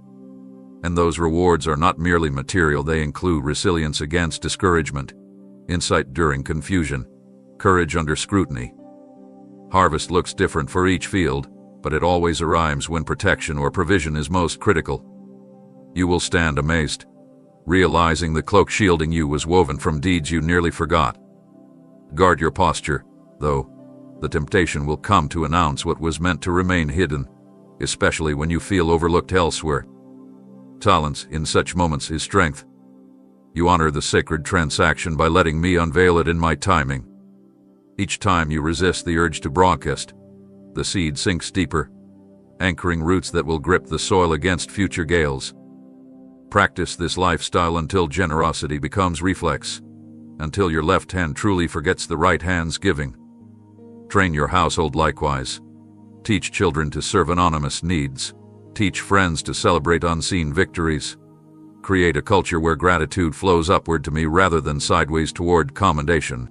And those rewards are not merely material, they include resilience against discouragement, insight during confusion, courage under scrutiny. Harvest looks different for each field, but it always arrives when protection or provision is most critical. You will stand amazed, realizing the cloak shielding you was woven from deeds you nearly forgot. Guard your posture, though. The temptation will come to announce what was meant to remain hidden, especially when you feel overlooked elsewhere. Talents in such moments is strength. You honor the sacred transaction by letting me unveil it in my timing. Each time you resist the urge to broadcast, the seed sinks deeper, anchoring roots that will grip the soil against future gales. Practice this lifestyle until generosity becomes reflex, until your left hand truly forgets the right hand's giving. Train your household likewise. Teach children to serve anonymous needs. Teach friends to celebrate unseen victories. Create a culture where gratitude flows upward to me rather than sideways toward commendation.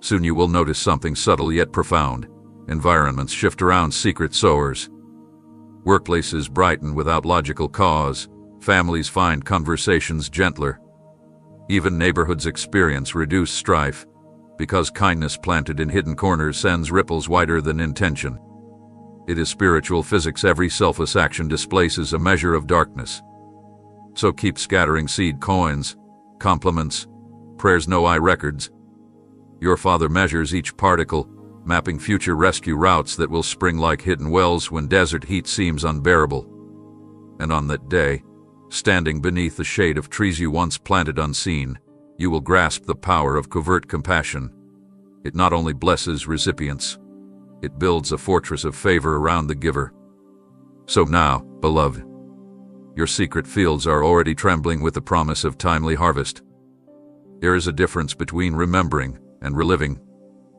Soon you will notice something subtle yet profound. Environments shift around secret sowers. Workplaces brighten without logical cause. Families find conversations gentler. Even neighborhoods experience reduced strife, because kindness planted in hidden corners sends ripples wider than intention. It is spiritual physics. Every selfless action displaces a measure of darkness. So keep scattering seed coins, compliments, prayers, no eye records. Your Father measures each particle, mapping future rescue routes that will spring like hidden wells when desert heat seems unbearable. And on that day, standing beneath the shade of trees you once planted unseen, you will grasp the power of covert compassion. It not only blesses recipients, it builds a fortress of favor around the giver. So now, beloved, your secret fields are already trembling with the promise of timely harvest. There is a difference between remembering and reliving,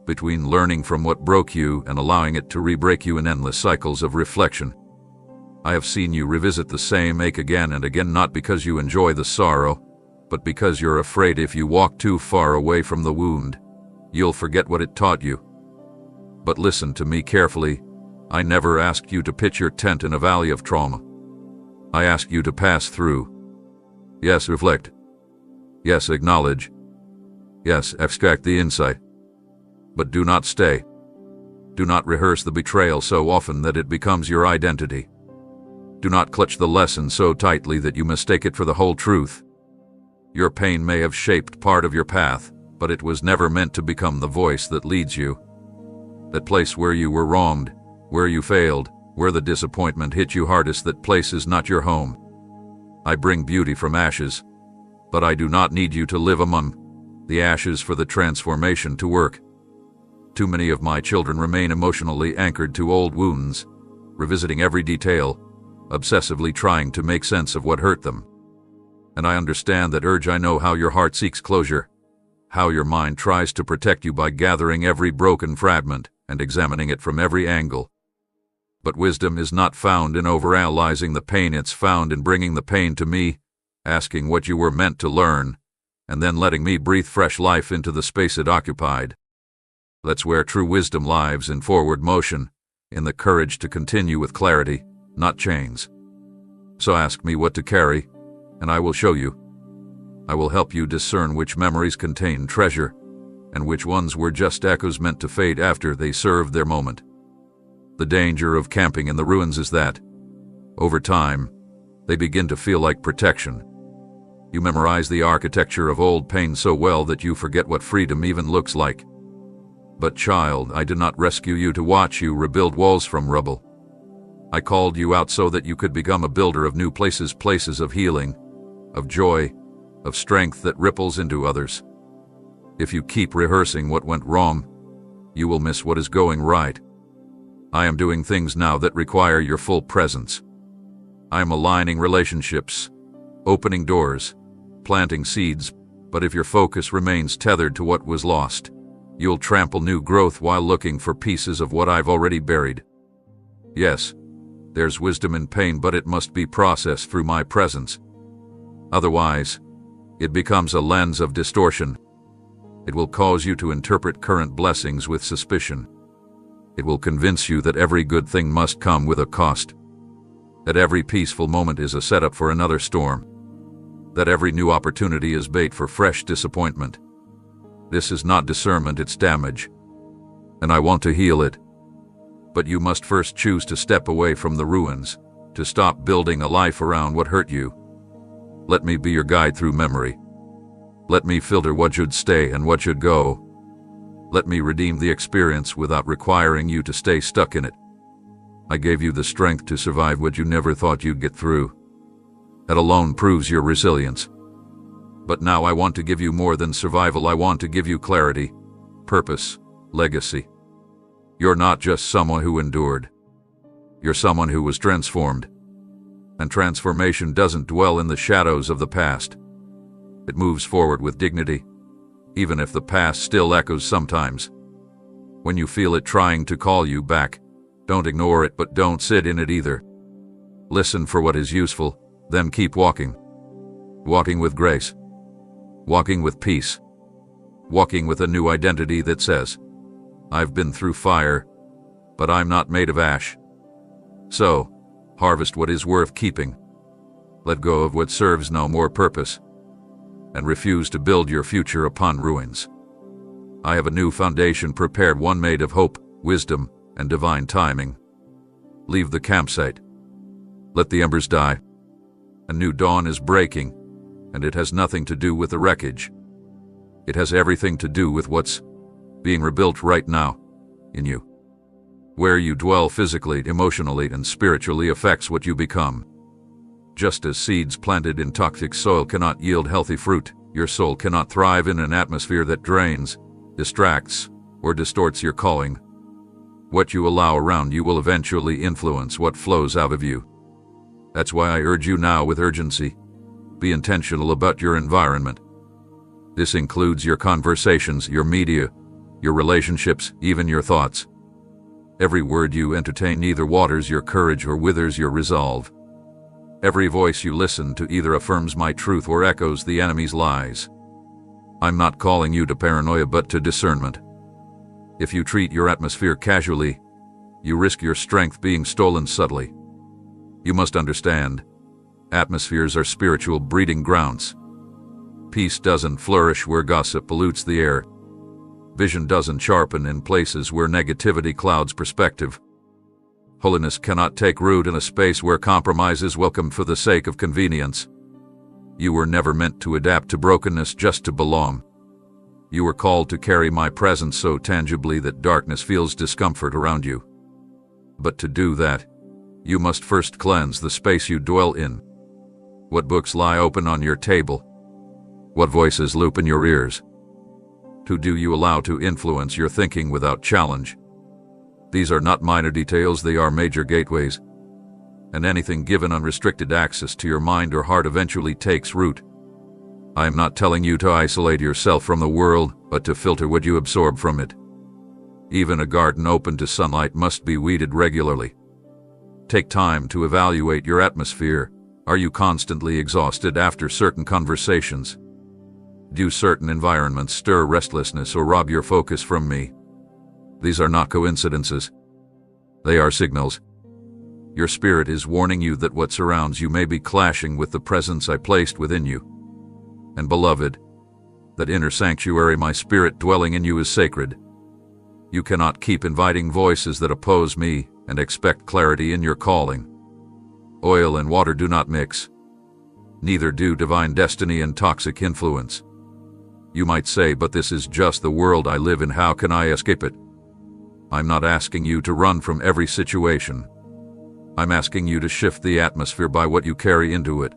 between learning from what broke you and allowing it to re-break you in endless cycles of reflection. I have seen you revisit the same ache again and again, not because you enjoy the sorrow, but because you're afraid if you walk too far away from the wound, you'll forget what it taught you. But listen to me carefully. I never asked you to pitch your tent in a valley of trauma. I asked you to pass through. Yes, reflect. Yes, acknowledge. Yes, extract the insight. But do not stay. Do not rehearse the betrayal so often that it becomes your identity. Do not clutch the lesson so tightly that you mistake it for the whole truth. Your pain may have shaped part of your path, but it was never meant to become the voice that leads you. That place where you were wronged, where you failed, where the disappointment hit you hardest, that place is not your home. I bring beauty from ashes, but I do not need you to live among the ashes for the transformation to work. Too many of my children remain emotionally anchored to old wounds, revisiting every detail, obsessively trying to make sense of what hurt them. And I understand that urge. I know how your heart seeks closure, how your mind tries to protect you by gathering every broken fragment and examining it from every angle. But wisdom is not found in overanalyzing the pain, it's found in bringing the pain to me, asking what you were meant to learn, and then letting me breathe fresh life into the space it occupied. That's where true wisdom lives, in forward motion, in the courage to continue with clarity, not chains. So ask me what to carry, and I will show you. I will help you discern which memories contain treasure, and which ones were just echoes meant to fade after they served their moment. The danger of camping in the ruins is that, over time, they begin to feel like protection. You memorize the architecture of old pain so well that you forget what freedom even looks like. But child, I did not rescue you to watch you rebuild walls from rubble. I called you out so that you could become a builder of new places, places of healing, of joy, of strength that ripples into others. If you keep rehearsing what went wrong, you will miss what is going right. I am doing things now that require your full presence. I am aligning relationships, opening doors, planting seeds, but if your focus remains tethered to what was lost, you'll trample new growth while looking for pieces of what I've already buried. Yes, there's wisdom in pain, but it must be processed through my presence. Otherwise, it becomes a lens of distortion. It will cause you to interpret current blessings with suspicion. It will convince you that every good thing must come with a cost, that every peaceful moment is a setup for another storm, that every new opportunity is bait for fresh disappointment. This is not discernment, it's damage, and I want to heal it. But you must first choose to step away from the ruins, to stop building a life around what hurt you. Let me be your guide through memory. Let me filter what should stay and what should go. Let me redeem the experience without requiring you to stay stuck in it. I gave you the strength to survive what you never thought you'd get through. That alone proves your resilience. But now I want to give you more than survival. I want to give you clarity, purpose, legacy. You're not just someone who endured. You're someone who was transformed. And transformation doesn't dwell in the shadows of the past. It moves forward with dignity, even if the past still echoes sometimes. When you feel it trying to call you back, don't ignore it, but don't sit in it either. Listen for what is useful, then keep walking. Walking with grace. Walking with peace. Walking with a new identity that says, I've been through fire, but I'm not made of ash. So, harvest what is worth keeping. Let go of what serves no more purpose, and refuse to build your future upon ruins. I have a new foundation prepared, one made of hope, wisdom, and divine timing. Leave the campsite. Let the embers die. A new dawn is breaking, and it has nothing to do with the wreckage. It has everything to do with what's being rebuilt right now, in you. Where you dwell physically, emotionally, and spiritually affects what you become. Just as seeds planted in toxic soil cannot yield healthy fruit, your soul cannot thrive in an atmosphere that drains, distracts, or distorts your calling. What you allow around you will eventually influence what flows out of you. That's why I urge you now with urgency. Be intentional about your environment. This includes your conversations, your media, your relationships, even your thoughts. Every word you entertain neither waters your courage or withers your resolve. Every voice you listen to either affirms my truth or echoes the enemy's lies. I'm not calling you to paranoia but to discernment. If you treat your atmosphere casually, you risk your strength being stolen subtly. You must understand, atmospheres are spiritual breeding grounds. Peace doesn't flourish where gossip pollutes the air. Vision doesn't sharpen in places where negativity clouds perspective. Holiness cannot take root in a space where compromise is welcomed for the sake of convenience. You were never meant to adapt to brokenness just to belong. You were called to carry my presence so tangibly that darkness feels discomfort around you. But to do that, you must first cleanse the space you dwell in. What books lie open on your table? What voices loop in your ears? Who do you allow to influence your thinking without challenge? These are not minor details, they are major gateways. And anything given unrestricted access to your mind or heart eventually takes root. I am not telling you to isolate yourself from the world, but to filter what you absorb from it. Even a garden open to sunlight must be weeded regularly. Take time to evaluate your atmosphere. Are you constantly exhausted after certain conversations? Do certain environments stir restlessness or rob your focus from me? These are not coincidences. They are signals. Your spirit is warning you that what surrounds you may be clashing with the presence I placed within you. And beloved, that inner sanctuary my spirit dwelling in you is sacred. You cannot keep inviting voices that oppose me and expect clarity in your calling. Oil and water do not mix. Neither do divine destiny and toxic influence. You might say, but this is just the world I live in, how can I escape it? I'm not asking you to run from every situation. I'm asking you to shift the atmosphere by what you carry into it.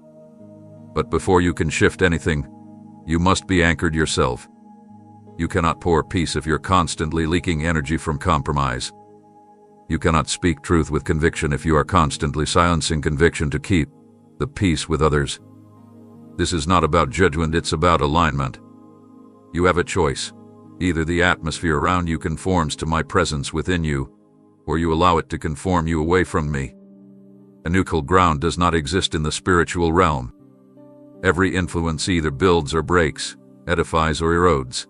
But before you can shift anything, you must be anchored yourself. You cannot pour peace if you're constantly leaking energy from compromise. You cannot speak truth with conviction if you are constantly silencing conviction to keep the peace with others. This is not about judgment, it's about alignment. You have a choice. Either the atmosphere around you conforms to my presence within you, or you allow it to conform you away from me. A neutral ground does not exist in the spiritual realm. Every influence either builds or breaks, edifies or erodes.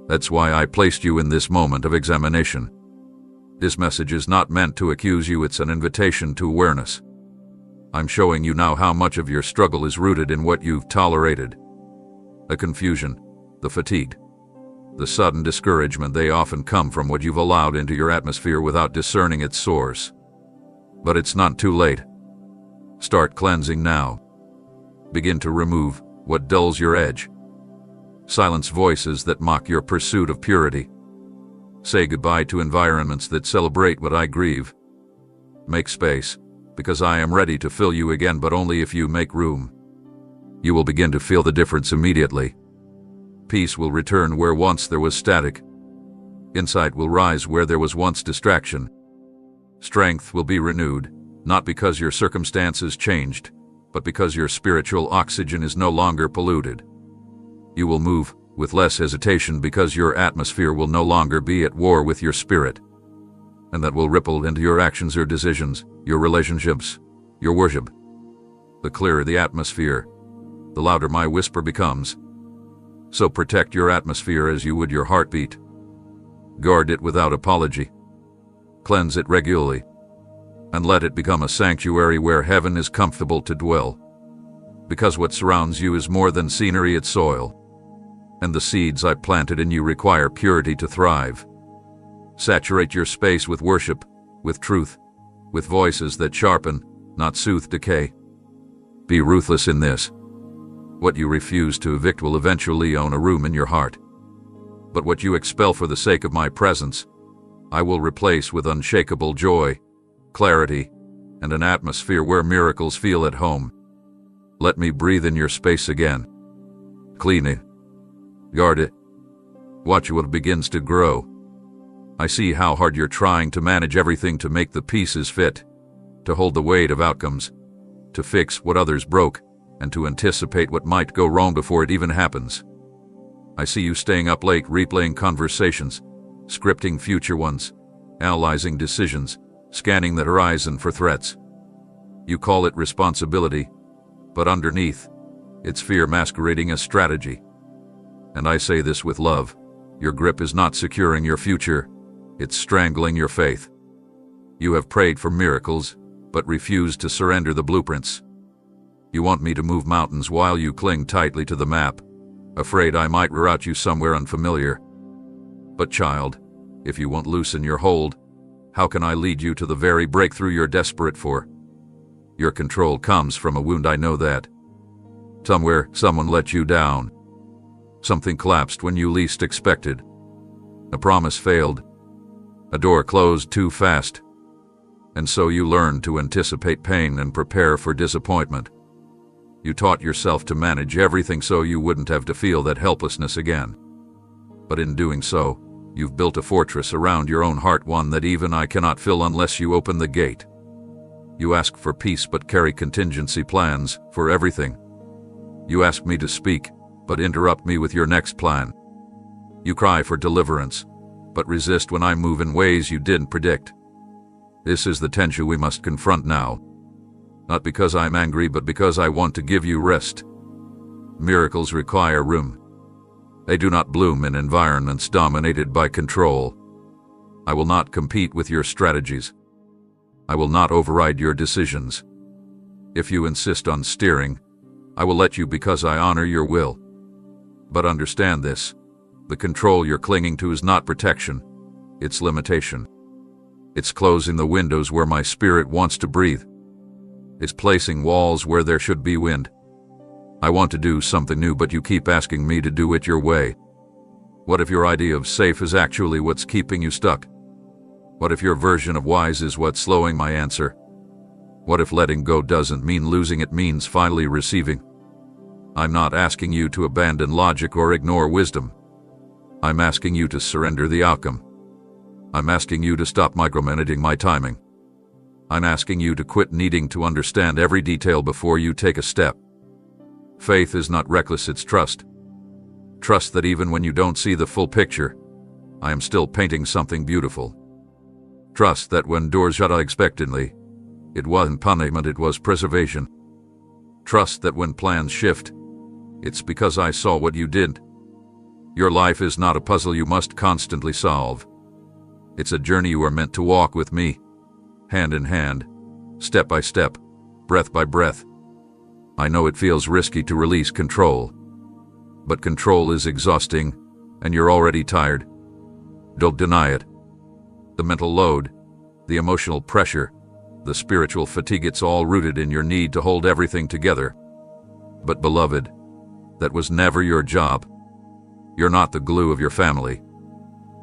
That's why I placed you in this moment of examination. This message is not meant to accuse you, it's an invitation to awareness. I'm showing you now how much of your struggle is rooted in what you've tolerated. The confusion, the fatigue, the sudden discouragement, they often come from what you've allowed into your atmosphere without discerning its source. But it's not too late. Start cleansing now. Begin to remove what dulls your edge. Silence voices that mock your pursuit of purity. Say goodbye to environments that celebrate what I grieve. Make space, because I am ready to fill you again, but only if you make room. You will begin to feel the difference immediately. Peace will return where once there was static. Insight will rise where there was once distraction. Strength will be renewed, not because your circumstances changed, but because your spiritual oxygen is no longer polluted. You will move with less hesitation because your atmosphere will no longer be at war with your spirit. And that will ripple into your actions, your decisions, your relationships, your worship. The clearer the atmosphere, the louder my whisper becomes. So protect your atmosphere as you would your heartbeat. Guard it without apology. Cleanse it regularly. And let it become a sanctuary where heaven is comfortable to dwell. Because what surrounds you is more than scenery, it's soil. And the seeds I planted in you require purity to thrive. Saturate your space with worship, with truth, with voices that sharpen, not soothe decay. Be ruthless in this. What you refuse to evict will eventually own a room in your heart. But what you expel for the sake of my presence, I will replace with unshakable joy, clarity, and an atmosphere where miracles feel at home. Let me breathe in your space again. Clean it. Guard it. Watch what begins to grow, I see how hard you're trying to manage everything, to make the pieces fit, to hold the weight of outcomes, to fix what others broke, and to anticipate what might go wrong before it even happens. I see you staying up late replaying conversations, scripting future ones, analyzing decisions, scanning the horizon for threats. You call it responsibility, but underneath, it's fear masquerading as strategy. And I say this with love. Your grip is not securing your future, it's strangling your faith. You have prayed for miracles, but refused to surrender the blueprints. You want me to move mountains while you cling tightly to the map, afraid I might reroute you somewhere unfamiliar. But child, if you won't loosen your hold, how can I lead you to the very breakthrough you're desperate for? Your control comes from a wound, I know that. Somewhere, someone let you down. Something collapsed when you least expected. A promise failed. A door closed too fast. And so you learned to anticipate pain and prepare for disappointment. You taught yourself to manage everything so you wouldn't have to feel that helplessness again. But in doing so, you've built a fortress around your own heart, one that even I cannot fill unless you open the gate. You ask for peace but carry contingency plans for everything. You ask me to speak, but interrupt me with your next plan. You cry for deliverance, but resist when I move in ways you didn't predict. This is the tension we must confront now. Not because I'm angry, but because I want to give you rest. Miracles require room. They do not bloom in environments dominated by control. I will not compete with your strategies. I will not override your decisions. If you insist on steering, I will let you because I honor your will. But understand this, the control you're clinging to is not protection, it's limitation. It's closing the windows where my spirit wants to breathe. It's placing walls where there should be wind. I want to do something new, but you keep asking me to do it your way. What if your idea of safe is actually what's keeping you stuck? What if your version of wise is what's slowing my answer? What if letting go doesn't mean losing, it means finally receiving? I'm not asking you to abandon logic or ignore wisdom. I'm asking you to surrender the outcome. I'm asking you to stop micromanaging my timing. I'm asking you to quit needing to understand every detail before you take a step. Faith is not reckless, it's trust. Trust that even when you don't see the full picture, I am still painting something beautiful. Trust that when doors shut unexpectedly, it wasn't punishment, it was preservation. Trust that when plans shift, it's because I saw what you did. Your life is not a puzzle you must constantly solve. It's a journey you are meant to walk with me, hand in hand, step by step, breath by breath. I know it feels risky to release control, but control is exhausting, and you're already tired. Don't deny it. The mental load, the emotional pressure, the spiritual fatigue, it's all rooted in your need to hold everything together. But beloved, that was never your job. You're not the glue of your family.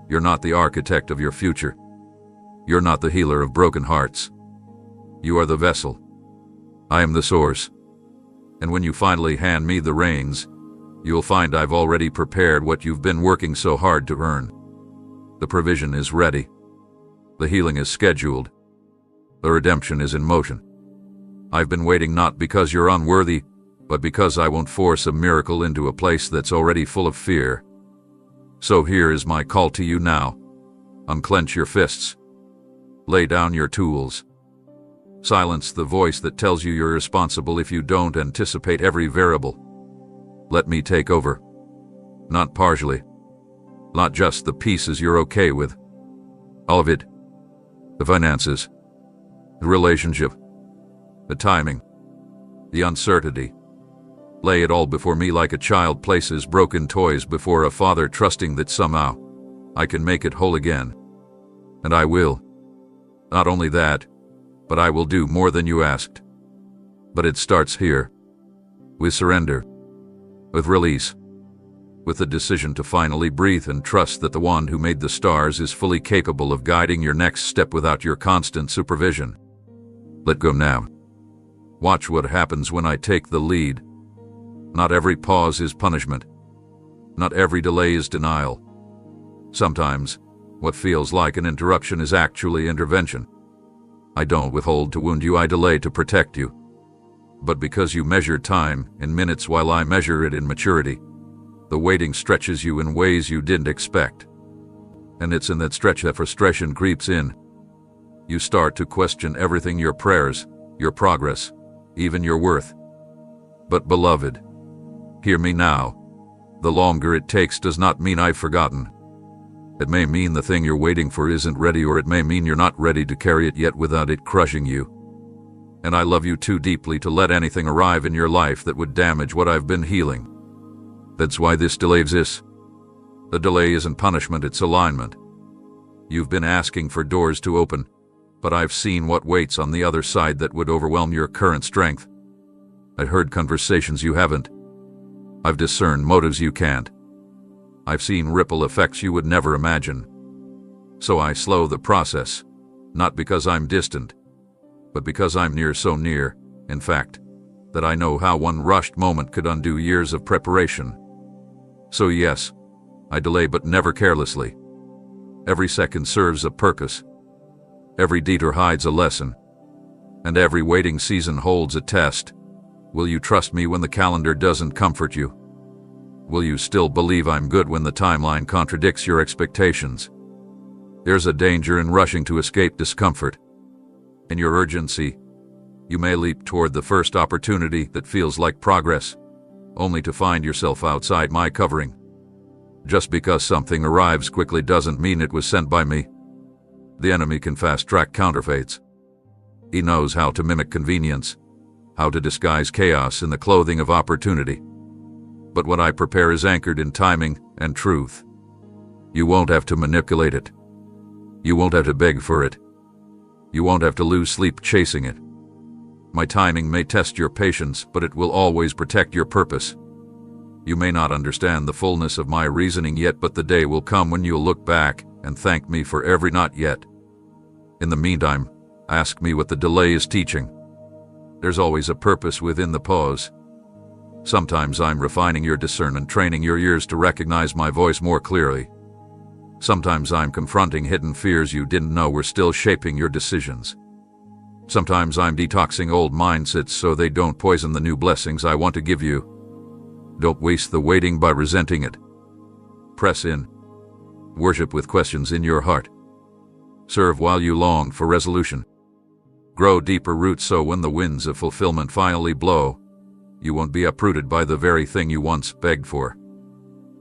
You're not the architect of your future. You're not the healer of broken hearts. You are the vessel. I am the source. And when you finally hand me the reins, you'll find I've already prepared what you've been working so hard to earn. The provision is ready. The healing is scheduled. The redemption is in motion. I've been waiting not because you're unworthy, but because I won't force a miracle into a place that's already full of fear. So here is my call to you now. Unclench your fists. Lay down your tools. Silence the voice that tells you you're responsible if you don't anticipate every variable. Let me take over. Not partially. Not just the pieces you're okay with. All of it. The finances. The relationship. The timing. The uncertainty. Lay it all before me like a child places broken toys before a father, trusting that somehow I can make it whole again. And I will. Not only that, but I will do more than you asked. But it starts here. With surrender. With release. With the decision to finally breathe and trust that the one who made the stars is fully capable of guiding your next step without your constant supervision. Let go now. Watch what happens when I take the lead. Not every pause is punishment. Not every delay is denial. Sometimes, What feels like an interruption is actually intervention. I don't withhold to wound you, I delay to protect you. But because you measure time in minutes while I measure it in maturity, the waiting stretches you in ways you didn't expect. And it's in that stretch that frustration creeps in. You start to question everything, your prayers, your progress, even your worth. But beloved, hear me now. The longer it takes does not mean I've forgotten. It may mean the thing you're waiting for isn't ready, or it may mean you're not ready to carry it yet without it crushing you. And I love you too deeply to let anything arrive in your life that would damage what I've been healing. That's why this delay exists. The delay isn't punishment, it's alignment. You've been asking for doors to open, but I've seen what waits on the other side that would overwhelm your current strength. I've heard conversations you haven't. I've discerned motives you can't. I've seen ripple effects you would never imagine. So I slow the process, not because I'm distant, but because I'm near, so near, in fact, that I know how one rushed moment could undo years of preparation. So yes, I delay, but never carelessly. Every second serves a purpose. Every detour hides a lesson. And every waiting season holds a test. Will you trust me when the calendar doesn't comfort you? Will you still believe I'm good when the timeline contradicts your expectations? There's a danger in rushing to escape discomfort. In your urgency, you may leap toward the first opportunity that feels like progress, only to find yourself outside my covering. Just because something arrives quickly doesn't mean it was sent by me. The enemy can fast-track counterfeits. He knows how to mimic convenience, how to disguise chaos in the clothing of opportunity. But what I prepare is anchored in timing and truth. You won't have to manipulate it. You won't have to beg for it. You won't have to lose sleep chasing it. My timing may test your patience, but it will always protect your purpose. You may not understand the fullness of my reasoning yet, but the day will come when you'll look back and thank me for every not yet. In the meantime, ask me what the delay is teaching. There's always a purpose within the pause. Sometimes I'm refining your discernment, training your ears to recognize my voice more clearly. Sometimes I'm confronting hidden fears you didn't know were still shaping your decisions. Sometimes I'm detoxing old mindsets so they don't poison the new blessings I want to give you. Don't waste the waiting by resenting it. Press in. Worship with questions in your heart. Serve while you long for resolution. Grow deeper roots so when the winds of fulfillment finally blow, you won't be uprooted by the very thing you once begged for.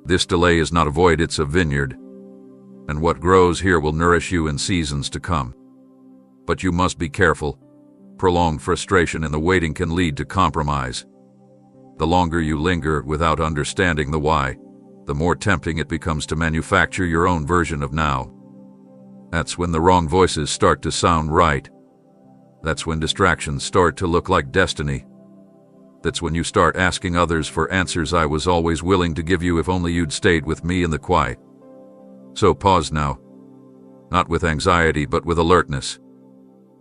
This delay is not a void, it's a vineyard. And what grows here will nourish you in seasons to come. But you must be careful. Prolonged frustration in the waiting can lead to compromise. The longer you linger without understanding the why, the more tempting it becomes to manufacture your own version of now. That's when the wrong voices start to sound right. That's when distractions start to look like destiny. That's when you start asking others for answers I was always willing to give you if only you'd stayed with me in the quiet. So pause now. Not with anxiety, but with alertness.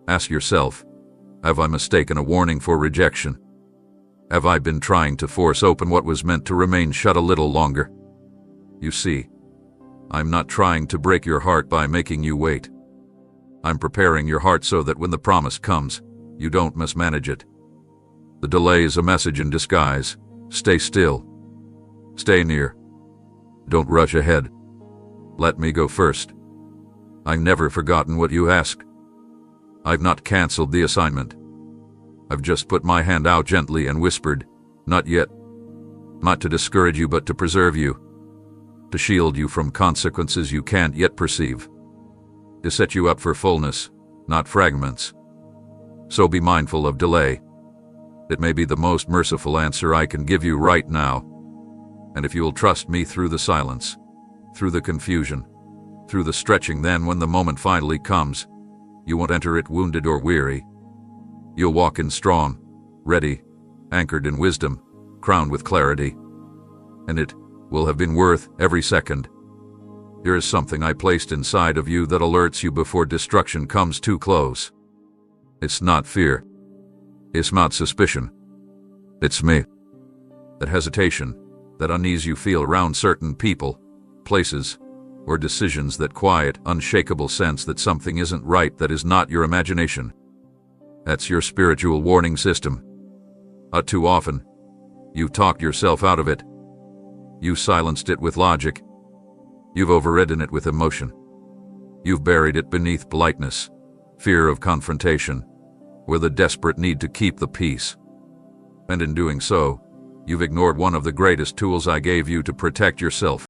Ask yourself, have I mistaken a warning for rejection? Have I been trying to force open what was meant to remain shut a little longer? You see, I'm not trying to break your heart by making you wait. I'm preparing your heart so that when the promise comes, you don't mismanage it. The delay is a message in disguise. Stay still. Stay near. Don't rush ahead. Let me go first. I've never forgotten what you asked. I've not canceled the assignment. I've just put my hand out gently and whispered, not yet. Not to discourage you, but to preserve you. To shield you from consequences you can't yet perceive. To set you up for fullness, not fragments. So be mindful of delay. It may be the most merciful answer I can give you right now. And if you will trust me through the silence, through the confusion, through the stretching, then when the moment finally comes, you won't enter it wounded or weary. You'll walk in strong, ready, anchored in wisdom, crowned with clarity. And it will have been worth every second. There is something I placed inside of you that alerts you before destruction comes too close. It's not fear. It's not suspicion. It's me. That hesitation, that unease you feel around certain people, places, or decisions that quiet, unshakable sense that something isn't right, that is not your imagination. That's your spiritual warning system. Too often, you've talked yourself out of it. You silenced it with logic. You've overridden it with emotion. You've buried it beneath politeness, fear of confrontation, with a desperate need to keep the peace. And in doing so, you've ignored one of the greatest tools I gave you to protect yourself.